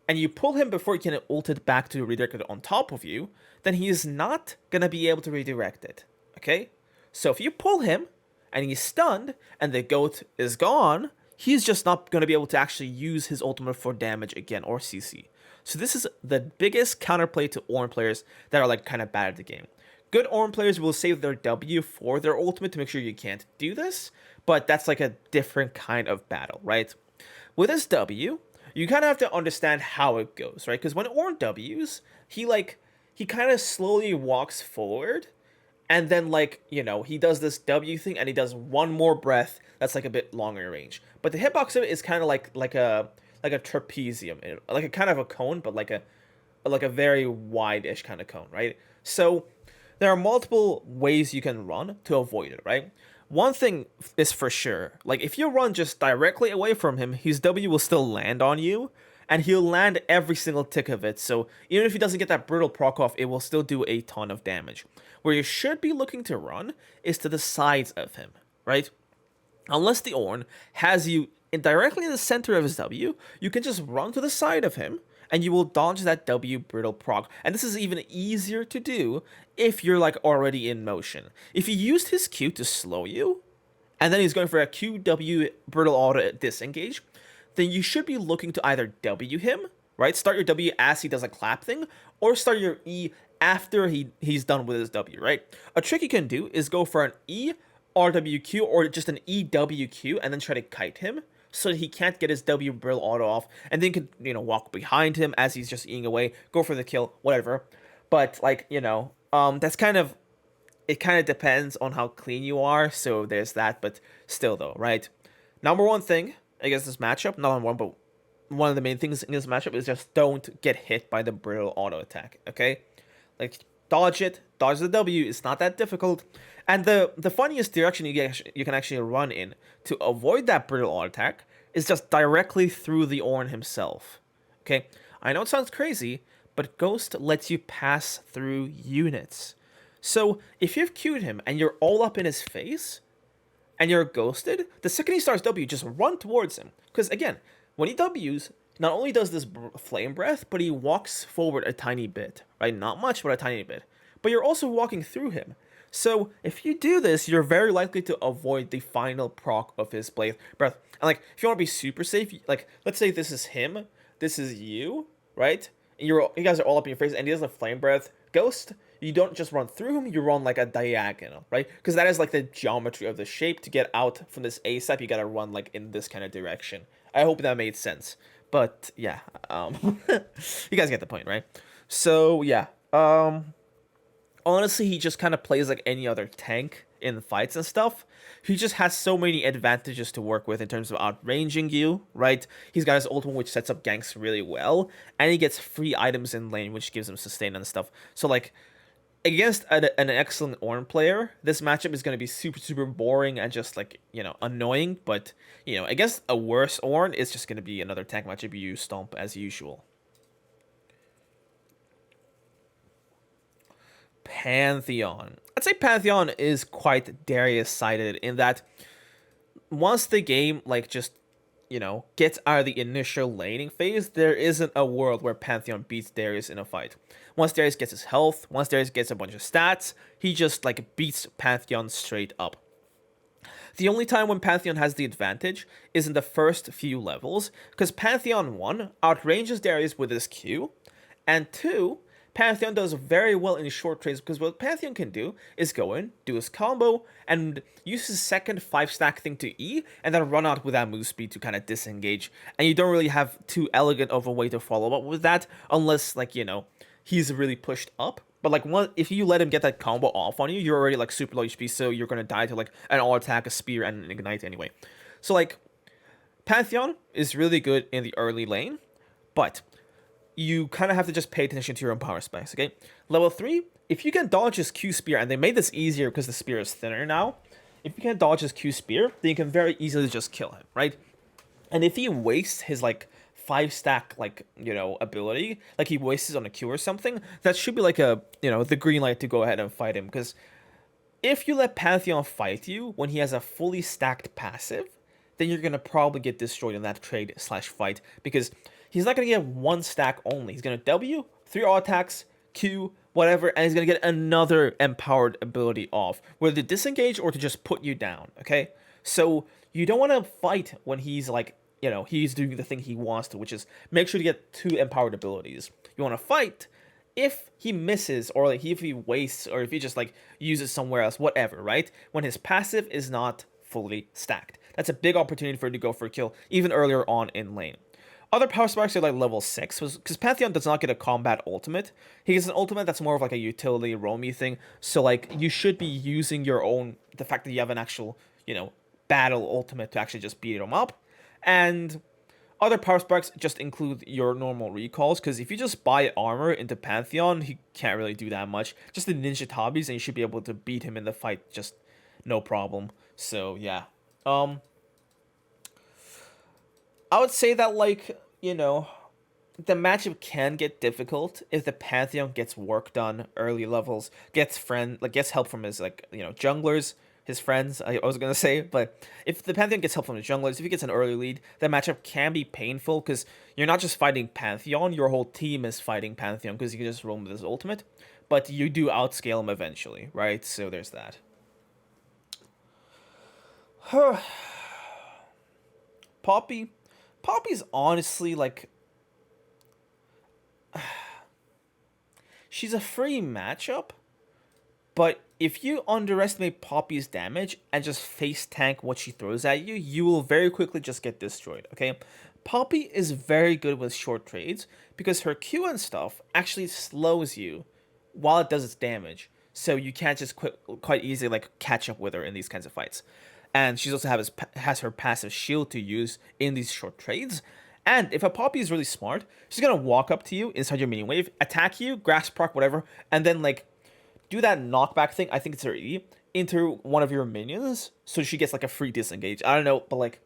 and you pull him before he can ult it back to redirect it on top of you, then he is not going to be able to redirect it. Okay? So if you pull him and he's stunned and the goat is gone, he's just not going to be able to actually use his ultimate for damage again, or CC. So this is the biggest counterplay to Ornn players that are kind of bad at the game. Good Ornn players will save their W for their ultimate to make sure you can't do this, but that's a different kind of battle, right? With his W, you kind of have to understand how it goes, right? Because when Ornn Ws, he kind of slowly walks forward, and then he does this W thing, and he does one more breath that's a bit longer range. But the hitbox of it is kind of like a trapezium, like a kind of a cone, but like a very wide-ish kind of cone, right? So there are multiple ways you can run to avoid it, right? One thing is for sure, if you run just directly away from him, his W will still land on you, and he'll land every single tick of it. So even if he doesn't get that Brittle proc off, it will still do a ton of damage. Where you should be looking to run is to the sides of him, right? Unless the Ornn has you directly in the center of his W, you can just run to the side of him, and you will dodge that W Brittle proc. And this is even easier to do if you're already in motion. If he used his Q to slow you, and then he's going for a QW Brittle auto disengage, then you should be looking to either W him, right? Start your W as he does a clap thing, or start your E after he's done with his W, right? A trick you can do is go for an E RWQ or just an EWQ and then try to kite him so that he can't get his W Brill auto off, and then you can, walk behind him as he's just eating away, go for the kill, whatever. But that's kind of, it kind of depends on how clean you are, so there's that, but still though, right? Number one thing against this matchup, not on one, but one of the main things in this matchup is just don't get hit by the Brittle auto attack, okay? Dodge it, dodge the W, it's not that difficult. And the funniest direction you can actually run in to avoid that Brittle auto attack is just directly through the Ornn himself, okay? I know it sounds crazy, but Ghost lets you pass through units. So if you've Q'd him and you're all up in his face, and you're ghosted, the second he starts W, just run towards him. Because again, when he Ws, not only does this flame breath, but he walks forward a tiny bit, right? Not much, but a tiny bit. But you're also walking through him. So if you do this, you're very likely to avoid the final proc of his breath. And if you want to be super safe, let's say this is him, this is you, right? And you guys are all up in your face, and he does a flame breath ghost. You don't just run through him, you run a diagonal, right? Because that is the geometry of the shape. To get out from this A step, you gotta run in this kind of direction. I hope that made sense. But yeah, you guys get the point, right? So yeah, honestly, he just kind of plays like any other tank in fights and stuff, he just has so many advantages to work with in terms of outranging you, right? He's got his ultimate, which sets up ganks really well, and he gets free items in lane, which gives him sustain and stuff. So, like, against an excellent Ornn player, this matchup is going to be super, super boring and just, like, you know, annoying. But, you know, against a worse Ornn, it's just going to be another tank matchup you stomp as usual. Pantheon. I'd say Pantheon is quite Darius-sided in that once the game, like, just, you know, gets out of the initial laning phase, there isn't a world where Pantheon beats Darius in a fight. Once Darius gets his health, once Darius gets a bunch of stats, he just, like, beats Pantheon straight up. The only time when Pantheon has the advantage is in the first few levels, because Pantheon 1 outranges Darius with his Q, and 2, Pantheon does very well in short trades, because what Pantheon can do is go in, do his combo, and use his second 5-stack thing to E, and then run out with that move speed to kind of disengage. And you don't really have too elegant of a way to follow up with that, unless, like, you know, he's really pushed up. But, like, if you let him get that combo off on you, you're already, like, super low HP, so you're going to die to, like, an all-attack, a spear, and an ignite anyway. So, like, Pantheon is really good in the early lane, but you kind of have to just pay attention to your own power spikes, okay? Level 3, if you can dodge his Q Spear, and they made this easier because the spear is thinner now, if you can dodge his Q Spear, then you can very easily just kill him, right? And if he wastes his, like, 5-stack, like, you know, ability, like he wastes on a Q or something, that should be like a, you know, the green light to go ahead and fight him, because if you let Pantheon fight you when he has a fully stacked passive, then you're going to probably get destroyed in that trade/fight, because he's not going to get one stack only. He's going to W, 3 all attacks, Q, whatever, and he's going to get another empowered ability off, whether to disengage or to just put you down, okay? So you don't want to fight when he's, like, you know, he's doing the thing he wants to, which is make sure to get 2 empowered abilities. You want to fight if he misses, or like if he wastes, or if he just, like, uses somewhere else, whatever, right? When his passive is not fully stacked. That's a big opportunity for him to go for a kill, even earlier on in lane. Other power sparks are like level 6, because Pantheon does not get a combat ultimate. He gets an ultimate that's more of like a utility roamy thing, so, like, you should be using your own, the fact that you have an actual, you know, battle ultimate to actually just beat him up. And other power sparks just include your normal recalls, because if you just buy armor into Pantheon, he can't really do that much. Just the ninja tabis, and you should be able to beat him in the fight just no problem. So yeah. I would say that, like, you know, the matchup can get difficult if the Pantheon gets work done early levels, gets help from his, like, you know, junglers, his friends, I was gonna say. But if the Pantheon gets help from the junglers, if he gets an early lead, that matchup can be painful, because you're not just fighting Pantheon, your whole team is fighting Pantheon, because you can just roam with his ultimate, but you do outscale him eventually, right? So there's that. Poppy's honestly, like, she's a free matchup, but if you underestimate Poppy's damage and just face tank what she throws at you, you will very quickly just get destroyed, okay? Poppy is very good with short trades, because her Q and stuff actually slows you while it does its damage, so you can't just quite easily, like, catch up with her in these kinds of fights. And she also has her passive shield to use in these short trades. And if a Poppy is really smart, she's going to walk up to you inside your minion wave, attack you, grasp proc, whatever, and then, like, do that knockback thing, I think it's her E, into one of your minions, so she gets, like, a free disengage. I don't know, but, like,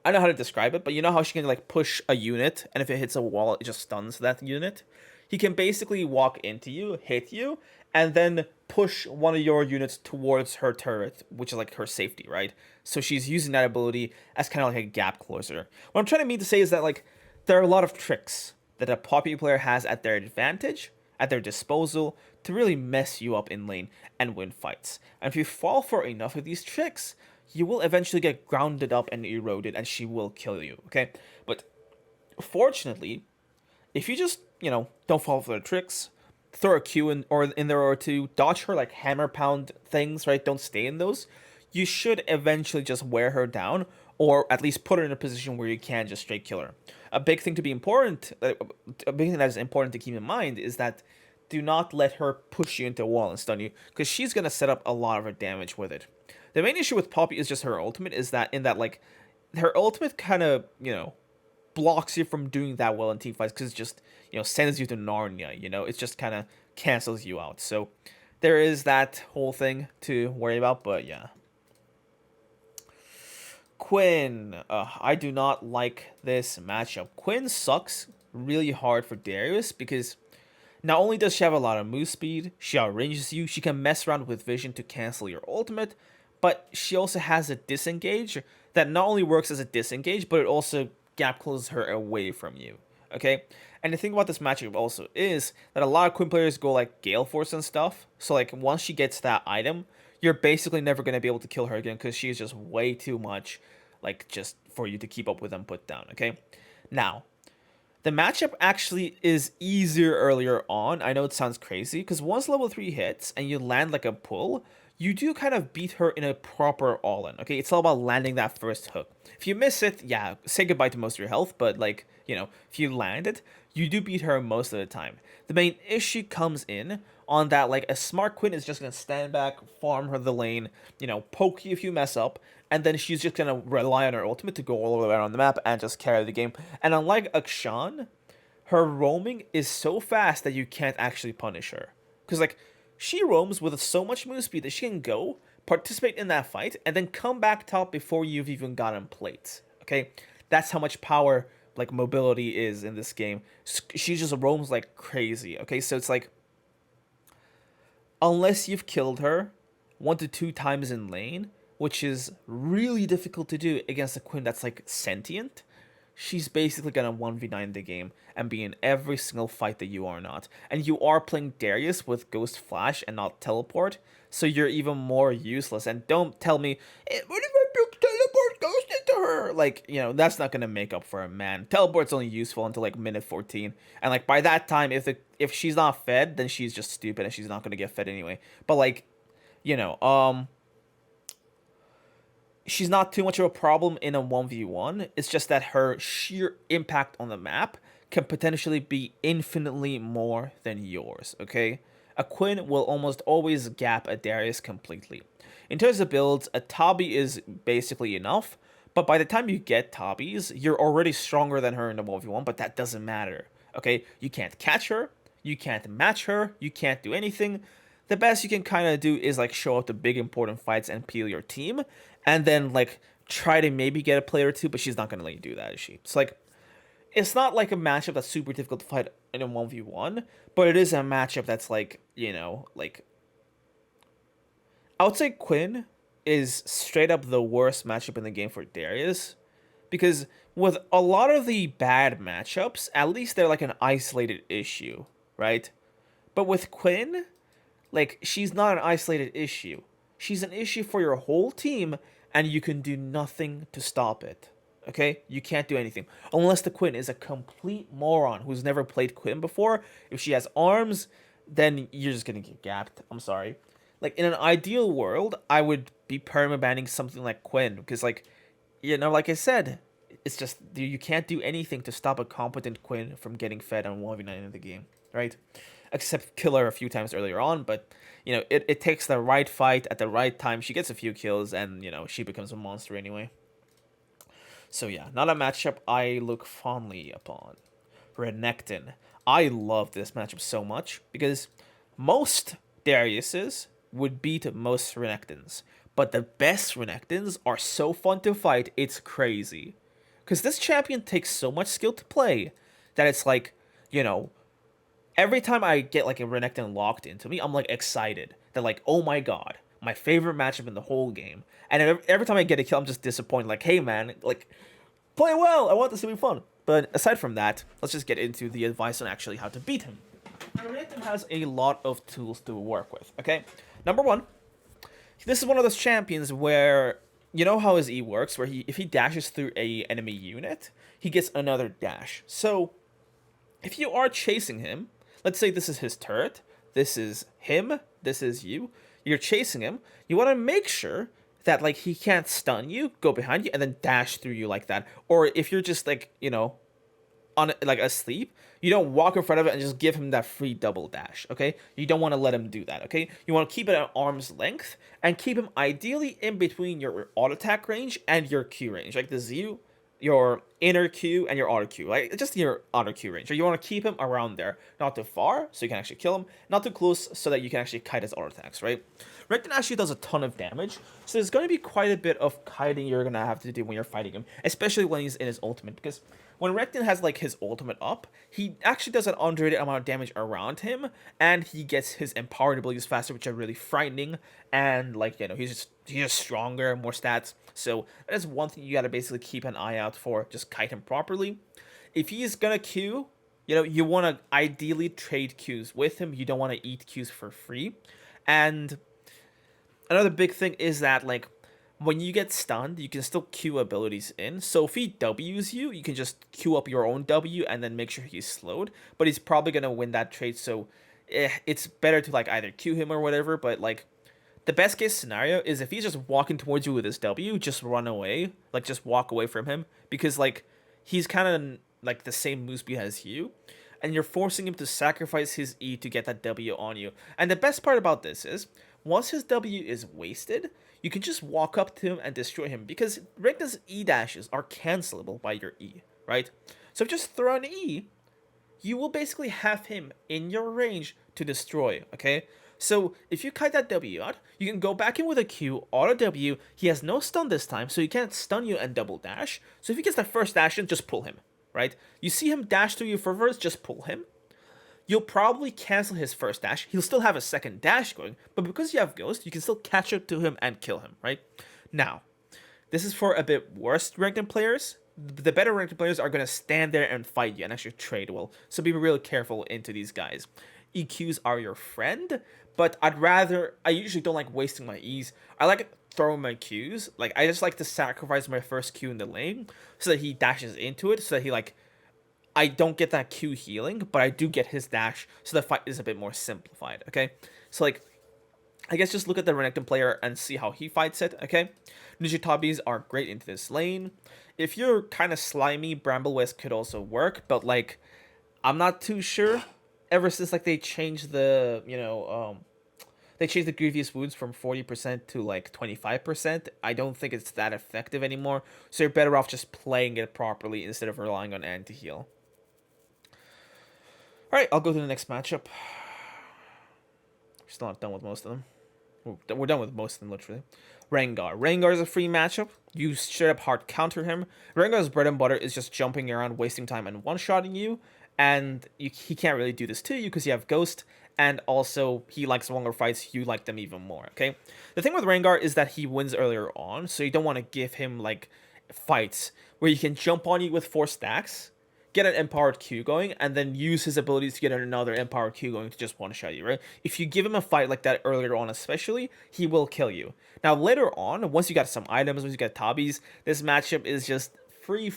I don't know how to describe it, but you know how she can, like, push a unit, and if it hits a wall, it just stuns that unit? He can basically walk into you, hit you, and then push one of your units towards her turret, which is, like, her safety, right? So she's using that ability as kind of like a gap closer. What I'm trying to mean to say is that, like, there are a lot of tricks that a Poppy player has at their advantage, at their disposal, to really mess you up in lane and win fights. And if you fall for enough of these tricks, you will eventually get grounded up and eroded, and she will kill you, okay? But fortunately, if you just, you know, don't fall for the tricks, throw a Q in there or two, dodge her, like, hammer pound things, right? Don't stay in those. You should eventually just wear her down, or at least put her in a position where you can just straight kill her. A big thing that is important to keep in mind is that do not let her push you into a wall and stun you, because she's going to set up a lot of her damage with it. The main issue with Poppy is just her ultimate, is that like, her ultimate kind of, blocks you from doing that well in team fights, because it just, sends you to Narnia, it just kind of cancels you out. So there is that whole thing to worry about, but yeah. Quinn. I do not like this matchup. Quinn sucks really hard for Darius, because not only does she have a lot of move speed, she outranges you, she can mess around with vision to cancel your ultimate, but she also has a disengage that not only works as a disengage, but it also gap closes her away from you. Okay? And the thing about this matchup also is that a lot of Quinn players go like Gale Force and stuff. So like once she gets that item, you're basically never going to be able to kill her again, because she's just way too much, like, just for you to keep up with and put down. Okay? Now, the matchup actually is easier earlier on. I know it sounds crazy, because once level 3 hits and you land like a pull, you do kind of beat her in a proper all-in, okay? It's all about landing that first hook. If you miss it, yeah, say goodbye to most of your health, but, like, if you land it, you do beat her most of the time. The main issue comes in on that, like, a smart Quinn is just going to stand back, farm her the lane, poke you if you mess up, and then she's just going to rely on her ultimate to go all the way around the map and just carry the game. And unlike Akshan, her roaming is so fast that you can't actually punish her. Because, like, she roams with so much move speed that she can go, participate in that fight, and then come back top before you've even gotten plates. Okay? That's how much power, like, mobility is in this game. She just roams like crazy. Okay? So it's like, unless you've killed her 1 to 2 times in lane, which is really difficult to do against a Quinn that's like sentient, she's basically gonna 1v9 the game and be in every single fight that you are not. And you are playing Darius with Ghost Flash and not Teleport, so you're even more useless. And don't tell me, what if I took Teleport Ghost into her? Like, that's not gonna make up for a man. Teleport's only useful until like minute 14. And like by that time, if she's not fed, then she's just stupid and she's not gonna get fed anyway. But like, she's not too much of a problem in a 1v1. It's just that her sheer impact on the map can potentially be infinitely more than yours, okay? A Quinn will almost always gap a Darius completely. In terms of builds, a Tabi is basically enough, but by the time you get Tabis, you're already stronger than her in the 1v1, but that doesn't matter, okay? You can't catch her, you can't match her, you can't do anything. The best you can kind of do is like show up the big important fights and peel your team, and then like try to maybe get a play or two, but she's not going to let you do that, is she? It's like, it's not like a matchup that's super difficult to fight in a 1v1, but it is a matchup that's like, like, I would say Quinn is straight up the worst matchup in the game for Darius, because with a lot of the bad matchups, at least they're like an isolated issue, right? But with Quinn, like, she's not an isolated issue. She's an issue for your whole team, and you can do nothing to stop it. Okay? You can't do anything. Unless the Quinn is a complete moron who's never played Quinn before. If she has arms, then you're just gonna get gapped. I'm sorry. Like, in an ideal world, I would be permabanning something like Quinn. Because, like, like I said, it's just, you can't do anything to stop a competent Quinn from getting fed on 1v9 in the game. Right? Except kill her a few times earlier on, but it takes the right fight at the right time. She gets a few kills, and she becomes a monster anyway. So yeah, not a matchup I look fondly upon. Renekton. I love this matchup so much because most Dariuses would beat most Renektons, but the best Renektons are so fun to fight, it's crazy. Because this champion takes so much skill to play that it's like, every time I get like a Renekton locked into me, I'm like excited. That like, oh my god, my favorite matchup in the whole game. And every time I get a kill, I'm just disappointed. Like, hey man, like, play well. I want this to be fun. But aside from that, let's just get into the advice on actually how to beat him. Renekton has a lot of tools to work with. Okay, number one, this is one of those champions where you know how his E works, where if he dashes through a enemy unit, he gets another dash. So if you are chasing him, let's say this is his turret, this is him, this is you, you're chasing him, you want to make sure that like he can't stun you, go behind you, and then dash through you like that. Or if you're just like, on like asleep, you don't walk in front of it and just give him that free double dash, okay? You don't want to let him do that, okay? You want to keep it at arm's length and keep him ideally in between your auto attack range and your Q range, like the Z, your inner Q and your auto Q, like just your auto Q range. So you want to keep him around there, not too far so you can actually kill him, not too close so that you can actually kite his auto attacks, right? Renekton actually does a ton of damage, so there's going to be quite a bit of kiting you're going to have to do when you're fighting him, especially when he's in his ultimate, because when Renekton has like his ultimate up, he actually does an underrated amount of damage around him, and he gets his empowered abilities faster, which are really frightening, and like, you know, he's just stronger, more stats. So that is one thing you got to basically keep an eye out for. Just kite him properly. If he's gonna Q, you know, you want to ideally trade Qs with him. You don't want to eat Qs for free. And another big thing is that, like, when you get stunned, you can still Q abilities in. So if he Ws you, you can just Q up your own W and then make sure he's slowed. But he's probably going to win that trade, so it's better to, like, either Q him or whatever. But, like, the best case scenario is if he's just walking towards you with his W, just run away. Like, just walk away from him. Because, like, he's kind of, like, the same move speed as you. And you're forcing him to sacrifice his E to get that W on you. And the best part about this is, once his W is wasted, you can just walk up to him and destroy him, because Renekton's E dashes are cancelable by your E, right? So just throw an E, you will basically have him in your range to destroy, okay? So if you kite that W out, you can go back in with a Q, auto W, he has no stun this time, so he can't stun you and double dash. So if he gets that first dash in, just pull him, right? You see him dash through you first, just pull him. You'll probably cancel his first dash. He'll still have a second dash going, but because you have Ghost, you can still catch up to him and kill him, right? Now, this is for a bit worse Renekton players. The better Renekton players are going to stand there and fight you and actually trade well. So be really careful into these guys. EQs are your friend, but I usually don't like wasting my E's. I like throwing my Qs. Like, I just like to sacrifice my first Q in the lane so that he dashes into it, so that he, like, I don't get that Q healing, but I do get his dash, so the fight is a bit more simplified, okay? So, like, I guess just look at the Renekton player and see how he fights it, okay? Nijitabis are great into this lane. If you're kind of slimy, Bramblewest could also work, but, like, I'm not too sure. Ever since, like, they changed the, you know, they changed the Grievous Wounds from 40% to, like, 25%. I don't think it's that effective anymore, so you're better off just playing it properly instead of relying on anti-heal. Alright, I'll go to the next matchup. We're still not done with most of them. We're done with most of them, literally. Rengar. Rengar is a free matchup. You straight up hard counter him. Rengar's bread and butter is just jumping around, wasting time, and one-shotting you. And he can't really do this to you because you have Ghost. And also, he likes longer fights. You like them even more, okay? The thing with Rengar is that he wins earlier on. So you don't want to give him, like, fights where he can jump on you with 4 stacks, get an empowered Q going, and then use his abilities to get another empowered Q going to just one-shot you, right? If you give him a fight like that earlier on especially, he will kill you. Now, later on, once you got some items, once you got Tabis, this matchup is just free.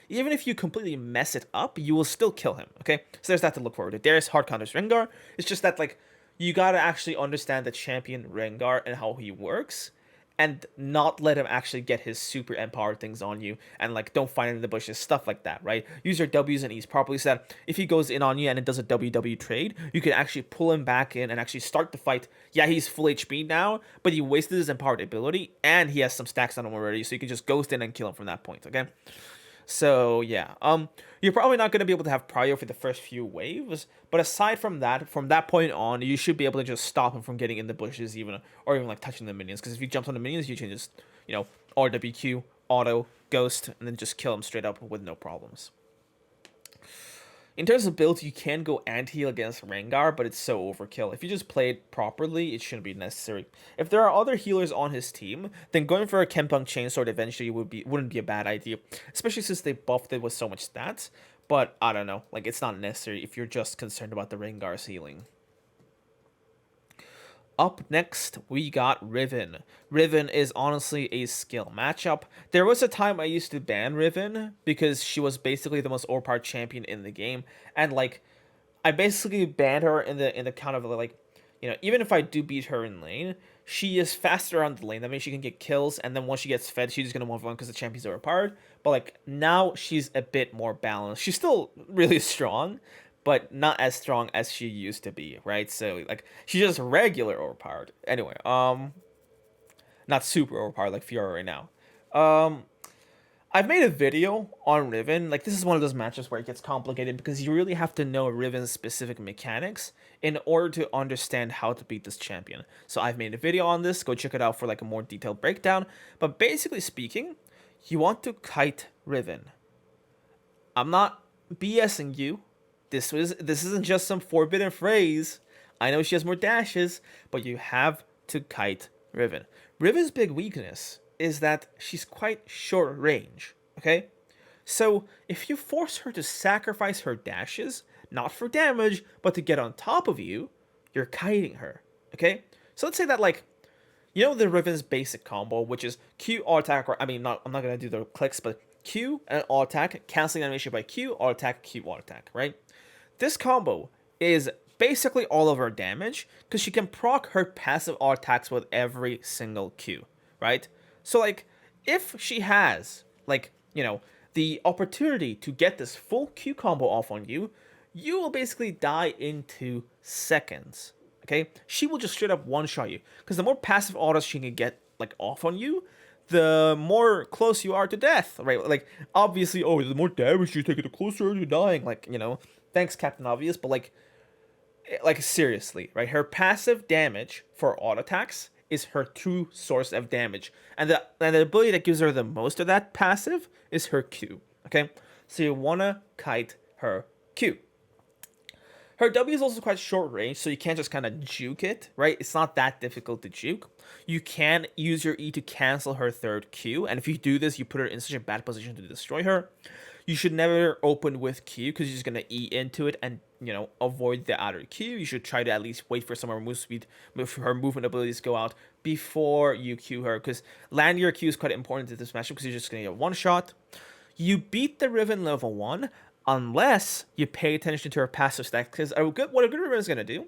Even if you completely mess it up, you will still kill him, okay? So there's that to look forward to. Darius hard counters Rengar. It's just that, like, you gotta actually understand the champion Rengar and how he works, and not let him actually get his super empowered things on you, and, like, don't find him in the bushes, stuff like that, right? Use your W's and E's properly so that if he goes in on you and it does a WW trade, you can actually pull him back in and actually start the fight. Yeah, he's full HP now, but he wasted his empowered ability, and he has some stacks on him already, so you can just ghost in and kill him from that point, okay? So, yeah, you're probably not going to be able to have prio for the first few waves, but aside from that point on, you should be able to just stop him from getting in the bushes even, or even, like, touching the minions, because if you jump on the minions, you can just, you know, RWQ, auto, ghost, and then just kill him straight up with no problems. In terms of builds, you can go anti-heal against Rengar, but it's so overkill. If you just play it properly, it shouldn't be necessary. If there are other healers on his team, then going for a Gangplank Chainsword eventually wouldn't be a bad idea, especially since they buffed it with so much stats. But I don't know, like, it's not necessary if you're just concerned about the Rengar's healing. Up next, we got Riven. Riven is honestly a skill matchup. There was a time I used to ban Riven because she was basically the most overpowered champion in the game, and, like, I basically banned her in the count of, like, you know, even if I do beat her in lane, she is faster on the lane. That means she can get kills, and then once she gets fed, she's just gonna move on because the champion's overpowered. But like now, she's a bit more balanced. She's still really strong, but not as strong as she used to be, right? So like she's just regular overpowered. Anyway, not super overpowered like Fiora right now. I've made a video on Riven. Like, this is one of those matches where it gets complicated because you really have to know Riven's specific mechanics in order to understand how to beat this champion. So I've made a video on this. Go check it out for like a more detailed breakdown. But basically speaking, you want to kite Riven. I'm not BSing you. This isn't just some forbidden phrase. I know she has more dashes, but you have to kite Riven. Riven's big weakness is that she's quite short range, okay? So if you force her to sacrifice her dashes, not for damage, but to get on top of you, you're kiting her, okay? So let's say that, like, you know the Riven's basic combo, which is Q, auto attack, or, I'm not gonna do the clicks, but Q and auto attack, canceling animation by Q, auto attack, Q, auto attack, right? This combo is basically all of her damage, because she can proc her passive auto attacks with every single Q, right? So, like, if she has, like, you know, the opportunity to get this full Q combo off on you, you will basically die in 2 seconds, okay? She will just straight up one-shot you, because the more passive autos she can get, like, off on you, the more close you are to death, right? Like, obviously, oh, the more damage you take, the closer you're dying, like, you know, thanks, Captain Obvious, but, like, seriously, right? Her passive damage for auto attacks is her true source of damage. And the ability that gives her the most of that passive is her Q. Okay? So you wanna kite her Q. Her W is also quite short range, so you can't just kind of juke it, right? It's not that difficult to juke. You can use your E to cancel her third Q, and if you do this, you put her in such a bad position to destroy her. You should never open with Q, because you're just going to E into it and, you know, avoid the outer Q. You should try to at least wait for some of her move speed, for her movement abilities to go out before you Q her, because land your Q is quite important to this matchup, because you're just going to get one shot. You beat the Riven level 1, unless you pay attention to her passive stack, because what a good Riven is going to do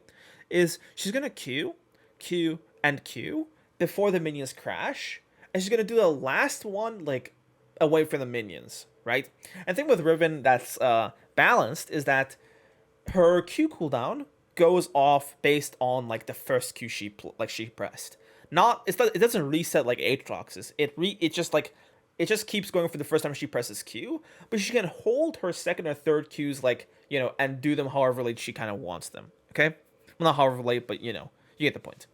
is she's going to Q, Q, and Q before the minions crash, and she's going to do the last one, like, away from the minions, right? And the thing with Riven that's balanced is that her Q cooldown goes off based on, like, the first Q she pressed. It doesn't reset like Aatrox's. It just keeps going for the first time she presses Q, but she can hold her second or third Qs, like, you know, and do them however late she kind of wants them, okay? Well, not however late, but, you know, you get the point.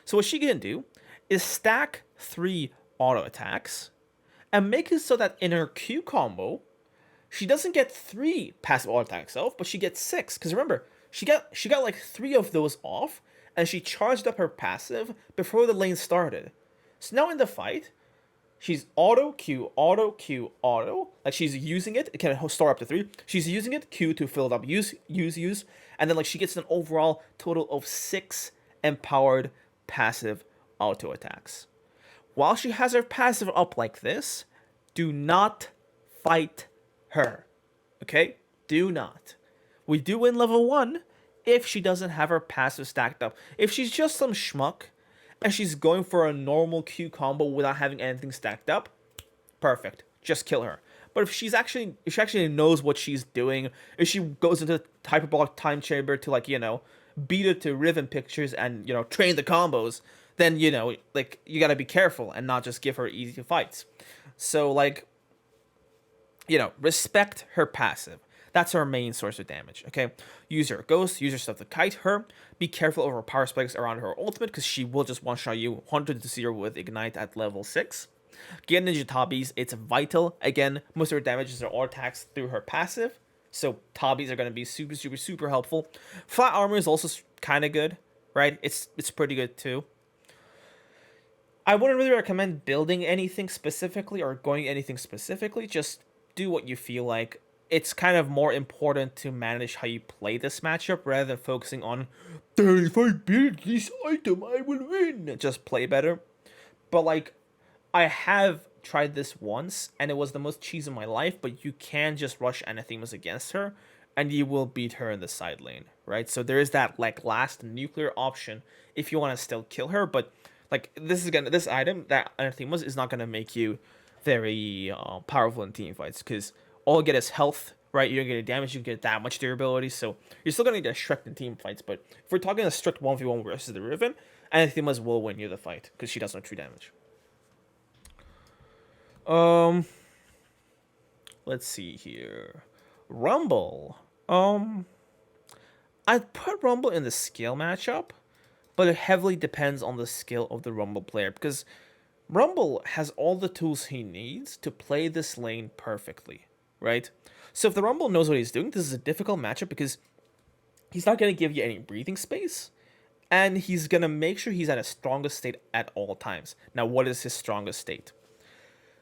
So what she can do is stack 3 auto attacks and make it so that in her Q combo, she doesn't get 3 passive auto attacks off, but she gets 6. Because remember, she got like 3 of those off, and she charged up her passive before the lane started. So now in the fight, she's auto, Q, auto, Q, auto. Like, she's using it. It can store up to 3. She's using it, Q to fill it up, use. And then, like, she gets an overall total of 6 empowered passive auto attacks. While she has her passive up like this, do not fight her. Okay? Do not. We do win level 1 if she doesn't have her passive stacked up. If she's just some schmuck and she's going for a normal Q combo without having anything stacked up, perfect. Just kill her. But if she actually knows what she's doing, if she goes into hyperbolic time chamber to, like, you know, beat it to Riven pictures and, you know, train the combos, then, you know, like, you gotta be careful and not just give her easy fights. So, like, you know, respect her passive. That's our main source of damage, okay? Use your ghost, use your stuff to kite her. Be careful of her power spikes around her ultimate, because she will just one-shot you 100 to 0 with Ignite at level 6. Get Ninja Tabis, it's vital. Again, most of her damages are all attacks through her passive, so Tabis are going to be super, super, super helpful. Flat Armor is also kind of good, right? It's pretty good too. I wouldn't really recommend building anything specifically or going anything specifically. Just do what you feel like. It's kind of more important to manage how you play this matchup rather than focusing on, if I build this item, I will win. Just play better. But, like, I have tried this once, and it was the most cheese in my life, but you can just rush anathemas against her, and you will beat her in the side lane, right? So there is that like last nuclear option if you want to still kill her, but like this item that Anathemas is not gonna make you very powerful in team fights because all you get is health, right? You don't get any damage, you don't get that much durability, so you're still gonna get strict in team fights. But if we're talking a strict 1v1 versus the Riven, Anathemas will win you the fight because she does no true damage. Let's see here. Rumble. I'd put Rumble in the skill matchup, but it heavily depends on the skill of the Rumble player because Rumble has all the tools he needs to play this lane perfectly, right? So if the Rumble knows what he's doing, this is a difficult matchup because he's not going to give you any breathing space, and he's going to make sure he's at his strongest state at all times. Now, what is his strongest state?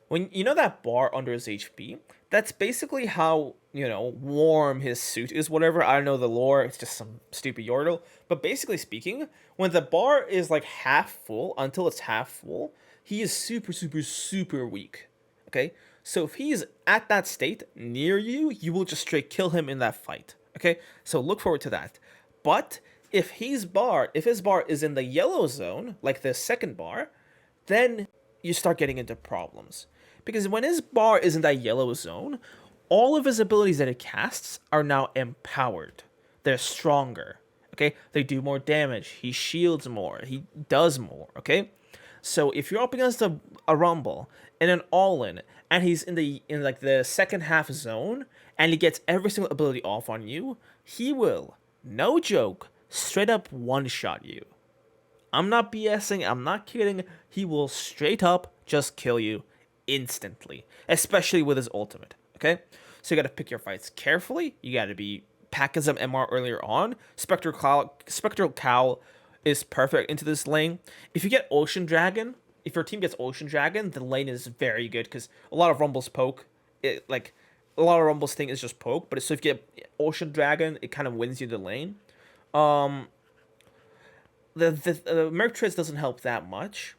When you know that bar under his HP, that's basically how, warm his suit is, whatever. I don't know the lore, it's just some stupid yordle. But basically speaking, when the bar is like half full, until it's half full, he is super, super, super weak. Okay? So if he's at that state near you, you will just straight kill him in that fight. Okay? So look forward to that. But if his bar is in the yellow zone, like the second bar, then you start getting into problems. Because when his bar is in that yellow zone, all of his abilities that he casts are now empowered. They're stronger. Okay? They do more damage. He shields more. He does more. Okay? So if you're up against a Rumble in an all-in, and he's in the second half zone, and he gets every single ability off on you, he will, no joke, straight up one-shot you. I'm not BSing, I'm not kidding. He will straight up just kill you instantly, especially with his ultimate, okay? So you gotta pick your fights carefully. You gotta be packing some MR earlier on. Spectral Cowl is perfect into this lane. If you get Ocean Dragon, if your team gets Ocean Dragon, the lane is very good because a lot of Rumble's poke, a lot of Rumble's thing is just poke, but so if you get Ocean Dragon, it kind of wins you the lane. The Merc Treads doesn't help that much.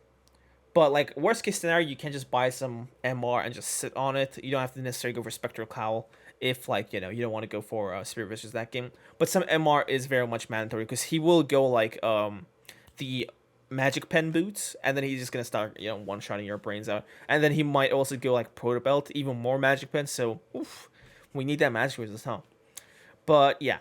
But, like, worst case scenario, you can just buy some MR and just sit on it. You don't have to necessarily go for Spectral Cowl if, like, you don't want to go for Spirit Vicious that game. But some MR is very much mandatory because he will go, like, the Magic Pen boots, and then he's just going to start, one-shotting your brains out. And then he might also go, like, Proto Belt, even more Magic Pen. So, oof, we need that Magic Resist, huh? But, yeah.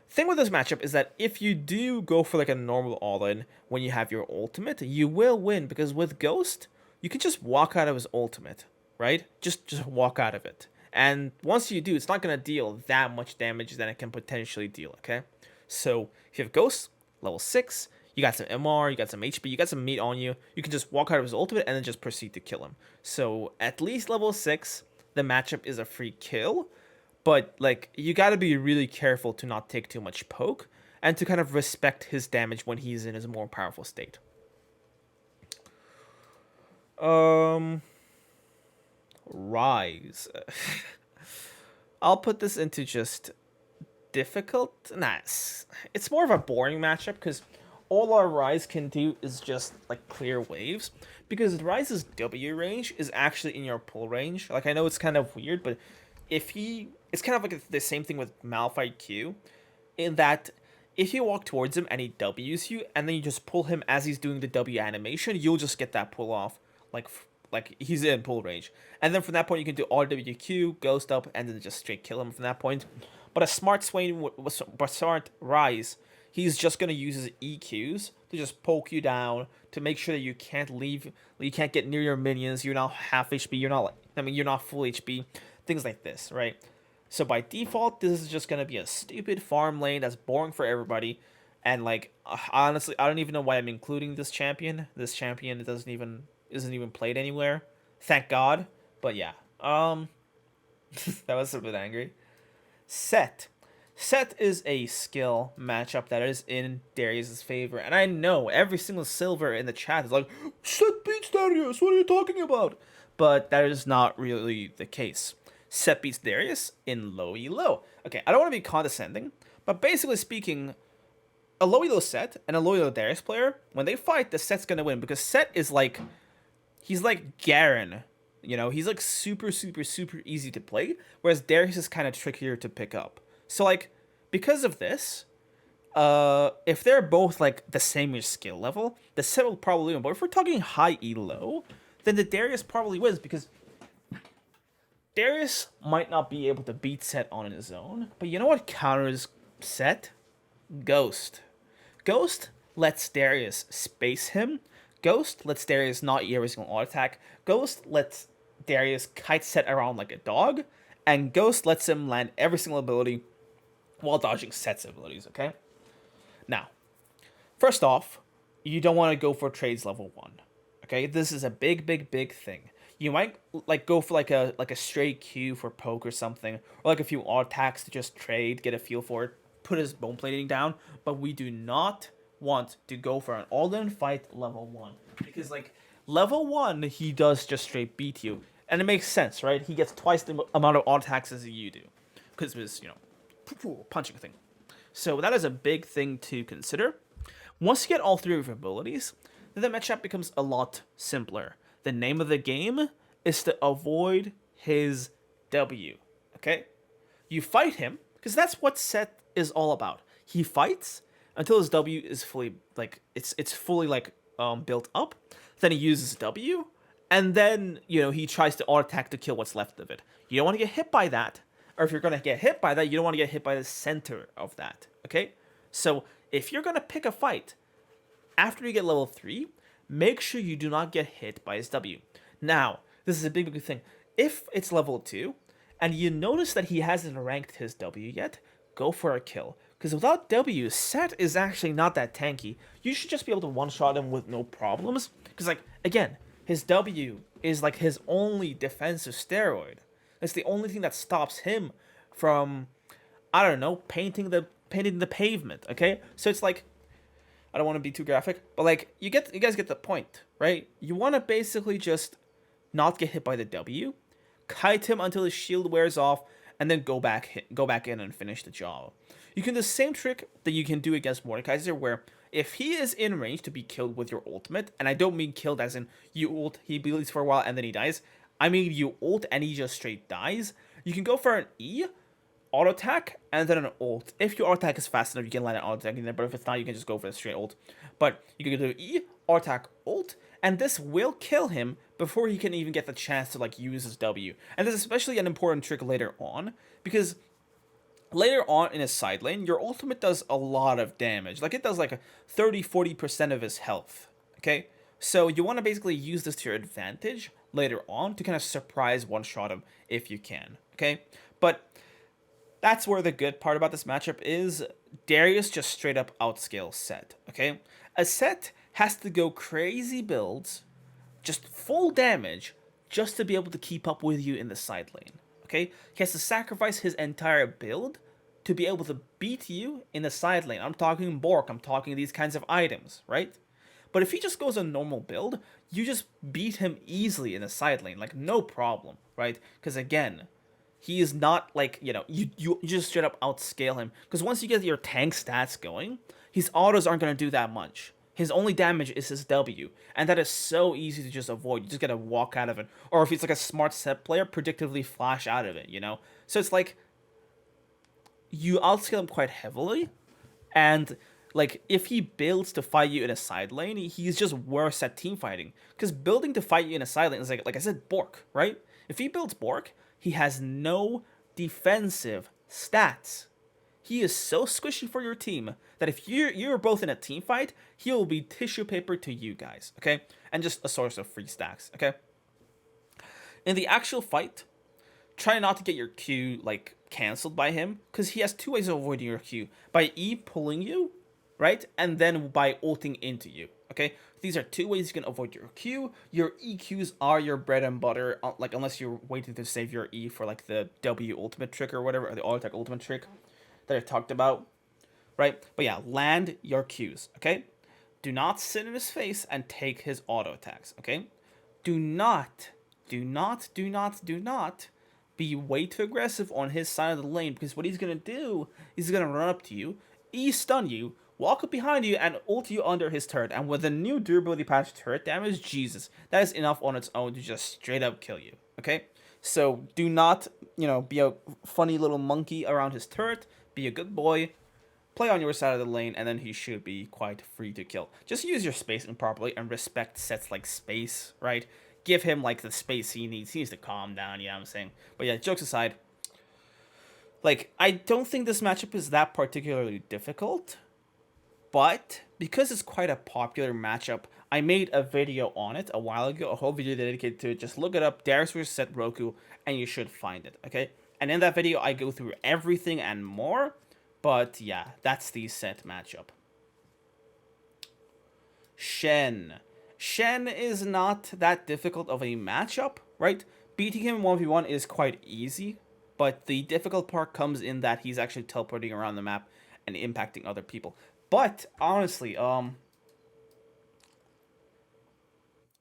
Thing with this matchup is that if you do go for like a normal all-in when you have your ultimate, you will win because with Ghost, you can just walk out of his ultimate, right? Just walk out of it. And once you do, it's not going to deal that much damage that it can potentially deal, okay? So if you have Ghost, level 6, you got some MR, you got some HP, you got some meat on you, you can just walk out of his ultimate and then just proceed to kill him. So at least level 6, the matchup is a free kill. But, like, you gotta be really careful to not take too much poke and to kind of respect his damage when he's in his more powerful state. Rise. I'll put this into just difficult. Nah, it's more of a boring matchup because all our Rise can do is just, like, clear waves. Because Rise's W range is actually in your pull range. Like, I know it's kind of weird, but it's kind of like the same thing with Malphite Q, in that if you walk towards him and he W's you, and then you just pull him as he's doing the W animation, you'll just get that pull off, like he's in pull range. And then from that point, you can do RWQ, Ghost up, and then just straight kill him from that point. But a smart smart Rise, he's just going to use his EQs to just poke you down, to make sure that you can't get near your minions, you're not half HP, you're not full HP, things like this, right? So by default, this is just going to be a stupid farm lane that's boring for everybody. And, like, honestly, I don't even know why I'm including this champion. This champion isn't even played anywhere. Thank God. But yeah. That was a bit angry. Set. Set is a skill matchup that is in Darius' favor. And I know every single silver in the chat is like, Set beats Darius, what are you talking about? But that is not really the case. Set beats Darius in low elo. Okay, I don't want to be condescending, but basically speaking, a low elo Set and a low elo Darius player, when they fight, the Set's gonna win because Set is like, he's like Garen. He's like super, super, super easy to play, whereas Darius is kind of trickier to pick up. So, like, because of this, if they're both, like, the same skill level, the set will probably win. But if we're talking high elo, then the Darius probably wins, because Darius might not be able to beat Set on his own, but you know what counters Set? Ghost. Ghost lets Darius space him. Ghost lets Darius not eat every single auto attack. Ghost lets Darius kite Set around like a dog. And Ghost lets him land every single ability while dodging Set's abilities, okay? Now, first off, you don't want to go for trades level 1. Okay? This is a big thing. You might like go for like a straight Q for poke or something, or like a few auto attacks to just trade, get a feel for it, put his bone plating down. But we do not want to go for an all-in fight level 1, because like level 1 he does just straight beat you, and it makes sense, right? He gets twice the amount of auto attacks as you do, because of his punching thing. So that is a big thing to consider. Once you get all 3 of your abilities, then the matchup becomes a lot simpler. The name of the game is to avoid his W, okay? You fight him, because that's what Set is all about. He fights until his W is fully, like, it's fully, like, built up. Then he uses W, and then, he tries to auto-attack to kill what's left of it. You don't want to get hit by that, or if you're going to get hit by that, you don't want to get hit by the center of that, okay? So, if you're going to pick a fight, after you get level 3, make sure you do not get hit by his W. Now, this is a big thing. If it's level 2, and you notice that he hasn't ranked his W yet, go for a kill. Because without W, Set is actually not that tanky. You should just be able to one-shot him with no problems. Because, like, again, his W is, like, his only defensive steroid. It's the only thing that stops him from, I don't know, painting the pavement, okay? So it's like, I don't want to be too graphic, but like you guys get the point, right? You want to basically just not get hit by the W, kite him until his shield wears off, and then go back in and finish the job. You can do the same trick that you can do against Mordekaiser, where if he is in range to be killed with your ultimate, and I don't mean killed as in you ult, he bleeds for a while and then he dies. I mean you ult and he just straight dies. You can go for an E, auto attack, and then an ult. If your auto attack is fast enough, you can land an auto attack in there, but if it's not, you can just go for a straight ult. But you can do E, auto attack, ult, and this will kill him before he can even get the chance to like use his W. And this is especially an important trick later on, because later on in his side lane, your ultimate does a lot of damage. Like it does like 30-40% of his health, okay? So you want to basically use this to your advantage later on to kind of surprise one-shot him if you can, okay? But that's where the good part about this matchup is. Darius just straight up outscales Set, okay? A Set has to go crazy builds, just full damage, just to be able to keep up with you in the side lane, okay? He has to sacrifice his entire build to be able to beat you in the side lane. I'm talking Bork, I'm talking these kinds of items, right? But if he just goes a normal build, you just beat him easily in the side lane, like no problem, right? Because again, he is not like, you just straight up outscale him. Because once you get your tank stats going, his autos aren't going to do that much. His only damage is his W. And that is so easy to just avoid. You just got to walk out of it. Or if he's like a smart Set player, predictively flash out of it, So it's like, you outscale him quite heavily. And like, if he builds to fight you in a side lane, he's just worse at team fighting. Because building to fight you in a side lane is like I said, Bork, right? If he builds Bork, he has no defensive stats. He is so squishy for your team that if you're both in a team fight, he will be tissue paper to you guys, okay? And just a source of free stacks, okay? In the actual fight, try not to get your Q, like, cancelled by him, because he has 2 ways of avoiding your Q. By E pulling you, right? And then by ulting into you, okay? These are 2 ways you can avoid your Q. Your EQs are your bread and butter, like, unless you're waiting to save your E for, like, the W ultimate trick or whatever, or the auto attack ultimate trick that I talked about, right? But yeah, land your Qs, okay? Do not sit in his face and take his auto attacks, okay? Do not be way too aggressive on his side of the lane, because what he's going to do is he's going to run up to you, E-stun you, walk up behind you, and ult you under his turret. And with the new durability patch turret damage, Jesus, that is enough on its own to just straight up kill you, okay? So do not, be a funny little monkey around his turret. be a good boy, play on your side of the lane, and then he should be quite free to kill. Just use your spacing properly and respect sets like space, right? Give him like the space he needs. He needs to calm down, you know what I'm saying? But yeah, jokes aside, like, I don't think this matchup is that particularly difficult, but because it's quite a popular matchup, I made a video on it a while ago, a whole video dedicated to it. Just look it up, Darius vs. Set Roku, and you should find it, okay? And in that video, I go through everything and more, but yeah, that's the Set matchup. Shen. Shen is not that difficult of a matchup, right? Beating him 1v1 is quite easy, but the difficult part comes in that he's actually teleporting around the map and impacting other people. But honestly,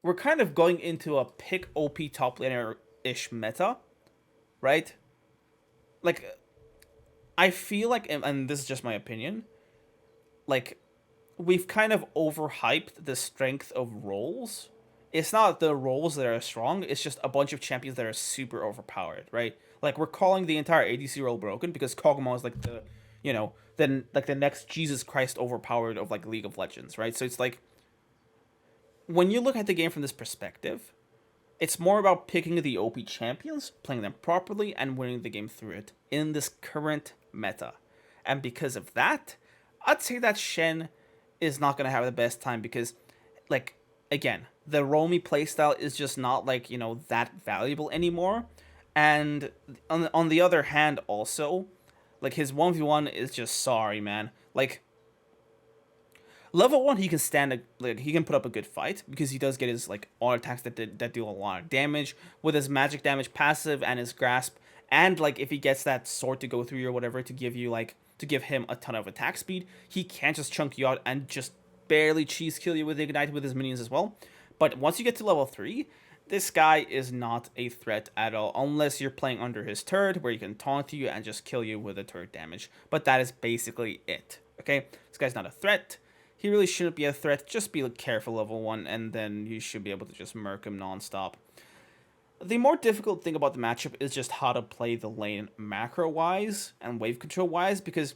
we're kind of going into a pick OP top laner-ish meta, right? Like, I feel like, and this is just my opinion, like, we've kind of overhyped the strength of roles. It's not the roles that are strong, it's just a bunch of champions that are super overpowered, right? Like, we're calling the entire ADC role broken because Kog'Maw is like the, you know, then like the next Jesus Christ overpowered of like League of Legends, right? So it's like, when you look at the game from this perspective, it's more about picking the OP champions, playing them properly, and winning the game through it in this current meta. And because of that, I'd say that Shen is not going to have the best time because, like, again, the Roamy playstyle is just not, like, you know, that valuable anymore. And on the other hand, also, like, his 1v1 is just sorry, man. Like, level 1, he can stand, like, he can put up a good fight because he does get his, like, auto attacks that do a lot of damage with his magic damage passive and his grasp. And, like, if he gets that sword to go through you or whatever to give you, like, to give him a ton of attack speed, he can't just chunk you out and just barely cheese kill you with Ignite with his minions as well. But once you get to level 3, this guy is not a threat at all, unless you're playing under his turret, where he can taunt you and just kill you with a turret damage. But that is basically it, okay? This guy's not a threat. He really shouldn't be a threat. Just be careful level 1, and then you should be able to just murk him nonstop. The more difficult thing about the matchup is just how to play the lane macro-wise and wave control-wise, because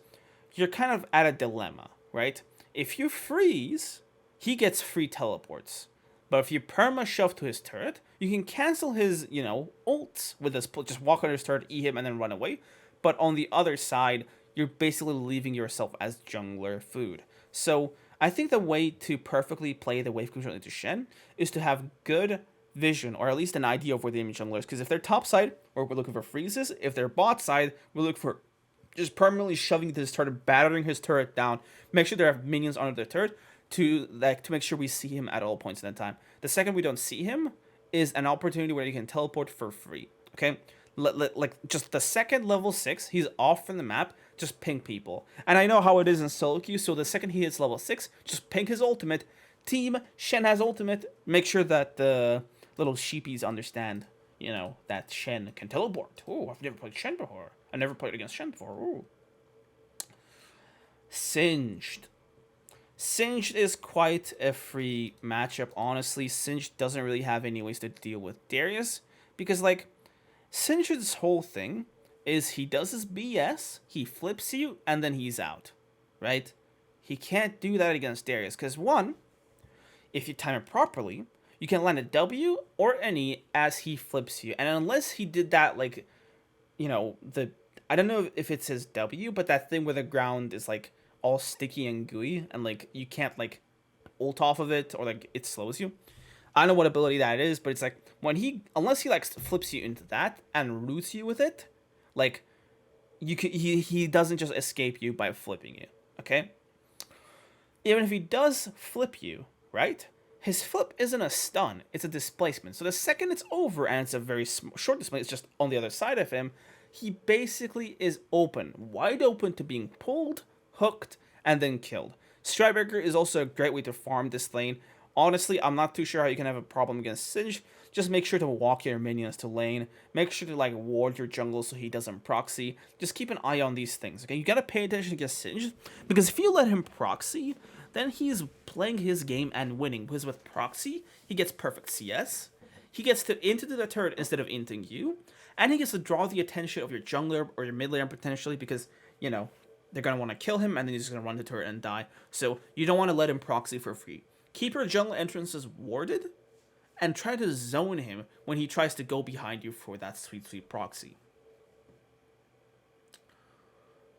you're kind of at a dilemma, right? If you freeze, he gets free teleports. But if you perma-shove to his turret, you can cancel his, you know, ults with this, just walk on his turret, E him, and then run away. But on the other side, you're basically leaving yourself as jungler food. So I think the way to perfectly play the wave control into Shen is to have good vision, or at least an idea of where the enemy jungler is. Because if they're top side, we're looking for freezes. If they're bot side, we're looking for just permanently shoving his turret, battering his turret down. Make sure there are minions under the turret to make sure we see him at all points in that time. The second we don't see him is an opportunity where you can teleport for free. Okay, like just the second level 6, he's off from the map. Just ping people. And I know how it is in solo queue, so the second he hits level 6, just ping his ultimate. Team, Shen has ultimate. Make sure that the little sheepies understand, you know, that Shen can teleport. Oh, I've never played Shen before. I've never played against Shen before. Ooh. Singed. Singed is quite a free matchup, honestly. Singed doesn't really have any ways to deal with Darius, because, like, Singed's whole thing is he does his BS, he flips you, and then he's out, right? He can't do that against Darius, because one, if you time it properly, you can land a W or an E as he flips you. And unless he did that, like, you know, I don't know if it's his W, but that thing where the ground is, like, all sticky and gooey, and, like, you can't, like, ult off of it, or, like, it slows you. I don't know what ability that is, but it's like, unless he, like, flips you into that and roots you with it, like, he doesn't just escape you by flipping you, okay? Even if he does flip you, right? His flip isn't a stun, it's a displacement. So the second it's over, and it's a very short displacement, it's just on the other side of him, he basically is open, wide open to being pulled, hooked, and then killed. Stridebreaker is also a great way to farm this lane. Honestly, I'm not too sure how you can have a problem against Singed. Just make sure to walk your minions to lane. Make sure to, like, ward your jungle so he doesn't proxy. Just keep an eye on these things, okay? You gotta pay attention against Singed, because if you let him proxy, then he's playing his game and winning. Because with proxy, he gets perfect CS. He gets to into the turret instead of inting you. And he gets to draw the attention of your jungler or your mid laner potentially, because, you know, they're going to want to kill him, and then he's just going to run to turret and die. So you don't want to let him proxy for free. Keep your jungle entrances warded, and try to zone him when he tries to go behind you for that sweet, sweet proxy.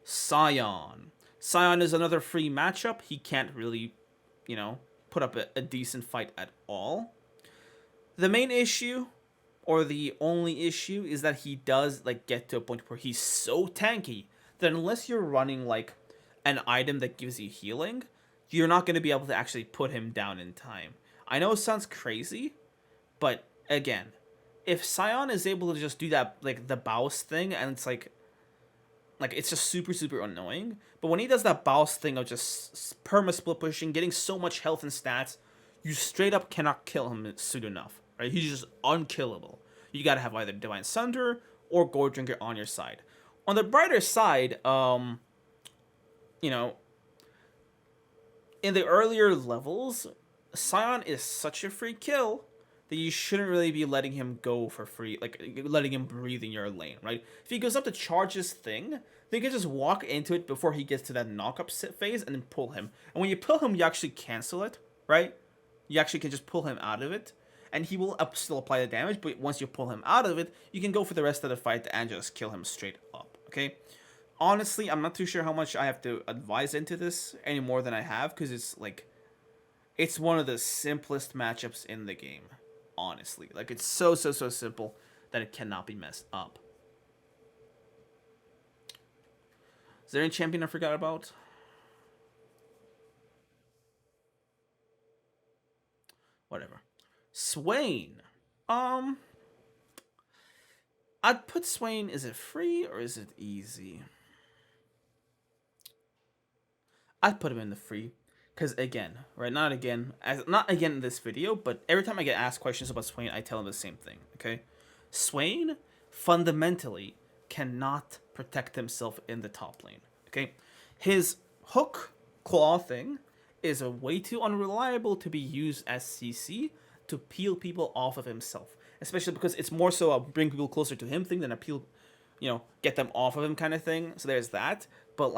Sion. Sion is another free matchup. He can't really, put up a decent fight at all. The main issue, or the only issue, is that he does get to a point where he's so tanky that unless you're running an item that gives you healing, you're not going to be able to actually put him down in time. I know it sounds crazy, but again, if Sion is able to just do that, the Baus thing, and it's it's just super, super annoying. But when he does that Baus thing of just perma-split pushing, getting so much health and stats, you straight up cannot kill him soon enough, right? He's just unkillable. You gotta have either Divine Sunder or Gourd Drinker on your side. On the brighter side, in the earlier levels, Sion is such a free kill that you shouldn't really be letting him go for free, letting him breathe in your lane, right? If he goes up to charge his thing, then you can just walk into it before he gets to that knock-up phase and then pull him. And when you pull him, you actually cancel it, right? You actually can just pull him out of it, and he will still apply the damage, but once you pull him out of it, you can go for the rest of the fight and just kill him straight up, okay? Honestly, I'm not too sure how much I have to advise into this any more than I have, because it's one of the simplest matchups in the game. Honestly, it's so simple that it cannot be messed up. Is there any champion I forgot about? Whatever. Swain. I'd put Swain. Is it free or is it easy? I'd put him in the free. Because again, right, not again in this video, but every time I get asked questions about Swain, I tell them the same thing, okay? Swain fundamentally cannot protect himself in the top lane, okay? His hook claw thing is a way too unreliable to be used as CC to peel people off of himself, especially because it's more so a bring people closer to him thing than a peel, get them off of him kind of thing. So there's that, but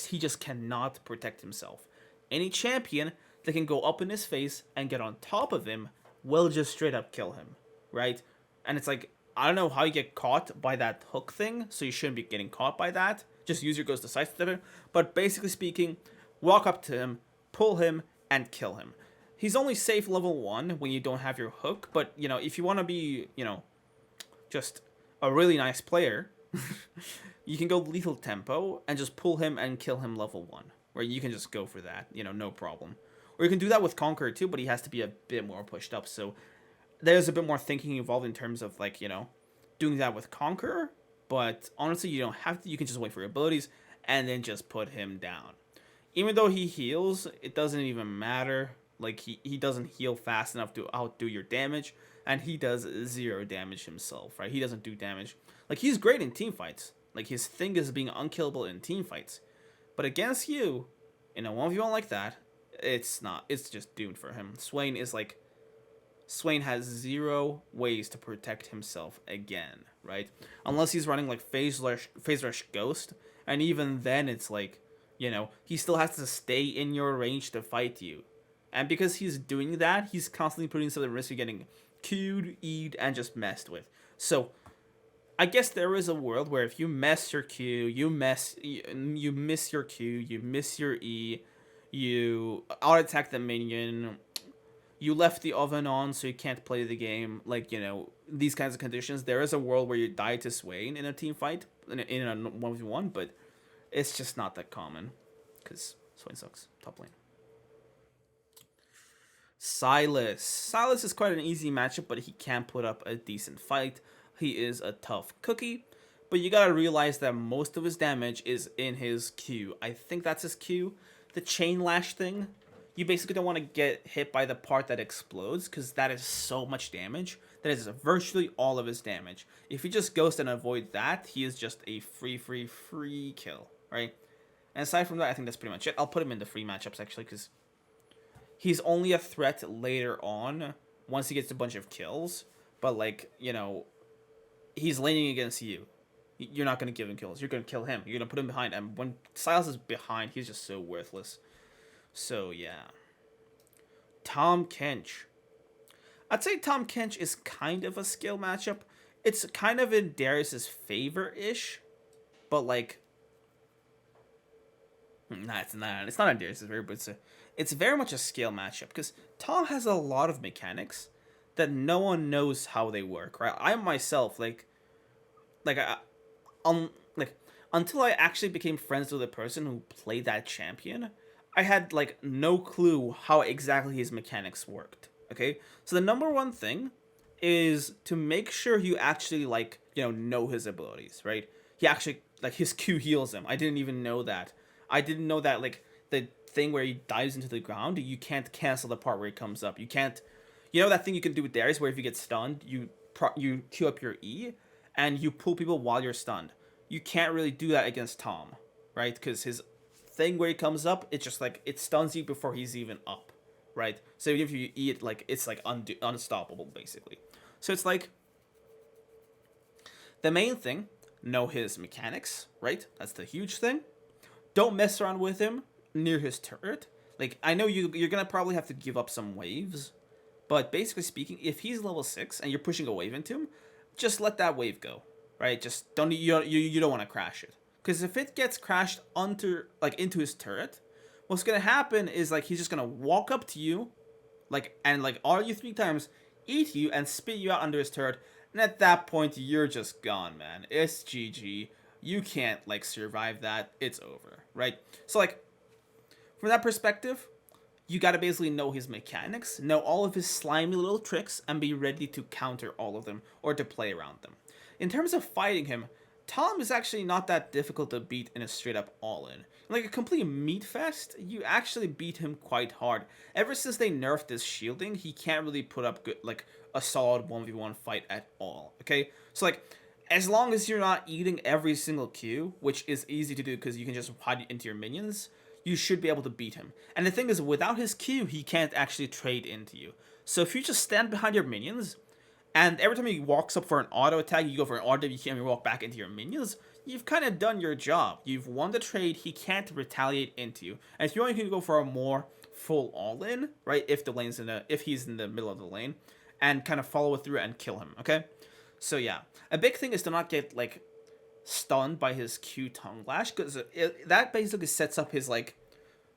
he just cannot protect himself. Any champion that can go up in his face and get on top of him will just straight up kill him, right? And it's I don't know how you get caught by that hook thing, so you shouldn't be getting caught by that. Just use your Ghost to sidestep him. But basically speaking, walk up to him, pull him, and kill him. He's only safe level 1 when you don't have your hook, but, if you want to be, just a really nice player, you can go lethal tempo and just pull him and kill him level 1. Where you can just go for that, no problem. Or you can do that with Conqueror too, but he has to be a bit more pushed up. So there's a bit more thinking involved in terms of doing that with Conqueror. But honestly, you don't have to. You can just wait for your abilities and then just put him down. Even though he heals, it doesn't even matter. He doesn't heal fast enough to outdo your damage, and he does 0 damage himself, right? He doesn't do damage. He's great in team fights. His thing is being unkillable in team fights. But against you, in a 1v1 like that, it's not. It's just doomed for him. Swain has 0 ways to protect himself again, right? Unless he's running Phase Rush Ghost, and even then it's he still has to stay in your range to fight you. And because he's doing that, he's constantly putting himself at risk of getting queued, E'd, and just messed with. So I guess there is a world where if you mess your Q, you miss your Q, you miss your E, you out-attack the minion, you left the oven on so you can't play the game, these kinds of conditions, there is a world where you die to Swain in a team fight, in a 1v1, but it's just not that common, because Swain sucks, top lane. Sylas. Sylas is quite an easy matchup, but he can put up a decent fight. He is a tough cookie, but you gotta realize that most of his damage is in his Q. I think that's his Q. The chain lash thing, you basically don't want to get hit by the part that explodes, because that is so much damage. That is virtually all of his damage. If he just goes and avoid that, he is just a free kill, right? And aside from that, I think that's pretty much it. I'll put him in the free matchups, actually, because he's only a threat later on, once he gets a bunch of kills. But, he's laning against you. you're not going to give him kills. You're going to kill him. You're going to put him behind. And when Sylas is behind, he's just so worthless. So, yeah. Tahm Kench. I'd say Tahm Kench is kind of a skill matchup. It's kind of in Darius' favor-ish. But, like... Nah, it's not. It's not in Darius' favor, but it's very much a skill matchup. Because Tahm has a lot of mechanics that no one knows how they work, right? I myself, like until I actually became friends with a person who played that champion, I had like no clue how exactly his mechanics worked. Okay, so the number one thing is to make sure you actually know his abilities, right? He actually his Q heals him. I didn't even know that. I didn't know that the thing where he dives into the ground, you can't cancel the part where he comes up. You can't. You know that thing you can do with Darius where if you get stunned, you queue up your E and you pull people while you're stunned. You can't really do that against Tahm, right? Because his thing where he comes up, it's just it stuns you before he's even up, right? So if you E it, it's unstoppable, basically. So it's the main thing, know his mechanics, right? That's the huge thing. Don't mess around with him near his turret. I know you're going to probably have to give up some waves, but basically speaking, if he's level 6 and you're pushing a wave into him, just let that wave go, right? Just don't you don't want to crash it, because if it gets crashed into his turret, what's gonna happen is he's just gonna walk up to you, and all you 3 times, eat you and spit you out under his turret, and at that point you're just gone, man. It's GG. You can't survive that. It's over, right? So from that perspective, you gotta basically know his mechanics, know all of his slimy little tricks, and be ready to counter all of them, or to play around them. In terms of fighting him, Tahm is actually not that difficult to beat in a straight-up all-in. A complete meat fest, you actually beat him quite hard. Ever since they nerfed this shielding, he can't really put up good, a solid 1v1 fight at all, okay? So, as long as you're not eating every single Q, which is easy to do because you can just hide into your minions, you should be able to beat him. And the thing is, without his Q, he can't actually trade into you. So if you just stand behind your minions, and every time he walks up for an auto attack, you go for an auto WQ and you walk back into your minions, you've kind of done your job. You've won the trade, he can't retaliate into you. And if you want, you can go for a more full all-in, right, if he's in the middle of the lane, and kind of follow it through and kill him, okay? So yeah, a big thing is to not get, stunned by his Q tongue lash, because that basically sets up his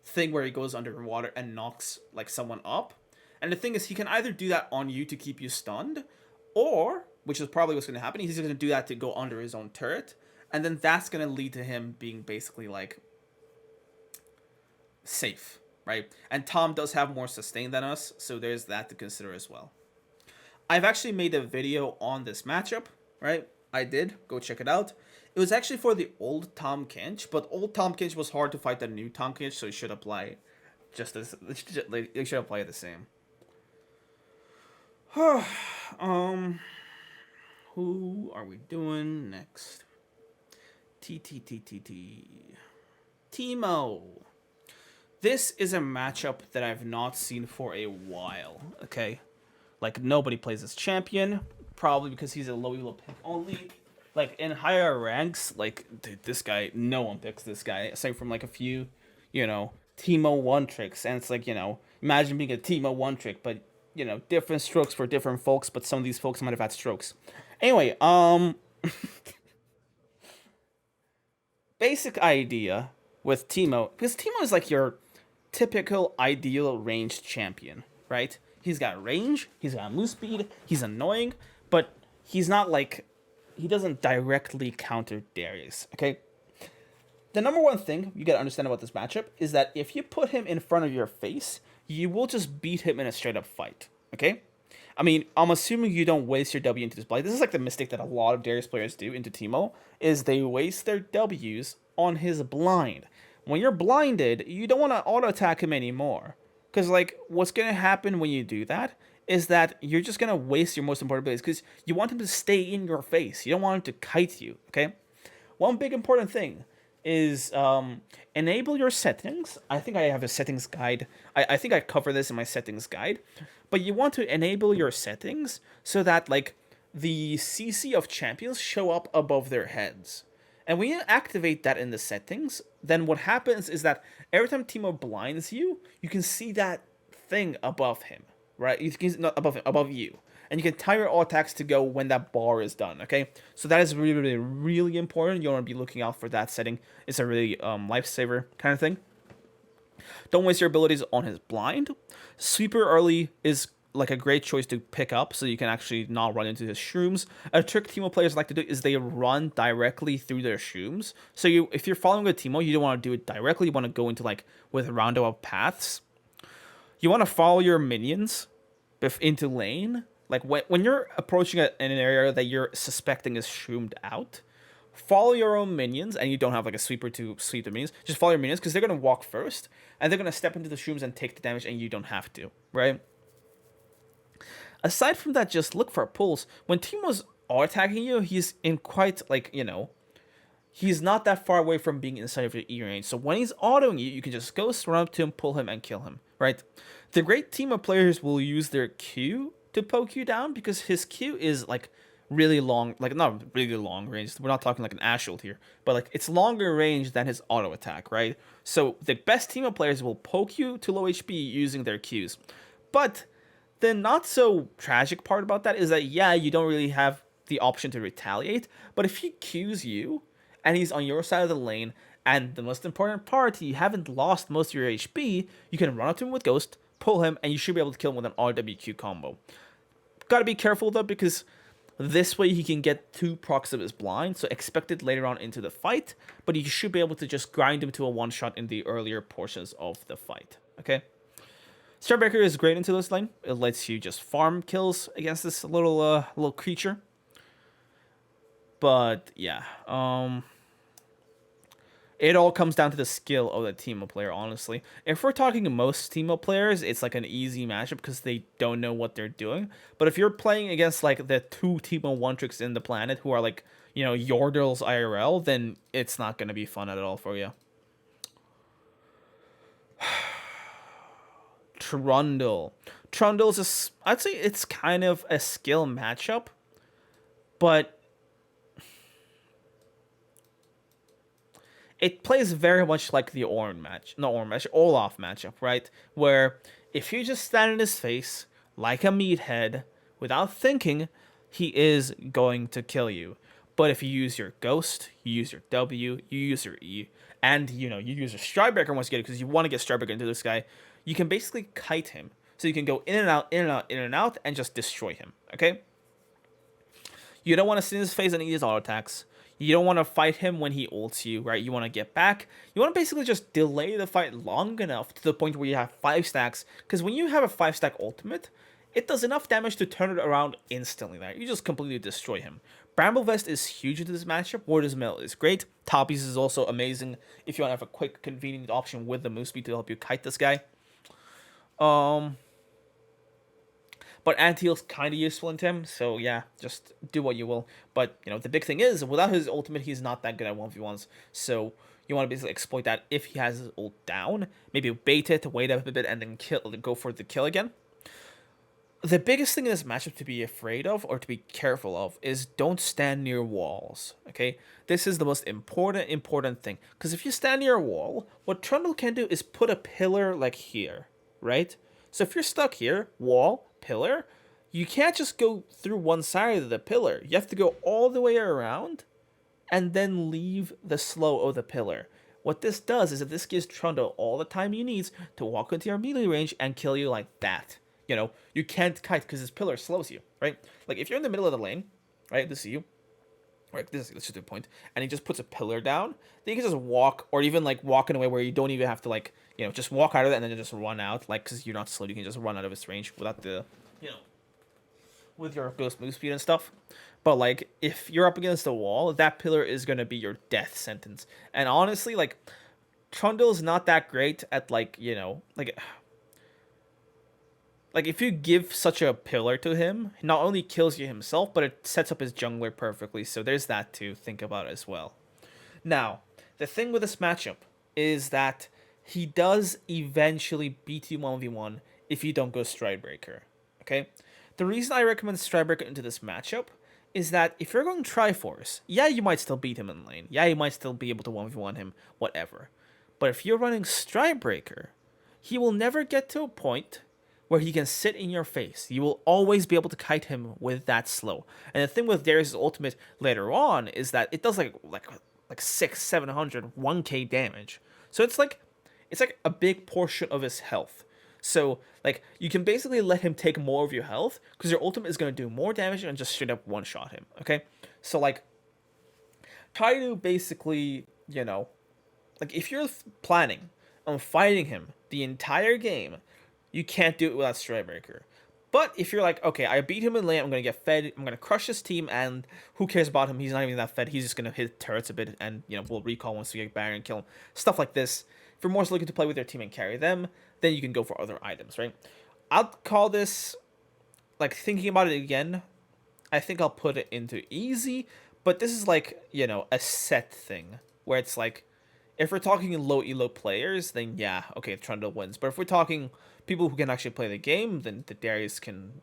thing where he goes underwater and knocks someone up. And the thing is, he can either do that on you to keep you stunned, or, which is probably what's going to happen, he's going to do that to go under his own turret, and then that's going to lead to him being basically safe, right? And Tahm does have more sustain than us, so there's that to consider as well. I've actually made a video on this matchup, right? I did. Go check it out. It was actually for the old Tahm Kench, but old Tahm Kench was hard to fight the new Tahm Kench, so it should apply just as it should apply the same. Who are we doing next? Teemo. This is a matchup that I've not seen for a while, okay? Nobody plays this champion, probably because he's a low elo pick only. In higher ranks, dude, this guy, no one picks this guy, aside from, a few, Teemo one tricks. And it's imagine being a Teemo one trick, but, different strokes for different folks, but some of these folks might have had strokes. Anyway, basic idea with Teemo, because Teemo is, your typical ideal ranged champion, right? He's got range, he's got move speed, he's annoying, but he's not, he doesn't directly counter Darius, okay? The number one thing you gotta understand about this matchup is that if you put him in front of your face, you will just beat him in a straight-up fight, okay? I mean, I'm assuming you don't waste your W into this play. This is the mistake that a lot of Darius players do into Teemo, is they waste their Ws on his blind. When you're blinded, you don't want to auto-attack him anymore. Because, what's going to happen when you do that is that you're just going to waste your most important abilities, because you want him to stay in your face. You don't want him to kite you, okay? One big important thing is enable your settings. I think I have a settings guide. I think I cover this in my settings guide. But you want to enable your settings so that, the CC of champions show up above their heads. And when you activate that in the settings, then what happens is that every time Teemo blinds you, you can see that thing above him, right? You can not above him, above you, and you can time your all attacks to go when that bar is done. Okay, so that is really, really, really important. You want to be looking out for that setting. It's a really lifesaver kind of thing. Don't waste your abilities on his blind. Sweeper early is like a great choice to pick up so you can actually not run into his shrooms. A trick Teemo players like to do is they run directly through their shrooms. So if you're following a Teemo, you don't want to do it directly. You want to go into like with roundabout paths. You want to follow your minions into lane. Like when you're approaching an area that you're suspecting is shroomed out, follow your own minions, and you don't have like a sweeper to sweep the minions. Just follow your minions because they're going to walk first, and they're going to step into the shrooms and take the damage, and you don't have to, right? Aside from that, just look for pulls. When Teemo's attacking you, he's in quite like, he's not that far away from being inside of your E range. So when he's autoing you, you can just go run up to him, pull him, and kill him, right? The great team of players will use their Q to poke you down because his Q is like really long, like not really long range. We're not talking like an Ashfield here, but like it's longer range than his auto attack, right? So the best team of players will poke you to low HP using their Qs. But the not so tragic part about that is that, yeah, you don't really have the option to retaliate, but if he Qs you and he's on your side of the lane, and the most important part, you haven't lost most of your HP, you can run up to him with Ghost, pull him, and you should be able to kill him with an RWQ combo. Gotta be careful though, because this way he can get 2 procs of his blind, so expect it later on into the fight, but you should be able to just grind him to a one-shot in the earlier portions of the fight, okay? Starbreaker is great into this lane. It lets you just farm kills against this little creature. But yeah, it all comes down to the skill of the Teemo player, honestly. If we're talking most Teemo players, it's like an easy matchup because they don't know what they're doing. But if you're playing against like the 2 Teemo one-tricks in the planet who are like, Yordles IRL, then it's not going to be fun at all for you. Trundle's I'd say it's kind of a skill matchup, but it plays very much like the Olaf matchup, right? Where if you just stand in his face like a meathead without thinking, he is going to kill you. But if you use your Ghost, you use your W, you use your E, and you use your Stridebreaker once you get it because you want to get Stridebreaker into this guy, you can basically kite him. So you can go in and out, in and out, in and out, and just destroy him, okay? You don't want to sit in his face and eat his auto attacks. You don't want to fight him when he ults you, right? You want to get back. You want to basically just delay the fight long enough to the point where you have 5 stacks. Because when you have a 5-stack ultimate, it does enough damage to turn it around instantly. Right? You just completely destroy him. Bramble Vest is huge into this matchup. Warder's Mail is great. Toppies is also amazing if you want to have a quick, convenient option with the move speed to help you kite this guy. But anti-heal's kind of useful into him, so yeah, just do what you will. But, the big thing is, without his ultimate, he's not that good at 1v1s. So you want to basically exploit that if he has his ult down. Maybe bait it, wait a bit, and then go for the kill again. The biggest thing in this matchup to be afraid of, or to be careful of, is don't stand near walls, okay? This is the most important thing. Because if you stand near a wall, what Trundle can do is put a pillar like here, right? So if you're stuck here, wall, pillar, you can't just go through one side of the pillar. You have to go all the way around and then leave the slow of the pillar. What this does is that this gives Trundle all the time he needs to walk into your melee range and kill you like that. You can't kite because this pillar slows you, right? Like if you're in the middle of the lane, right, this is you, right, let's just do a point, and he just puts a pillar down, then you can just walk, or even like walk in a way where you don't even have to like, just walk out of it and then just run out, like, because you're not slow, you can just run out of its range without the, with your Ghost move speed and stuff. But like, if you're up against the wall, that pillar is going to be your death sentence. And honestly, like, Trundle's not that great at like, like if you give such a pillar to him, he not only kills you himself, but it sets up his jungler perfectly. So there's that to think about as well. Now, the thing with this matchup is that he does eventually beat you 1v1 if you don't go Stridebreaker, okay? The reason I recommend Stridebreaker into this matchup is that if you're going Triforce, yeah, you might still beat him in lane. Yeah, you might still be able to 1v1 him, whatever. But if you're running Stridebreaker, he will never get to a point where he can sit in your face. You will always be able to kite him with that slow. And the thing with Darius' ultimate later on is that it does like 600, 700, 1k damage. So it's like a big portion of his health. So like you can basically let him take more of your health because your ultimate is going to do more damage and just straight up one shot him. Okay, so like try to basically, you know, like if you're planning on fighting him the entire game, you can't do it without Stridebreaker. But if you're like, okay, I beat him in lane, I'm going to get fed, I'm going to crush his team, and who cares about him? He's not even that fed. He's just going to hit turrets a bit, and, you know, we'll recall once we get Baron and kill him. Stuff like this. If you're more so looking to play with your team and carry them, then you can go for other items, right? I'll call this, like, thinking about it again, I think I'll put it into easy, but this is like, you know, a set thing, where it's like, if we're talking low elo players, then yeah, okay, Trundle wins. But if we're talking people who can actually play the game, then the Darius can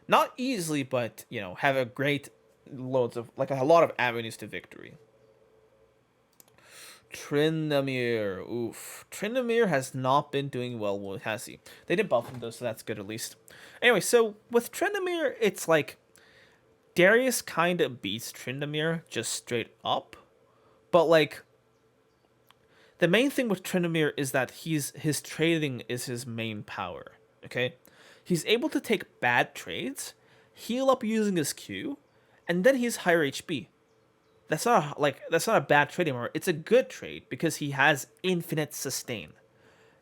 not easily, but, you know, have a great loads of, like, a lot of avenues to victory. Tryndamere, oof. Tryndamere has not been doing well, has he? They did buff him though, so that's good at least. Anyway, so with Tryndamere, it's like Darius kind of beats Tryndamere just straight up, but like the main thing with Tryndamere is that his trading is his main power, okay? He's able to take bad trades, heal up using his Q, and then he's higher HP. That's not a bad trade anymore. It's a good trade because he has infinite sustain.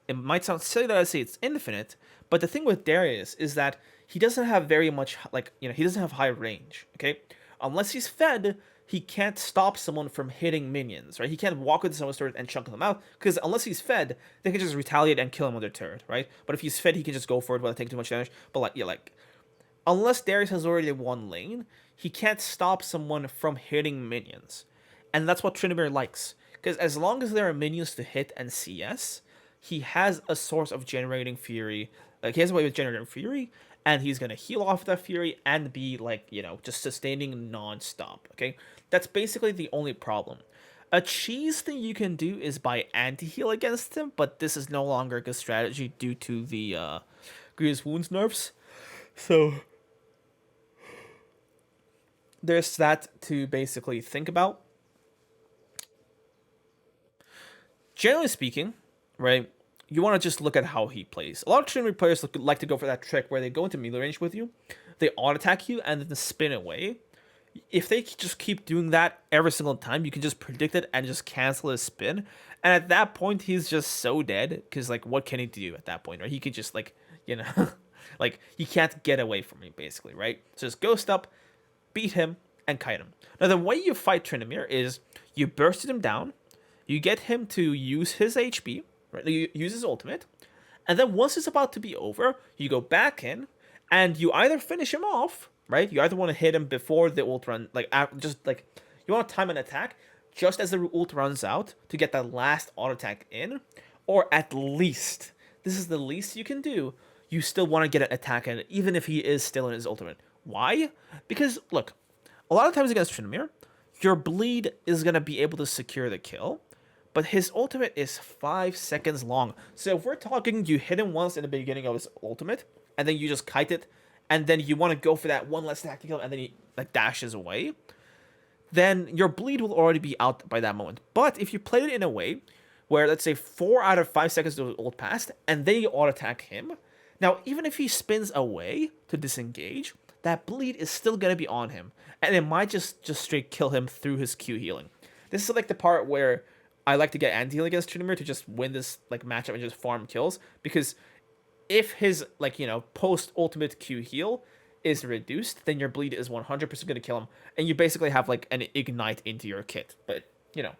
It might sound silly that I say it's infinite, but the thing with Darius is that he doesn't have very much, like, you know, he doesn't have high range, okay? Unless he's fed, he can't stop someone from hitting minions, right? He can't walk into someone's turret and chunk them out, because unless he's fed, they can just retaliate and kill him with their turret, right? But if he's fed, he can just go for it without taking too much damage. But like, yeah, like, unless Darius has already won lane, he can't stop someone from hitting minions. And that's what Tryndamere likes, because as long as there are minions to hit and CS, he has a source of generating fury. Like, he has a way of generating fury, and he's going to heal off that fury and be, like, you know, just sustaining non-stop, okay? That's basically the only problem. A cheese thing you can do is buy anti-heal against him, but this is no longer a good strategy due to the Grievous Wounds nerfs. So there's that to basically think about. Generally speaking, right, you want to just look at how he plays. A lot of Trinity players like to go for that trick where they go into melee range with you, they auto-attack you, and then spin away. If they just keep doing that every single time, you can just predict it and just cancel his spin. And at that point, he's just so dead, because, like, what can he do at that point, right? He could just, like, you know, like, he can't get away from me, basically, right? So just ghost up, beat him, and kite him. Now, the way you fight Tryndamere is you bursted him down, you get him to use his HP, right? You use his ultimate, and then once it's about to be over, you go back in, and you either finish him off, right? You either want to hit him before the ult run, like, just, like, you want to time an attack just as the ult runs out to get that last auto attack in, or at least, this is the least you can do, you still want to get an attack in, even if he is still in his ultimate. Why? Because, look, a lot of times against Tryndamere, your bleed is going to be able to secure the kill, but his ultimate is 5 seconds long. So if we're talking, you hit him once in the beginning of his ultimate, and then you just kite it, and then you want to go for that one last attack to kill him, and then he, like, dashes away, then your bleed will already be out by that moment. But if you played it in a way where, let's say, 4 out of 5 seconds of the ult passed, and then you auto-attack him, now, even if he spins away to disengage, that bleed is still going to be on him, and it might just straight kill him through his Q healing. This is, like, the part where I like to get anti-heal against Tryndamere to just win this, like, matchup and just farm kills, because if his, like, you know, post-ultimate Q heal is reduced, then your bleed is 100% going to kill him, and you basically have, like, an ignite into your kit. But, you know,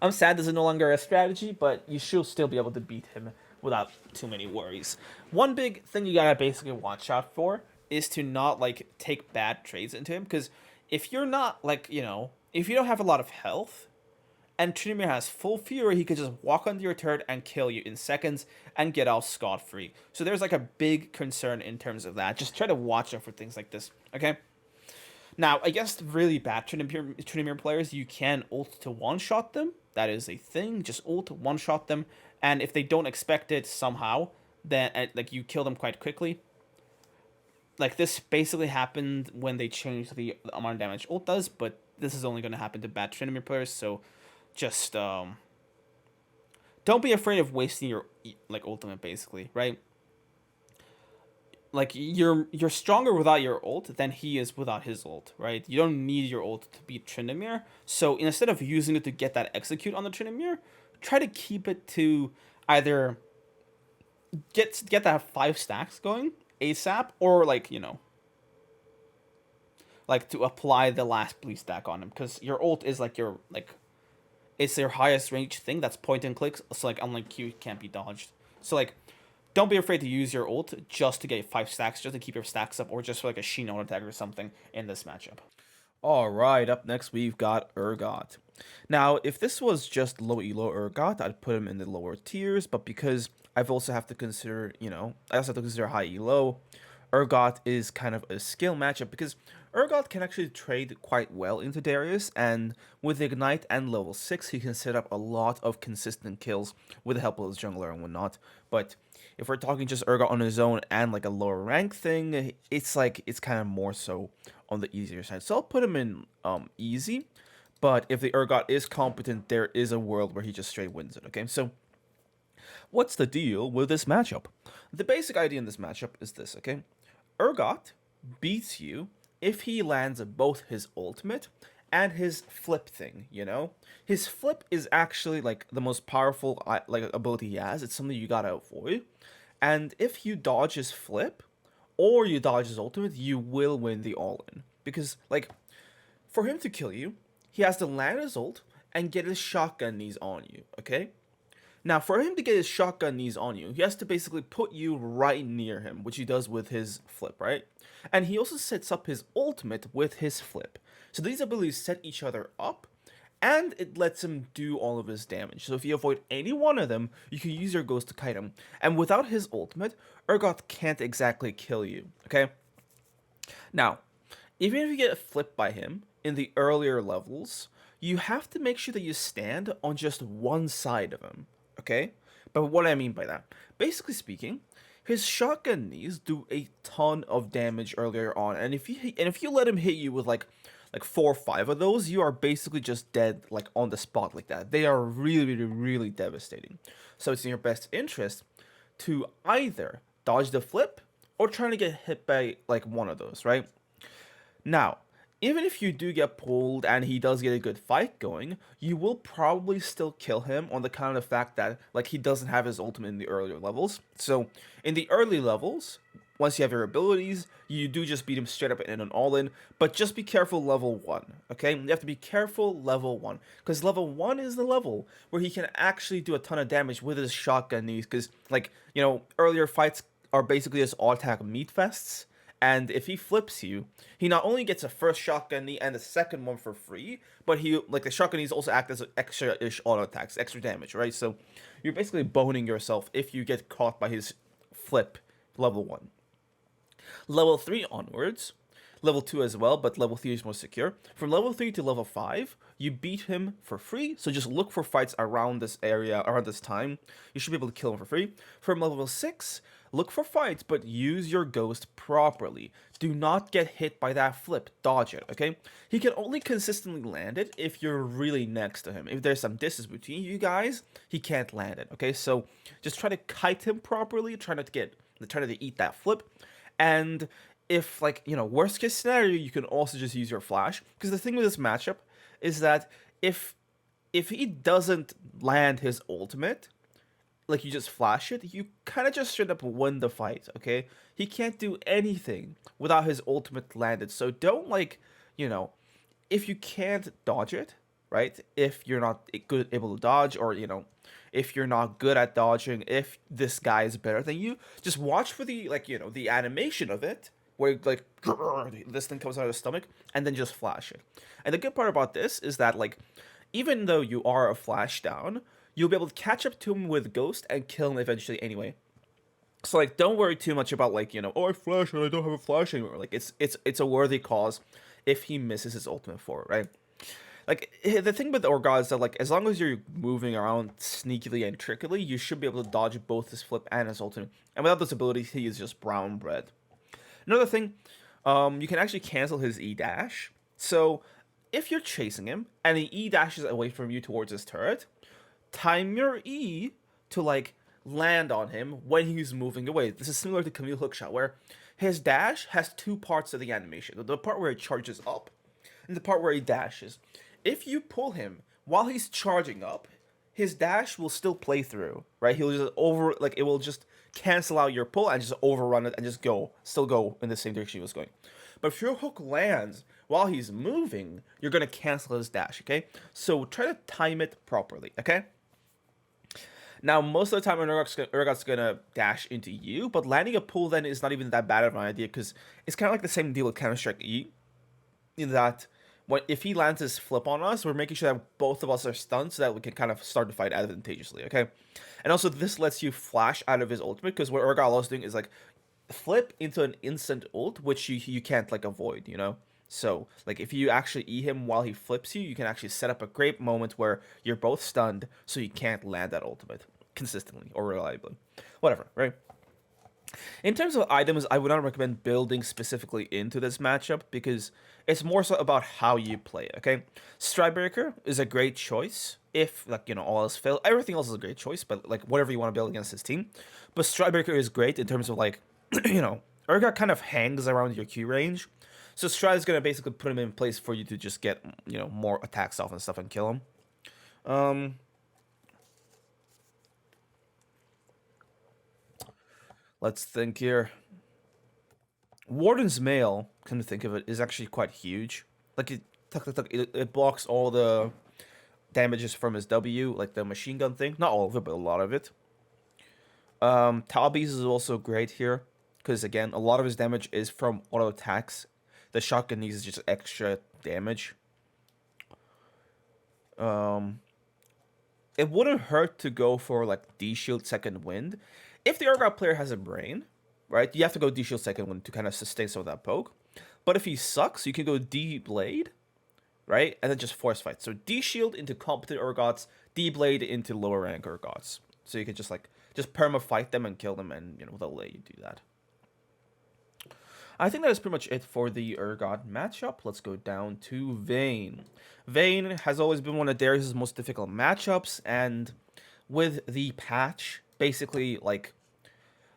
I'm sad this is no longer a strategy, but you should still be able to beat him without too many worries. One big thing you gotta basically watch out for is to not, like, take bad trades into him, because if you're not, like, you know, if you don't have a lot of health, and Tryndamere has full fury, he could just walk onto your turret and kill you in seconds and get off scot-free. So there's, like, a big concern in terms of that. Just try to watch out for things like this, okay? Now, I guess really bad Trinimir players, you can ult to one-shot them. That is a thing. Just ult, one-shot them. And if they don't expect it somehow, then like you kill them quite quickly. Like this basically happened when they changed the amount of damage ult does, but this is only going to happen to bad Trinimir players, so just don't be afraid of wasting your like ultimate basically, right? Like you're stronger without your ult than he is without his ult, right? You don't need your ult to beat Tryndamere. So instead of using it to get that execute on the Tryndamere, try to keep it to either get that 5 stacks going ASAP, or like, you know, like to apply the last bleed stack on him, because your ult is like your it's their highest range thing that's point and clicks. So like unlike Q, it can't be dodged. So like, don't be afraid to use your ult just to get 5 stacks, just to keep your stacks up, or just for like a Sheen auto attack or something in this matchup. Alright, up next we've got Urgot. Now, if this was just low elo Urgot, I'd put him in the lower tiers, but because I've also have to consider, you know, I also have to consider high elo, Urgot is kind of a skill matchup, because Urgot can actually trade quite well into Darius, and with Ignite and level 6, he can set up a lot of consistent kills with the help of his jungler and whatnot. But if we're talking just Urgot on his own and like a lower rank thing, it's like, it's kind of more so on the easier side. So I'll put him in easy, but if the Urgot is competent, there is a world where he just straight wins it, okay? So what's the deal with this matchup? The basic idea in this matchup is this, okay? Urgot beats you if he lands both his ultimate and his flip thing, you know? His flip is actually like the most powerful like ability he has. It's something you gotta avoid. And if you dodge his flip or you dodge his ultimate, you will win the all-in. Because like, for him to kill you, he has to land his ult and get his shotgun knees on you, okay? Now, for him to get his shotgun knees on you, he has to basically put you right near him, which he does with his flip, right? And he also sets up his ultimate with his flip. So these abilities set each other up, and it lets him do all of his damage. So if you avoid any one of them, you can use your ghost to kite him. And without his ultimate, Urgot can't exactly kill you, okay? Now, even if you get flipped by him in the earlier levels, you have to make sure that you stand on just one side of him, okay? But what I mean by that, basically speaking, his shotgun knees do a ton of damage earlier on, and if you let him hit you with like 4 or 5 of those, you are basically just dead like on the spot like that. They are really, really, really devastating. So it's in your best interest to either dodge the flip or trying to get hit by like one of those, right? Now, even if you do get pulled and he does get a good fight going, you will probably still kill him on the kind of fact that like he doesn't have his ultimate in the earlier levels. So in the early levels, once you have your abilities, you do just beat him straight up in an all-in, but just be careful level 1, okay? You have to be careful level 1, because level 1 is the level where he can actually do a ton of damage with his shotgun knees, because like, you know, earlier fights are basically just all-attack meat fests. And if he flips you, he not only gets a first shotgun knee and the second one for free, but he like the shotgun knees also act as extra-ish auto attacks, extra damage, right? So you're basically boning yourself if you get caught by his flip level 1. Level 3 onwards, level 2 as well, but level 3 is more secure. From level 3 to level 5, you beat him for free, so just look for fights around this area, around this time. You should be able to kill him for free. From level 6, look for fights, but use your ghost properly. Do not get hit by that flip. Dodge it, okay? He can only consistently land it if you're really next to him. If there's some distance between you guys, he can't land it, okay? So just try to kite him properly. Try not to eat that flip. And if, like, you know, worst case scenario, you can also just use your flash. Because the thing with this matchup is that if he doesn't land his ultimate, like you just flash it, you kind of just straight up win the fight, okay? He can't do anything without his ultimate landed. So don't, like, you know, if you can't dodge it, right? If you're not able to dodge, or, you know, if you're not good at dodging, if this guy is better than you, just watch for the, like, you know, the animation of it, where, like, this thing comes out of his stomach, and then just flash it. And the good part about this is that, like, even though you are a flash down, you'll be able to catch up to him with Ghost and kill him eventually anyway. So, like, don't worry too much about, like, you know, oh, I flash and I don't have a flash anymore. Like, it's a worthy cause. if he misses his ultimate forward, right? Like, the thing with Orga is that, like, as long as you're moving around sneakily and trickily, you should be able to dodge both his flip and his ultimate. And without this ability, he is just brown bread. Another thing, you can actually cancel his E dash. So, if you're chasing him and he E dashes away from you towards his turret, time your E to, like, land on him when he's moving away. This is similar to Camille hookshot, where his dash has two parts of the animation. The part where he charges up and the part where he dashes. If you pull him while he's charging up, his dash will still play through, right? He'll just it will just cancel out your pull and just overrun it and just still go in the same direction he was going. But if your hook lands while he's moving, you're going to cancel his dash, okay? So try to time it properly, okay? Now, most of the time, Urgot's going to dash into you, but landing a pull then is not even that bad of an idea, because it's kind of like the same deal with Counter-Strike E, in that if he lands his flip on us, we're making sure that both of us are stunned so that we can kind of start the fight advantageously, okay? And also, this lets you flash out of his ultimate, because what Urgot is doing is, like, flip into an instant ult, which you can't, like, avoid, you know? So, like, if you actually E him while he flips you, you can actually set up a great moment where you're both stunned, so you can't land that ultimate consistently or reliably. Whatever, right? In terms of items, I would not recommend building specifically into this matchup, because it's more so about how you play it, okay? Strikebreaker is a great choice if, like, you know, all else fails. Everything else is a great choice, but, like, whatever you want to build against this team. But Strikebreaker is great in terms of, like, you know, Urgot kind of hangs around your Q range. So Stride is going to basically put him in place for you to just get, you know, more attacks off and stuff and kill him. Let's think here. Warden's Mail, come to think of it, is actually quite huge. Like, it blocks all the damages from his W, like the machine gun thing. Not all of it, but a lot of it. Talbies is also great here, because, again, a lot of his damage is from auto attacks. The shotgun needs just extra damage. It wouldn't hurt to go for, like, D-Shield Second Wind. If the Urgot player has a brain, right, you have to go D-Shield Second Wind to kind of sustain some of that poke. But if he sucks, you can go D-Blade, right, and then just force fight. So D-Shield into competent Urgots, D-Blade into lower rank Urgots. So you can just perma-fight them and kill them, and, you know, they'll let you do that. I think that is pretty much it for the Urgot matchup. Let's go down to Vayne. Vayne has always been one of Darius' most difficult matchups, and with the patch, basically, like,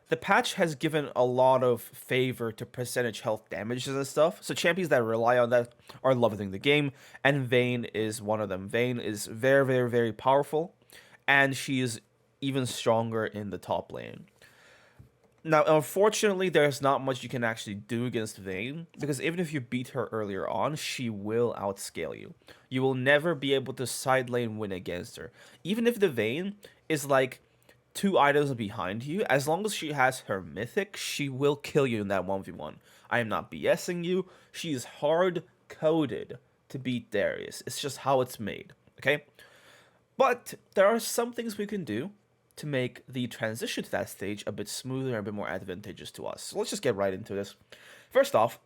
the patch has given a lot of favor to percentage health damages and stuff, so champions that rely on that are loving the game, and Vayne is one of them. Vayne is very, very, very powerful, and she is even stronger in the top lane. Now, unfortunately, there's not much you can actually do against Vayne, because even if you beat her earlier on, she will outscale you. You will never be able to side lane win against her. Even if the Vayne is, like, 2 items behind you, as long as she has her mythic, she will kill you in that 1v1. I am not BSing you. She is hard-coded to beat Darius. It's just how it's made, okay? But there are some things we can do to make the transition to that stage a bit smoother and a bit more advantageous to us. So let's just get right into this. First off,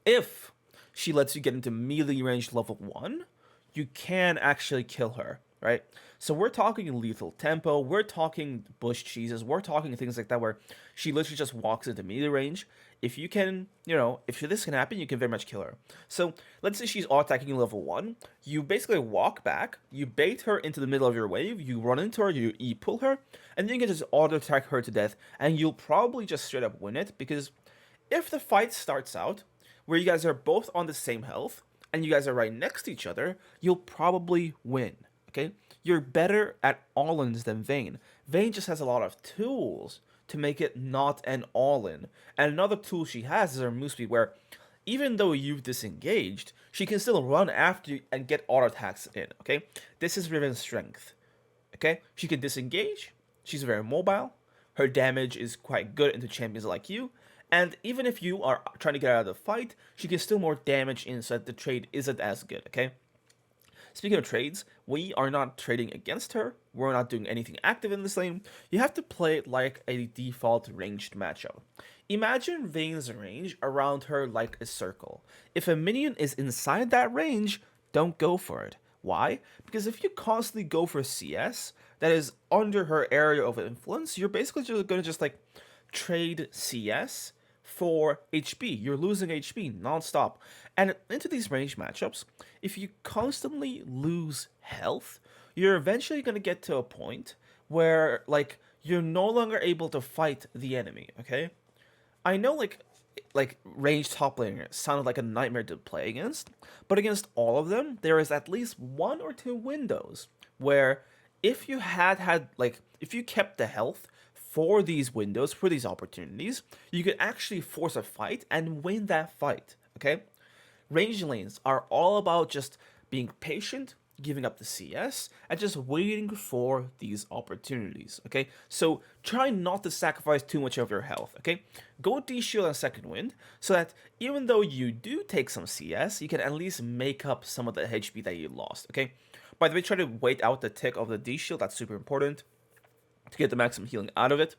if she lets you get into melee range level 1, you can actually kill her, right? So we're talking lethal tempo, we're talking bush cheeses, we're talking things like that where she literally just walks into melee range. If you can, you know, if this can happen, you can very much kill her. So let's say she's auto-attacking level 1. You basically walk back, you bait her into the middle of your wave, you run into her, you E-pull her, and then you can just auto-attack her to death, and you'll probably just straight up win it, because if the fight starts out where you guys are both on the same health, and you guys are right next to each other, you'll probably win, okay? You're better at all-ins than Vayne. Vayne just has a lot of tools to make it not an all-in. And another tool she has is her move speed, where even though you've disengaged, she can still run after you and get auto attacks in, okay? This is Riven's strength, okay? She can disengage, she's very mobile, her damage is quite good into champions like you, and even if you are trying to get out of the fight, she can still more damage in, so that the trade isn't as good, okay? speaking of trades, we are not trading against her. We're not doing anything active in this lane. You have to play it like a default ranged matchup. Imagine Vayne's range around her like a circle. If a minion is inside that range, don't go for it. Why? Because if you constantly go for CS that is under her area of influence, you're basically just going to just like trade CS for HP. You're losing HP non-stop. And into these range matchups, if you constantly lose health, you're eventually going to get to a point where like you're no longer able to fight the enemy, okay? I know like ranged top laner sounded like a nightmare to play against, but against all of them, there is at least 1 or 2 windows where if you if you kept the health for these windows, for these opportunities, you could actually force a fight and win that fight, okay? Range lanes are all about just being patient, giving up the CS, and just waiting for these opportunities, okay? So try not to sacrifice too much of your health, okay? Go D-shield on second wind, so that even though you do take some CS, you can at least make up some of the HP that you lost, okay? By the way, try to wait out the tick of the D-shield, that's super important to get the maximum healing out of it.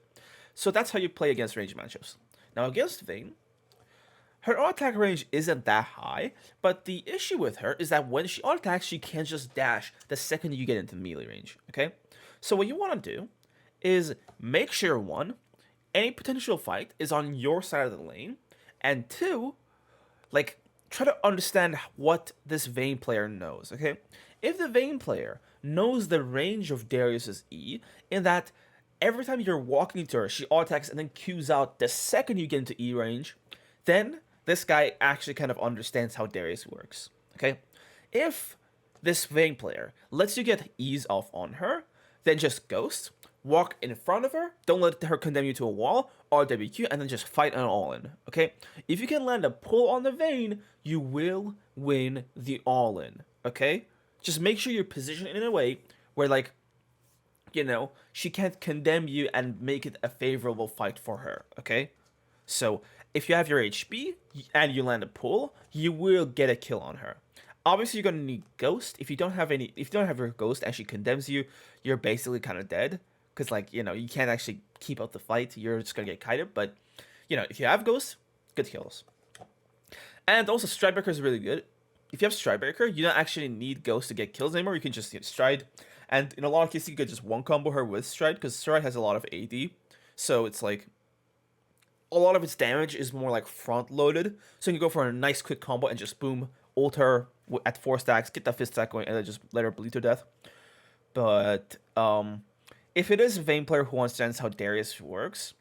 So that's how you play against range matchups. Now against Vayne, her auto attack range isn't that high, but the issue with her is that when she auto attacks, she can't just dash the second you get into melee range, okay? So what you want to do is make sure, 1, any potential fight is on your side of the lane, and 2, like, try to understand what this Vayne player knows, okay? If the Vayne player knows the range of Darius's E, in that every time you're walking to her, she auto attacks and then Qs out the second you get into E range, then this guy actually kind of understands how Darius works, okay? If this Vayne player lets you get ease off on her, then just ghost, walk in front of her, don't let her condemn you to a wall, RWQ, and then just fight an all-in, okay? If you can land a pull on the Vayne, you will win the all-in, okay? Just make sure you're positioned in a way where, like, you know, she can't condemn you and make it a favorable fight for her, okay? So, if you have your HP and you land a pull, you will get a kill on her. Obviously, you're gonna need Ghost. If you don't have your Ghost and she condemns you, you're basically kind of dead. Because, like, you know, you can't actually keep up the fight. You're just gonna get kited. But, you know, if you have Ghost, good kills. And also, Stridebreaker is really good. If you have Stridebreaker, you don't actually need Ghost to get kills anymore. You can just get Stride. And in a lot of cases, you could just one combo her with Stride, because Stride has a lot of AD. So it's like, a lot of its damage is more like front loaded. So you can go for a nice quick combo and just boom, ult her at 4 stacks, get that 5th stack going, and then just let her bleed to death. But if it is a Vayne player who understands how Darius works,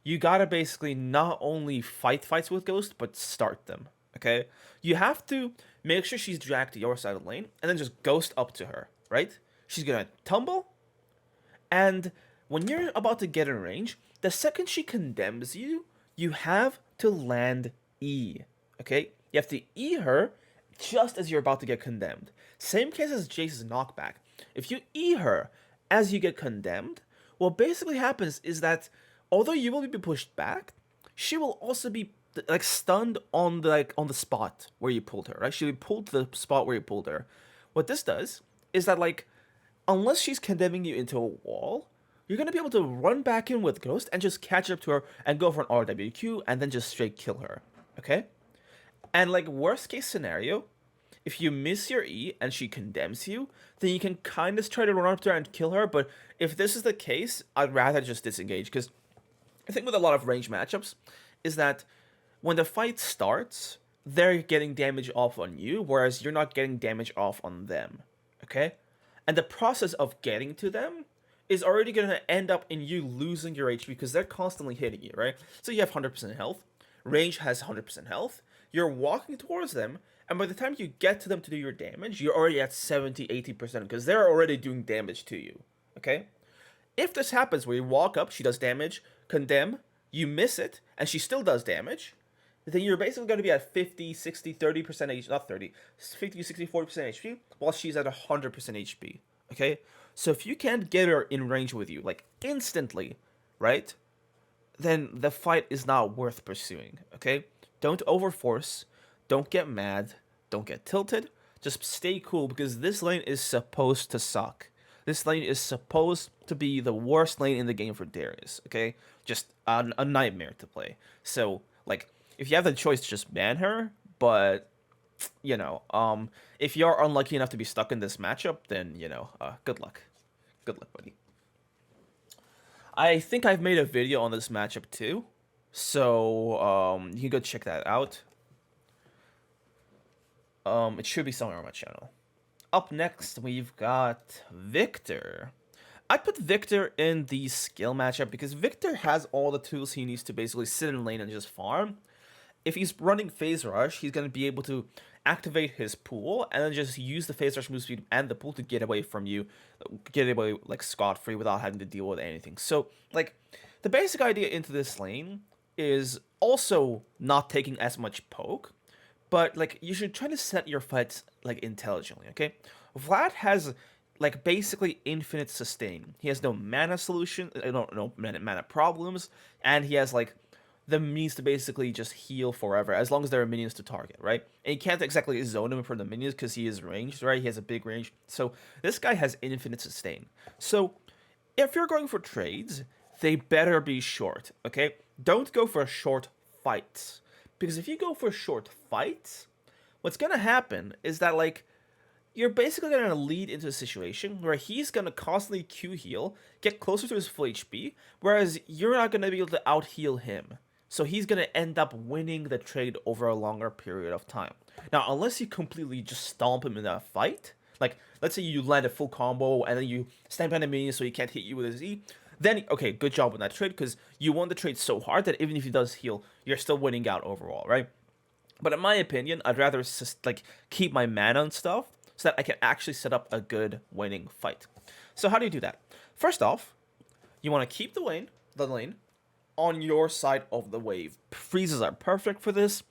you gotta basically not only fight fights with Ghost, but start them, okay? You have to make sure she's dragged to your side of the lane, and then just Ghost up to her, right? She's gonna tumble, and when you're about to get in range, the second she condemns you, you have to land E, okay? You have to E her just as you're about to get condemned. Same case as Jayce's knockback. If you E her as you get condemned, what basically happens is that although you will be pushed back, she will also be like stunned on the spot where you pulled her, right? She'll be pulled to the spot where you pulled her. What this does is that, like, unless she's condemning you into a wall, you're going to be able to run back in with Ghost and just catch up to her and go for an RWQ and then just straight kill her, okay? And, like, worst case scenario, if you miss your E and she condemns you, then you can kind of try to run up to her and kill her, but if this is the case, I'd rather just disengage, because I think with a lot of range matchups is that when the fight starts, they're getting damage off on you, whereas you're not getting damage off on them, okay? And the process of getting to them is already going to end up in you losing your HP because they're constantly hitting you, right? So you have 100% health, range has 100% health, you're walking towards them, and by the time you get to them to do your damage, you're already at 70-80% because they're already doing damage to you, okay? If this happens where you walk up, she does damage, condemn, you miss it, and she still does damage, then you're basically going to be at 50, 60, 30% HP, not 30, 50, 60, 40% HP, while she's at 100% HP, okay? So if you can't get her in range with you, like, instantly, right, then the fight is not worth pursuing, okay? Don't overforce, don't get mad, don't get tilted, just stay cool, because this lane is supposed to suck. This lane is supposed to be the worst lane in the game for Darius, okay? Just a nightmare to play. So, like, if you have the choice, just ban her, but, you know, if you're unlucky enough to be stuck in this matchup, then, you know, good luck. Good luck, buddy. I think I've made a video on this matchup too, so you can go check that out. It should be somewhere on my channel. Up next, we've got Viktor. I put Viktor in the skill matchup because Viktor has all the tools he needs to basically sit in lane and just farm. If he's running Phase Rush, he's going to be able to activate his pool and then just use the Phase Rush move speed and the pool to get away from you, get away like scot-free without having to deal with anything. So, like, the basic idea into this lane is also not taking as much poke, but, like, you should try to set your fights, like, intelligently, okay? Vlad has, like, basically infinite sustain. He has no mana solution, no mana problems, and he has, like, the means to basically just heal forever, as long as there are minions to target, right? And you can't exactly zone him for the minions, because he is ranged, right? He has a big range. So, this guy has infinite sustain. So, if you're going for trades, they better be short, okay? Don't go for short fights. Because if you go for short fights, what's going to happen is that, like, you're basically going to lead into a situation where he's going to constantly Q heal, get closer to his full HP, whereas you're not going to be able to out heal him. So he's going to end up winning the trade over a longer period of time. Now, unless you completely just stomp him in that fight, like, let's say you land a full combo and then you stamp on a minion so he can't hit you with his E, then, okay, good job with that trade, because you won the trade so hard that even if he does heal, you're still winning out overall, right? But in my opinion, I'd rather just, like, keep my mana and stuff so that I can actually set up a good winning fight. So how do you do that? First off, you want to keep the lane on your side of the wave. Freezes are perfect for this.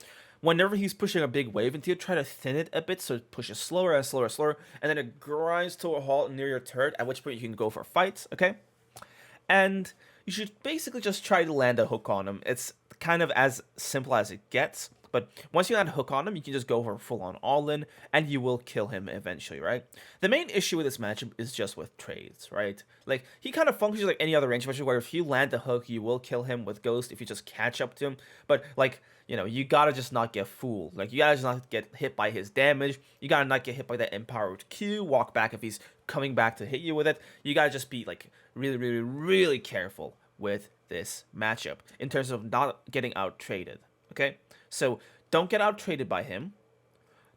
Whenever he's pushing a big wave into you, try to thin it a bit so it pushes slower and slower and slower, and then it grinds to a halt near your turret, at which point you can go for fights, okay? And you should basically just try to land a hook on him. It's kind of as simple as it gets. But once you land a hook on him, you can just go for full-on all-in, and you will kill him eventually, right? The main issue with this matchup is just with trades, right? Like, he kind of functions like any other range matchup, where if you land a hook, you will kill him with Ghost if you just catch up to him. But, like, you know, you gotta just not get fooled. Like, you gotta just not get hit by his damage. You gotta not get hit by that empowered Q. Walk back if he's coming back to hit you with it. You gotta just be, like, really, really, really careful with this matchup in terms of not getting out-traded, okay? So, don't get out-traded by him.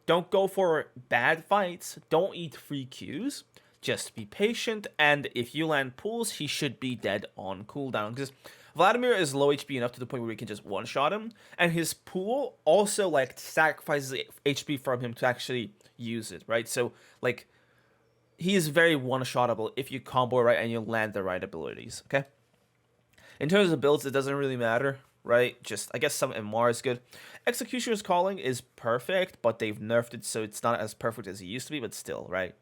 Don't go for bad fights. Don't eat free Qs. Just be patient, and if you land pools, he should be dead on cooldown, because Vladimir is low HP enough to the point where we can just one-shot him, and his pool also, like, sacrifices HP from him to actually use it, right? So, like, he is very one-shottable if you combo right and you land the right abilities, okay? In terms of builds, it doesn't really matter, right? Just, I guess some MR is good. Executioner's Calling is perfect, but they've nerfed it, so it's not as perfect as it used to be, but still, right?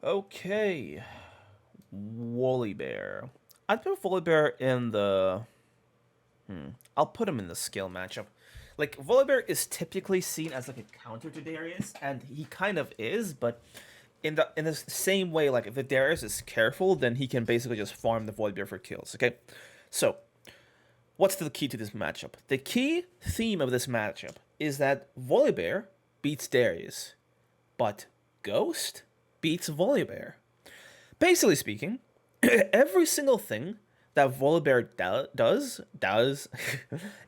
Okay. Woolly Bear. I'd put Woolly Bear in the... I'll put him in the skill matchup. Like, Woolly Bear is typically seen as, like, a counter to Darius, and he kind of is, but in the same way, like, if the Darius is careful, then he can basically just farm the Woolly Bear for kills, okay? So, what's the key to this matchup? The key theme of this matchup is that Woolly Bear beats Darius, but Ghost beats Woolly Bear. Basically speaking, every single thing that Volibear does,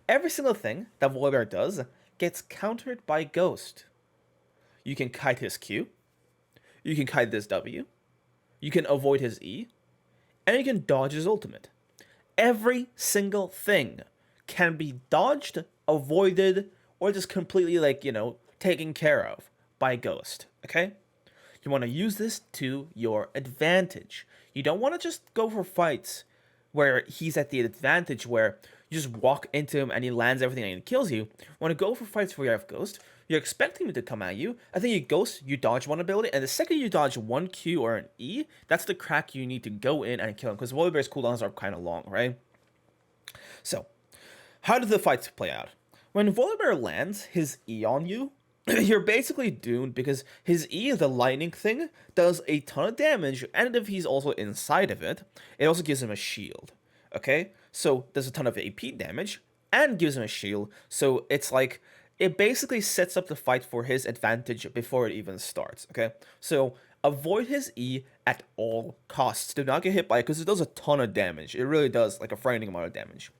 every single thing that Volibear does gets countered by Ghost. You can kite his Q, you can kite this W, you can avoid his E, and you can dodge his ultimate. Every single thing can be dodged, avoided, or just completely, like, you know, taken care of by Ghost, okay? You want to use this to your advantage. You don't want to just go for fights where he's at the advantage, where you just walk into him and he lands everything and he kills you. You want to go for fights where you have Ghost. You're expecting him to come at you. I think you Ghost, you dodge one ability, and the second you dodge one Q or an E, that's the crack you need to go in and kill him, because Volibear's cooldowns are kind of long, right? So, how do the fights play out? When Volibear lands his E on you, you're basically doomed because his E, the lightning thing, does a ton of damage, and if he's also inside of it, it also gives him a shield. Okay? So there's a ton of AP damage and gives him a shield. So it's like it basically sets up the fight for his advantage before it even starts. Okay? So avoid his E at all costs. Do not get hit by it because it does a ton of damage. It really does, like a frightening amount of damage.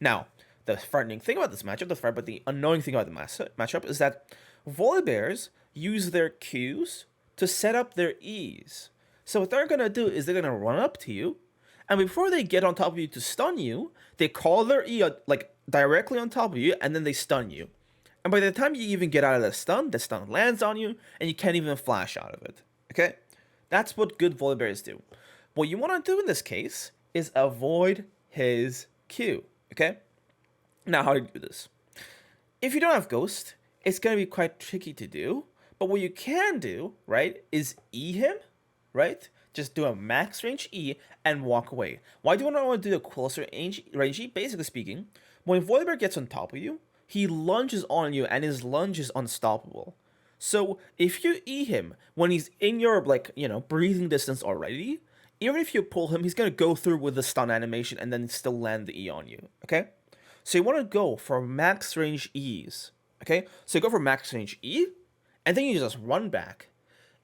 Now, the frightening thing about this matchup, but the annoying thing about the matchup is that Volibears use their Qs to set up their Es. So what they're gonna do is they're gonna run up to you, and before they get on top of you to stun you, they call their E like directly on top of you, and then they stun you. And by the time you even get out of the stun lands on you, and you can't even flash out of it. Okay? That's what good Volibears do. What you want to do in this case is avoid his Q. Okay? Now, how do you do this? If you don't have Ghost, it's going to be quite tricky to do. But what you can do, right, is E him, right? Just do a max range E and walk away. Why do I not want to do a closer range E? Basically speaking, when Volibear gets on top of you, he lunges on you and his lunge is unstoppable. So if you E him when he's in your, like, you know, breathing distance already, even if you pull him, he's going to go through with the stun animation and then still land the E on you, okay? So you want to go for max range E's, okay? So you go for max range E, and then you just run back.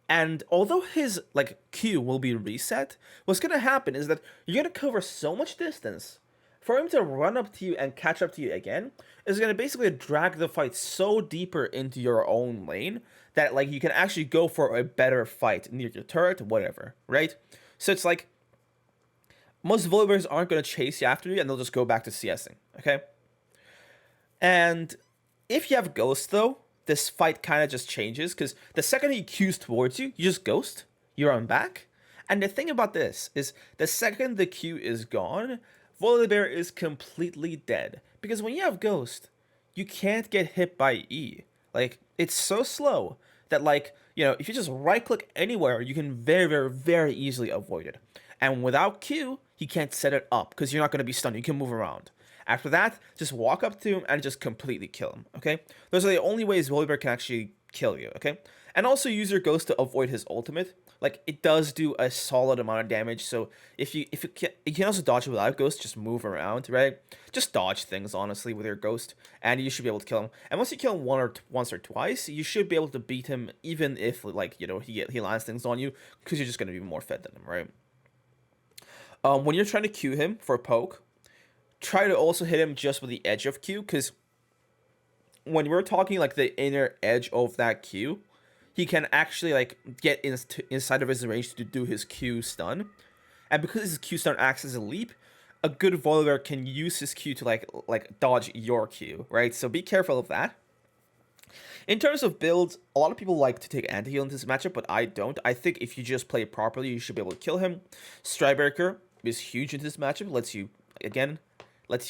And although his, like, Q will be reset, what's going to happen is that you're going to cover so much distance. For him to run up to you and catch up to you again is going to basically drag the fight so deeper into your own lane that, like, you can actually go for a better fight near your turret, whatever, right? So it's like, most Volibears aren't going to chase you after you, and they'll just go back to CSing, okay? And if you have Ghost, though, this fight kind of just changes, because the second he Qs towards you, you just Ghost, you run back. And the thing about this is, the second the Q is gone, Volibear is completely dead. Because when you have Ghost, you can't get hit by E. Like, it's so slow that, like, you know, if you just right-click anywhere, you can very, very, very easily avoid it. And without Q, he can't set it up, because you're not going to be stunned. You can move around. After that, just walk up to him and just completely kill him, okay? Those are the only ways Volibear can actually kill you, okay? And also use your Ghost to avoid his ultimate. Like, it does do a solid amount of damage, so if you can also dodge it without Ghost, just move around, right? Just dodge things, honestly, with your Ghost, and you should be able to kill him. And once you kill him once or twice, you should be able to beat him, even if, like, you know, he lands things on you, because you're just going to be more fed than him, right? When you're trying to Q him for a poke, try to also hit him just with the edge of Q, because when we're talking, like, the inner edge of that Q, he can actually, like, get inside of his range to do his Q stun. And because his Q stun acts as a leap, a good Volibear can use his Q to, like dodge your Q, right? So be careful of that. In terms of builds, a lot of people like to take anti-heal in this matchup, but I don't. I think if you just play properly, you should be able to kill him. Strybreaker is huge in this matchup. Lets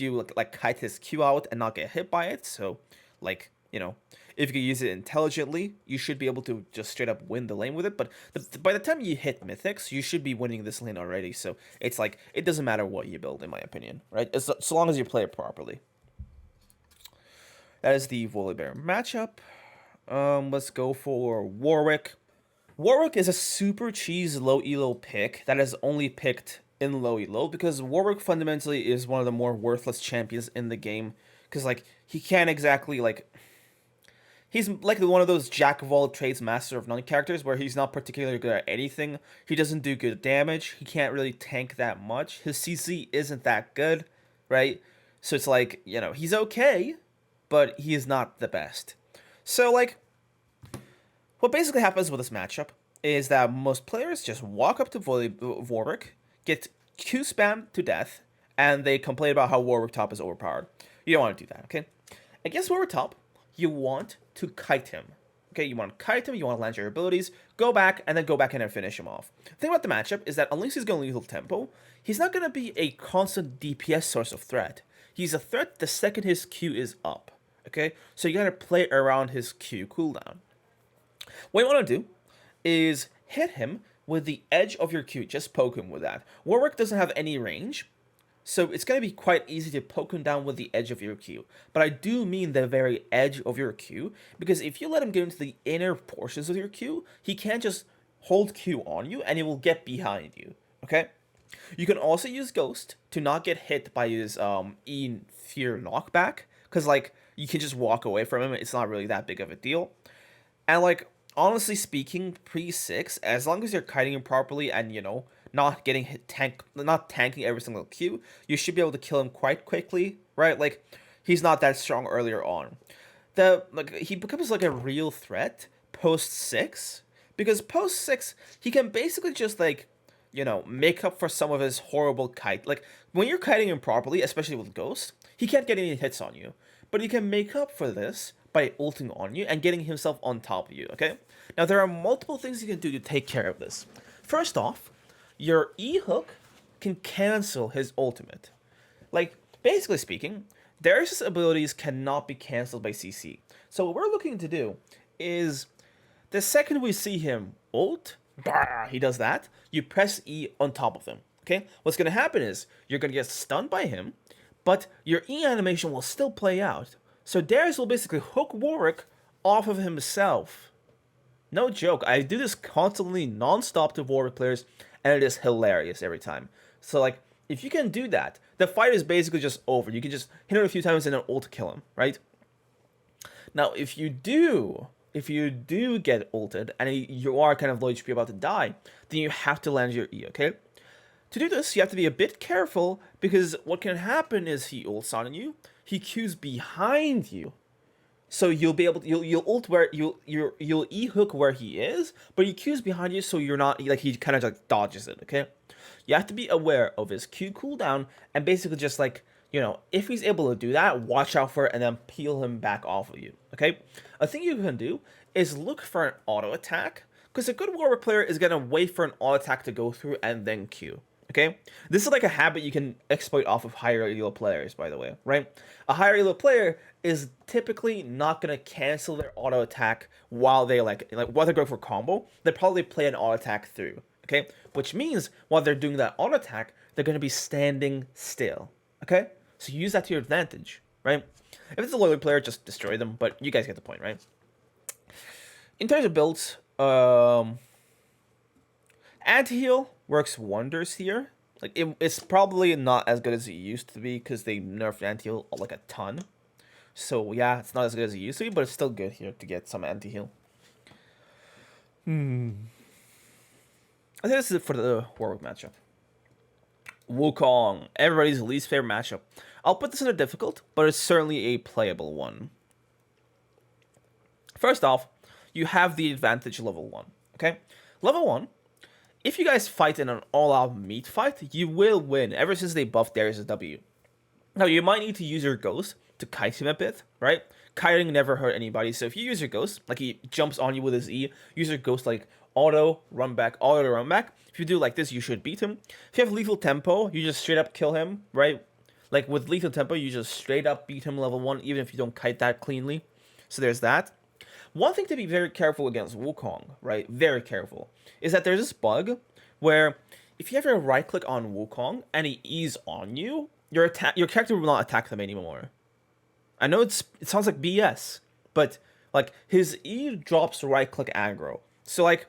you, like, kite his Q out and not get hit by it. So, like, you know, if you can use it intelligently, you should be able to just straight up win the lane with it. But by the time you hit Mythics, you should be winning this lane already. So it's like, it doesn't matter what you build, in my opinion, right? So long as you play it properly. That is the Volibear matchup. Let's go for Warwick. Warwick is a super cheese low elo pick that is only picked in low elo, because Warwick fundamentally is one of the more worthless champions in the game. Because, like, he can't exactly, like... He's like one of those jack of all trades, master of none characters, where he's not particularly good at anything. He doesn't do good damage. He can't really tank that much. His CC isn't that good, right? So it's like, you know, he's okay, but he is not the best. So, like, what basically happens with this matchup is that most players just walk up to Warwick, get Q spammed to death, and they complain about how Warwick top is overpowered. You don't want to do that, okay? Against Warwick top, you want to kite him. Okay, you want to kite him, you want to land your abilities, go back, and then go back in and finish him off. The thing about the matchup is that unless he's going lethal tempo, he's not going to be a constant DPS source of threat. He's a threat the second his Q is up. Okay, so you got to play around his Q cooldown. What you want to do is hit him with the edge of your Q. Just poke him with that. Warwick doesn't have any range, So it's going to be quite easy to poke him down with the edge of your Q. But I do mean the very edge of your Q, because if you let him get into the inner portions of your Q, he can't just hold Q on you and he will get behind you, okay? You can also use Ghost to not get hit by his E Fear knockback, because, like, you can just walk away from him. It's not really that big of a deal. And, like, honestly speaking, pre-6, as long as you're kiting him properly and, you know, not getting not tanking every single Q, you should be able to kill him quite quickly, right? Like, he's not that strong earlier on. He becomes, like, a real threat post-6, because post-6, he can basically just, like, you know, make up for some of his horrible kite. Like, when you're kiting him properly, especially with Ghost, he can't get any hits on you. But he can make up for this by ulting on you and getting himself on top of you, okay? Now, there are multiple things you can do to take care of this. First off, your E-hook can cancel his ultimate. Like, basically speaking, Darius' abilities cannot be cancelled by CC. So what we're looking to do is, the second we see him ult, he does that, you press E on top of him, okay? What's going to happen is, you're going to get stunned by him, but your E animation will still play out. So Darius will basically hook Yorick off of himself. No joke, I do this constantly, non-stop to Yorick players, and it is hilarious every time. So, like, if you can do that, the fight is basically just over. You can just hit him a few times and then ult kill him, right? Now, if you do get ulted, and you are kind of low HP about to die, then you have to land your E, okay? To do this, you have to be a bit careful, because what can happen is he ults on you, he Qs behind you, so you'll be able to, you'll ult where, you'll E-hook where he is, but he Qs behind you, so you're not, like, he kind of, like, dodges it, okay? You have to be aware of his Q cooldown, and basically just, like, you know, if he's able to do that, watch out for it, and then peel him back off of you, okay? A thing you can do is look for an auto attack, because a good Warwick player is going to wait for an auto attack to go through and then Q. Okay, this is like a habit you can exploit off of higher elo players, by the way, right? A higher elo player is typically not gonna cancel their auto attack while they while they go for combo. They probably play an auto attack through, okay? Which means while they're doing that auto attack, they're gonna be standing still, okay? So use that to your advantage, right? If it's a loyal player, just destroy them. But you guys get the point, right? In terms of builds, anti-heal works wonders here. Like, it's probably not as good as it used to be, because they nerfed anti-heal like a ton. So yeah, it's not as good as it used to be, but it's still good here to get some anti-heal. I think this is it for the Warwick matchup. Wukong, everybody's least favorite matchup. I'll put this in a difficult, but it's certainly a playable one. First off, you have the advantage level 1, okay? Level 1, if you guys fight in an all-out meat fight, you will win, ever since they buffed Darius' W. Now, you might need to use your Ghost to kite him a bit, right? Kiting never hurt anybody, so if you use your Ghost, like he jumps on you with his E, use your Ghost like auto, run back. If you do like this, you should beat him. If you have lethal tempo, you just straight up kill him, right? Like with lethal tempo, you just straight up beat him level 1, even if you don't kite that cleanly. So there's that. One thing to be very careful against Wukong, right? Very careful, is that there's this bug where if you have your right click on Wukong and he E's on you, your character will not attack them anymore. I know it sounds like BS, but like his E drops right click aggro. So like,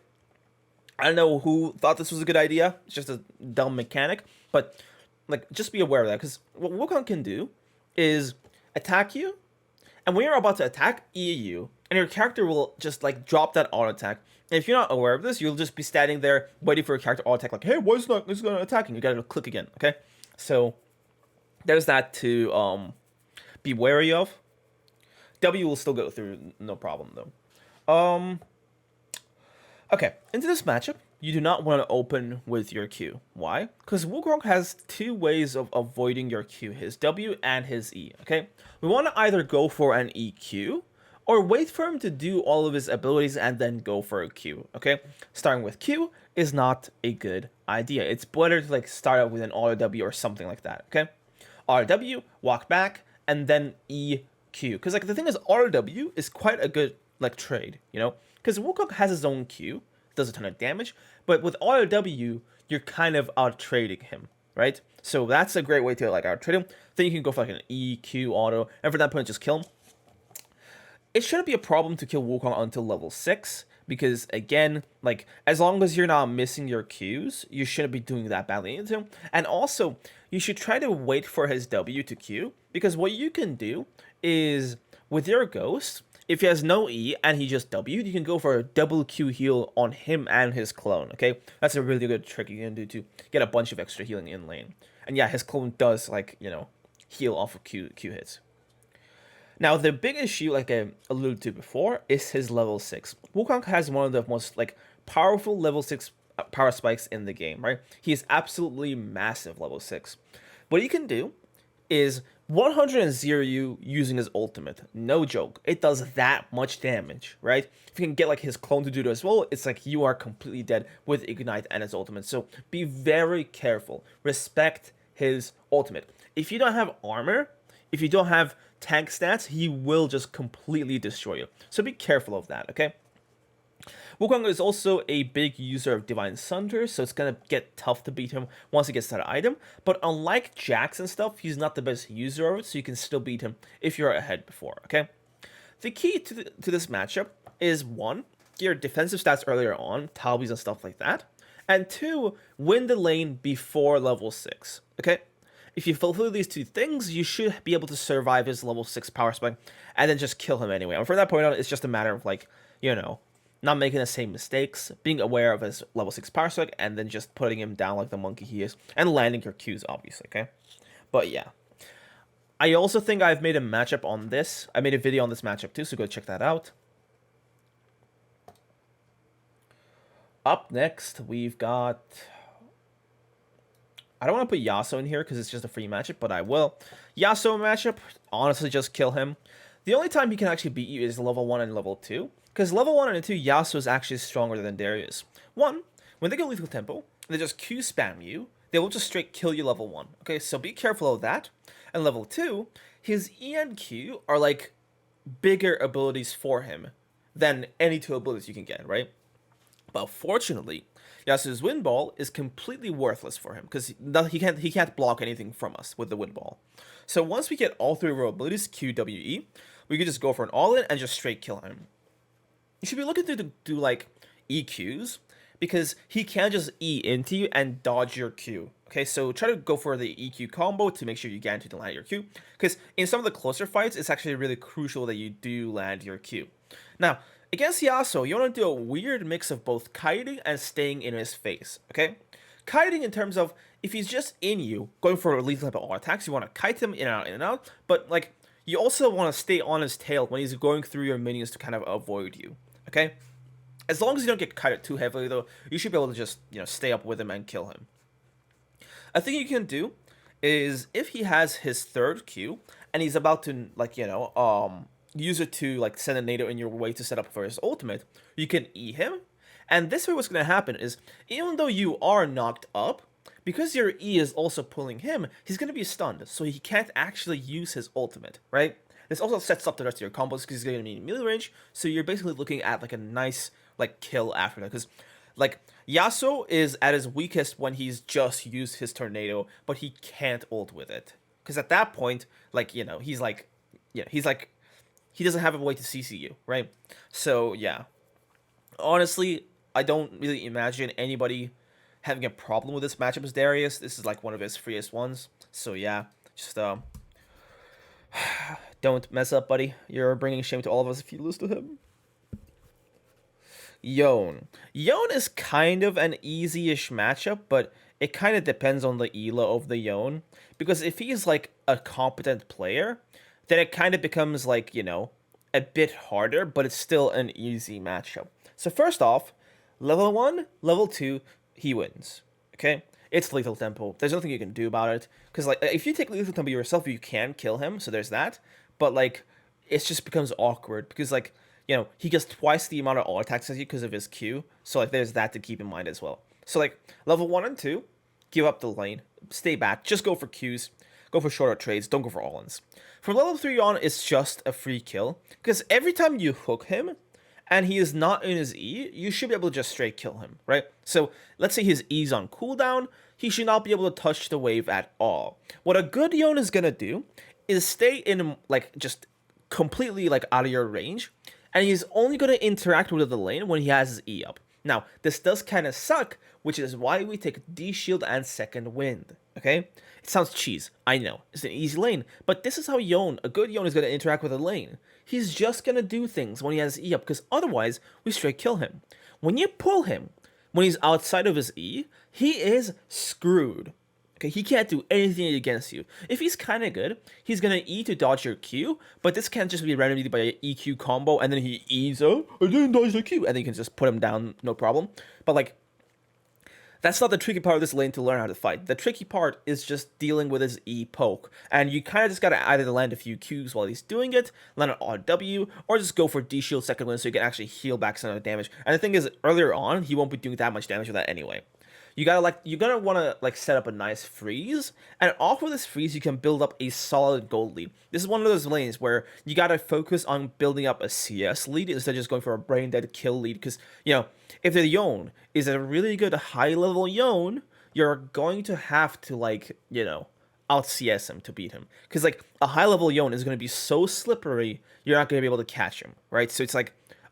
I don't know who thought this was a good idea. It's just a dumb mechanic, but like just be aware of that, because what Wukong can do is attack you, and when you're about to attack, E you, and your character will just like drop that auto attack. And if you're not aware of this, you'll just be standing there waiting for a character auto attack, like, hey, why is not attacking? You gotta click again, okay? So there's that to be wary of. W will still go through, no problem though. Okay, into this matchup, you do not want to open with your Q. Why? Because Wukong has two ways of avoiding your Q, his W and his E, okay? We want to either go for an EQ, or wait for him to do all of his abilities and then go for a Q, okay? Starting with Q is not a good idea. It's better to like start out with an auto W or something like that, okay? Auto W, walk back, and then EQ. Because like the thing is, auto W is quite a good like trade, you know? Because Wukong has his own Q, does a ton of damage, but with auto W, you're kind of out trading him, right? So that's a great way to like out trade him. Then you can go for like an EQ auto, and for that point, just kill him. It shouldn't be a problem to kill Wukong until level 6, because again, like, as long as you're not missing your Qs, you shouldn't be doing that badly into him. And also, you should try to wait for his W to Q, because what you can do is, with your Ghost, if he has no E and he just W'd, you can go for a double Q heal on him and his clone, okay? That's a really good trick you can do to get a bunch of extra healing in lane. And yeah, his clone does, like, you know, heal off of Q hits. Now, the big issue, like I alluded to before, is his level 6. Wukong has one of the most, like, powerful level 6 power spikes in the game, right? He is absolutely massive level 6. What he can do is 100 you using his ultimate. No joke. It does that much damage, right? If you can get, like, his clone to do it as well, it's like you are completely dead with Ignite and his ultimate. So be very careful. Respect his ultimate. If you don't have armor, if you don't have tank stats, he will just completely destroy you. So be careful of that, okay? Wukong is also a big user of Divine Sunder, so it's gonna get tough to beat him once he gets that item. But unlike Jax and stuff, he's not the best user of it, so you can still beat him if you're ahead before, okay? The key to this matchup is 1, your defensive stats earlier on, Talbies and stuff like that. And 2, win the lane before level 6, okay? If you fulfill these 2 things, you should be able to survive his level 6 power spike and then just kill him anyway. And from that point on, it's just a matter of, like, you know, not making the same mistakes, being aware of his level 6 power spike, and then just putting him down like the monkey he is, and landing your Qs, obviously, okay? But yeah. I also think I've made a matchup on this. I made a video on this matchup too, so go check that out. Up next, we've got... I don't want to put Yasuo in here because it's just a free matchup, but I will. Yasuo matchup, honestly, just kill him. The only time he can actually beat you is level 1 and level 2. Because level 1 and 2, Yasuo is actually stronger than Darius. 1, when they get lethal tempo, they just Q spam you, they will just straight kill you level 1. Okay, so be careful of that. And level 2, his E and Q are like bigger abilities for him than any 2 abilities you can get, right? But fortunately, Yasuo's Wind Ball is completely worthless for him because he can't block anything from us with the Wind Ball. So once we get all 3 of our abilities, Q, W, E, we can just go for an all-in and just straight kill him. You should be looking to do like EQs because he can just E into you and dodge your Q. Okay, so try to go for the EQ combo to make sure you guarantee to land your Q. Because in some of the closer fights, it's actually really crucial that you do land your Q. Now, against Yasuo, you want to do a weird mix of both kiting and staying in his face, okay? Kiting in terms of, if he's just in you, going for a lethal type of all attacks, you want to kite him in and out, but, like, you also want to stay on his tail when he's going through your minions to kind of avoid you, okay? As long as you don't get kited too heavily, though, you should be able to just, you know, stay up with him and kill him. A thing you can do is, if he has his 3rd Q, and he's about to, like, you know, use it to like send a NATO in your way to set up for his ultimate, you can E him. And this way what's going to happen is, even though you are knocked up, because your E is also pulling him, he's going to be stunned, so he can't actually use his ultimate, right? This also sets up the rest of your combos because he's going to be in melee range, so you're basically looking at like a nice like kill after that. Because like Yasuo is at his weakest when he's just used his tornado, but he can't ult with it. Because at that point, like, you know, he's like, yeah, he's like, he doesn't have a way to CC you, right? So, yeah. Honestly, I don't really imagine anybody having a problem with this matchup as Darius. This is like one of his freest ones. So, yeah. Just, don't mess up, buddy. You're bringing shame to all of us if you lose to him. Yone. Yone is kind of an easy-ish matchup, but it kind of depends on the elo of the Yone. Because if he's like a competent player, then it kind of becomes like, you know, a bit harder, but it's still an easy matchup. So first off, level 1, level 2, he wins. Okay? It's lethal tempo. There's nothing you can do about it. Because, like, if you take lethal tempo yourself, you can kill him, so there's that. But, like, it just becomes awkward. Because, like, you know, he gets twice the amount of all attacks as you because of his Q. So, like, there's that to keep in mind as well. So, like, level 1 and 2, give up the lane. Stay back. Just go for Qs. Go for shorter trades. Don't go for all-ins. From level 3 on, it's just a free kill. Because every time you hook him, and he is not in his E, you should be able to just straight kill him, right? So let's say his E's on cooldown, he should not be able to touch the wave at all. What a good Yone is gonna do is stay in, like, just completely, like, out of your range, and he's only gonna interact with the lane when he has his E up. Now, this does kind of suck, which is why we take D-Shield and Second Wind, okay? It sounds cheese, I know, it's an easy lane, but this is how a good Yone is going to interact with a lane. He's just going to do things when he has his E up, because otherwise, we straight kill him. When you pull him, when he's outside of his E, he is screwed. Okay, he can't do anything against you. If he's kind of good, he's going to E to dodge your Q, but this can't just be randomly by an EQ combo, and then he E's, oh, I didn't dodge the Q, and then you can just put him down, no problem. But, like, that's not the tricky part of this lane to learn how to fight. The tricky part is just dealing with his E poke. And you kind of just got to either land a few Qs while he's doing it, land an odd W, or just go for D-Shield Second Wind so you can actually heal back some of the damage. And the thing is, earlier on, he won't be doing that much damage with that anyway. You're gonna want to set up a nice freeze, and off of this freeze you can build up a solid gold lead. This is one of those lanes where you gotta focus on building up a CS lead instead of just going for a brain dead kill lead, because if the Yone is a really good high level Yone, you're going to have to out CS him to beat him, because a high level Yone is going to be so slippery you're not going to be able to catch him, right? So it's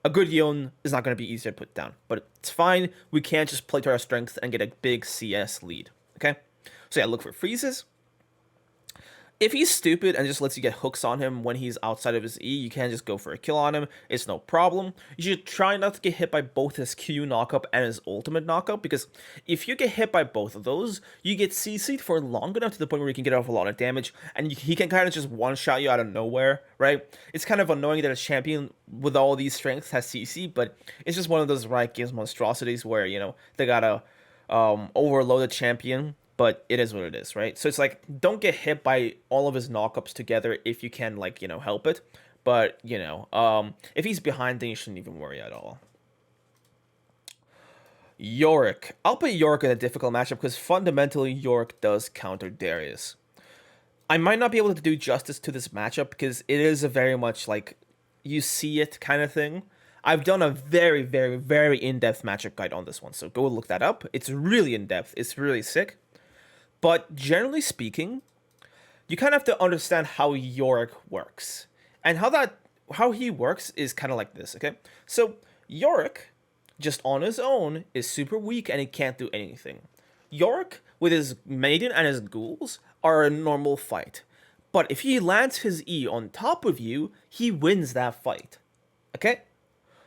a good Yone is not going to be easy to put down, but it's fine. We can't just play to our strength and get a big CS lead, okay? So yeah, look for freezes. If he's stupid and just lets you get hooks on him when he's outside of his E, you can just go for a kill on him. It's no problem. You should try not to get hit by both his Q knockup and his ultimate knockup, because if you get hit by both of those, you get CC'd for long enough to the point where you can get off a lot of damage, and he can kind of just one-shot you out of nowhere, right? It's kind of annoying that a champion with all these strengths has CC, but it's just one of those Riot Games monstrosities where, they gotta overload a champion. But it is what it is, right? So it's don't get hit by all of his knockups together if you can, help it. But, if he's behind, then you shouldn't even worry at all. Yorick. I'll put Yorick in a difficult matchup because fundamentally Yorick does counter Darius. I might not be able to do justice to this matchup because it is a very much you see it kind of thing. I've done a very, very, very in-depth matchup guide on this one, so go look that up. It's really in-depth. It's really sick. But generally speaking, you kind of have to understand how Yorick works. And how he works is kind of like this, okay? So Yorick, just on his own, is super weak and he can't do anything. Yorick, with his Maiden and his ghouls, are a normal fight. But if he lands his E on top of you, he wins that fight. Okay?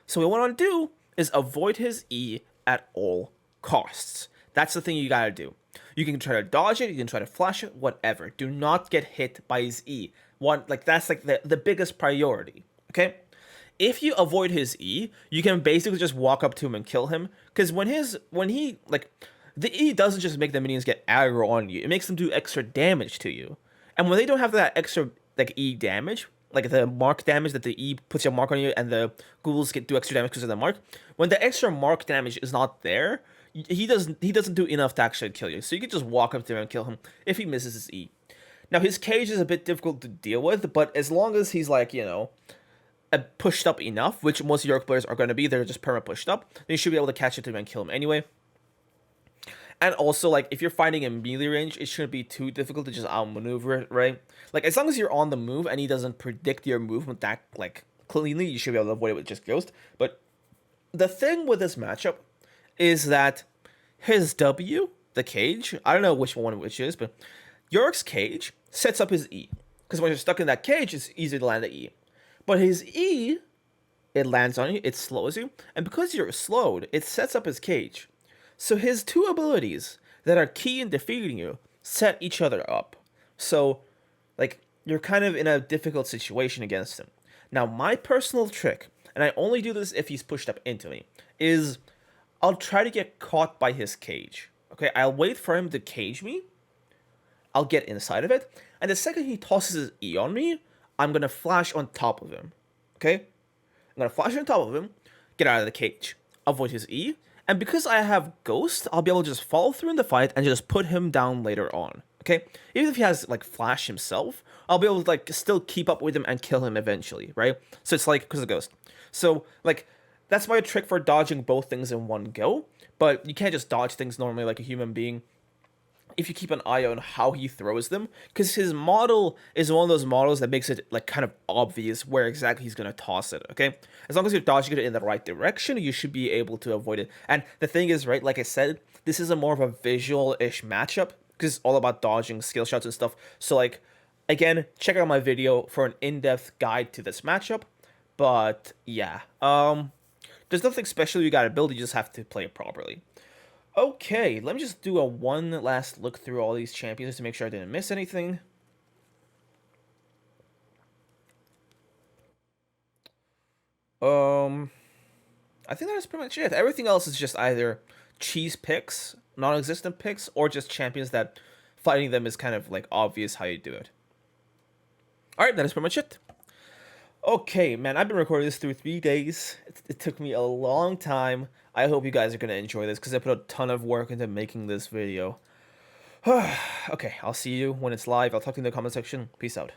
So what we want to do is avoid his E at all costs. That's the thing you gotta do. You can try to dodge it, you can try to flash it, whatever. Do not get hit by his E. That's the biggest priority, okay? If you avoid his E, you can basically just walk up to him and kill him. Because the E doesn't just make the minions get aggro on you, it makes them do extra damage to you. And when they don't have that extra E damage, the mark damage that the E puts your mark on you and the ghouls do extra damage because of the mark, when the extra mark damage is not there, he doesn't do enough to actually kill you. So you can just walk up to him and kill him if he misses his E. Now his cage is a bit difficult to deal with, but as long as he's pushed up enough, which most Yorick players are going to be, they're just perma pushed up, then you should be able to catch it to him and kill him anyway. And also, if you're fighting in melee range, it shouldn't be too difficult to just outmaneuver it, right? As long as you're on the move and he doesn't predict your movement that cleanly, you should be able to avoid it with just Ghost. But the thing with this matchup is that his W, the cage, I don't know which is, but Yorick's cage sets up his E. Because when you're stuck in that cage, it's easy to land the E. But his E, it lands on you, it slows you, and because you're slowed, it sets up his cage. So his two abilities that are key in defeating you set each other up. So, you're kind of in a difficult situation against him. Now, my personal trick, and I only do this if he's pushed up into me, is I'll try to get caught by his cage. Okay, I'll wait for him to cage me. I'll get inside of it. And the second he tosses his E on me, I'm going to flash on top of him. Okay? I'm going to flash on top of him, get out of the cage, avoid his E. And because I have Ghost, I'll be able to just follow through in the fight and just put him down later on. Okay? Even if he has, Flash himself, I'll be able to, still keep up with him and kill him eventually, right? So it's because of Ghost. So, that's my trick for dodging both things in one go. But you can't just dodge things normally like a human being if you keep an eye on how he throws them, because his model is one of those models that makes it like kind of obvious where exactly he's gonna toss it. Okay, as long as you're dodging it in the right direction, you should be able to avoid it. And the thing is, right, like I said, this is a more of a visual-ish matchup because it's all about dodging skill shots and stuff. So like, again, check out my video for an in-depth guide to this matchup. But yeah, there's nothing special you gotta build. You just have to play it properly. Okay, let me just do a one last look through all these champions to make sure I didn't miss anything. I think that's pretty much it. Everything else is just either cheese picks, non-existent picks, or just champions that fighting them is kind of like obvious how you do it. Alright, that is pretty much it. Okay, man, I've been recording this through 3 days. It took me a long time. I hope you guys are going to enjoy this because I put a ton of work into making this video. Okay, I'll see you when it's live. I'll talk to you in the comment section. Peace out.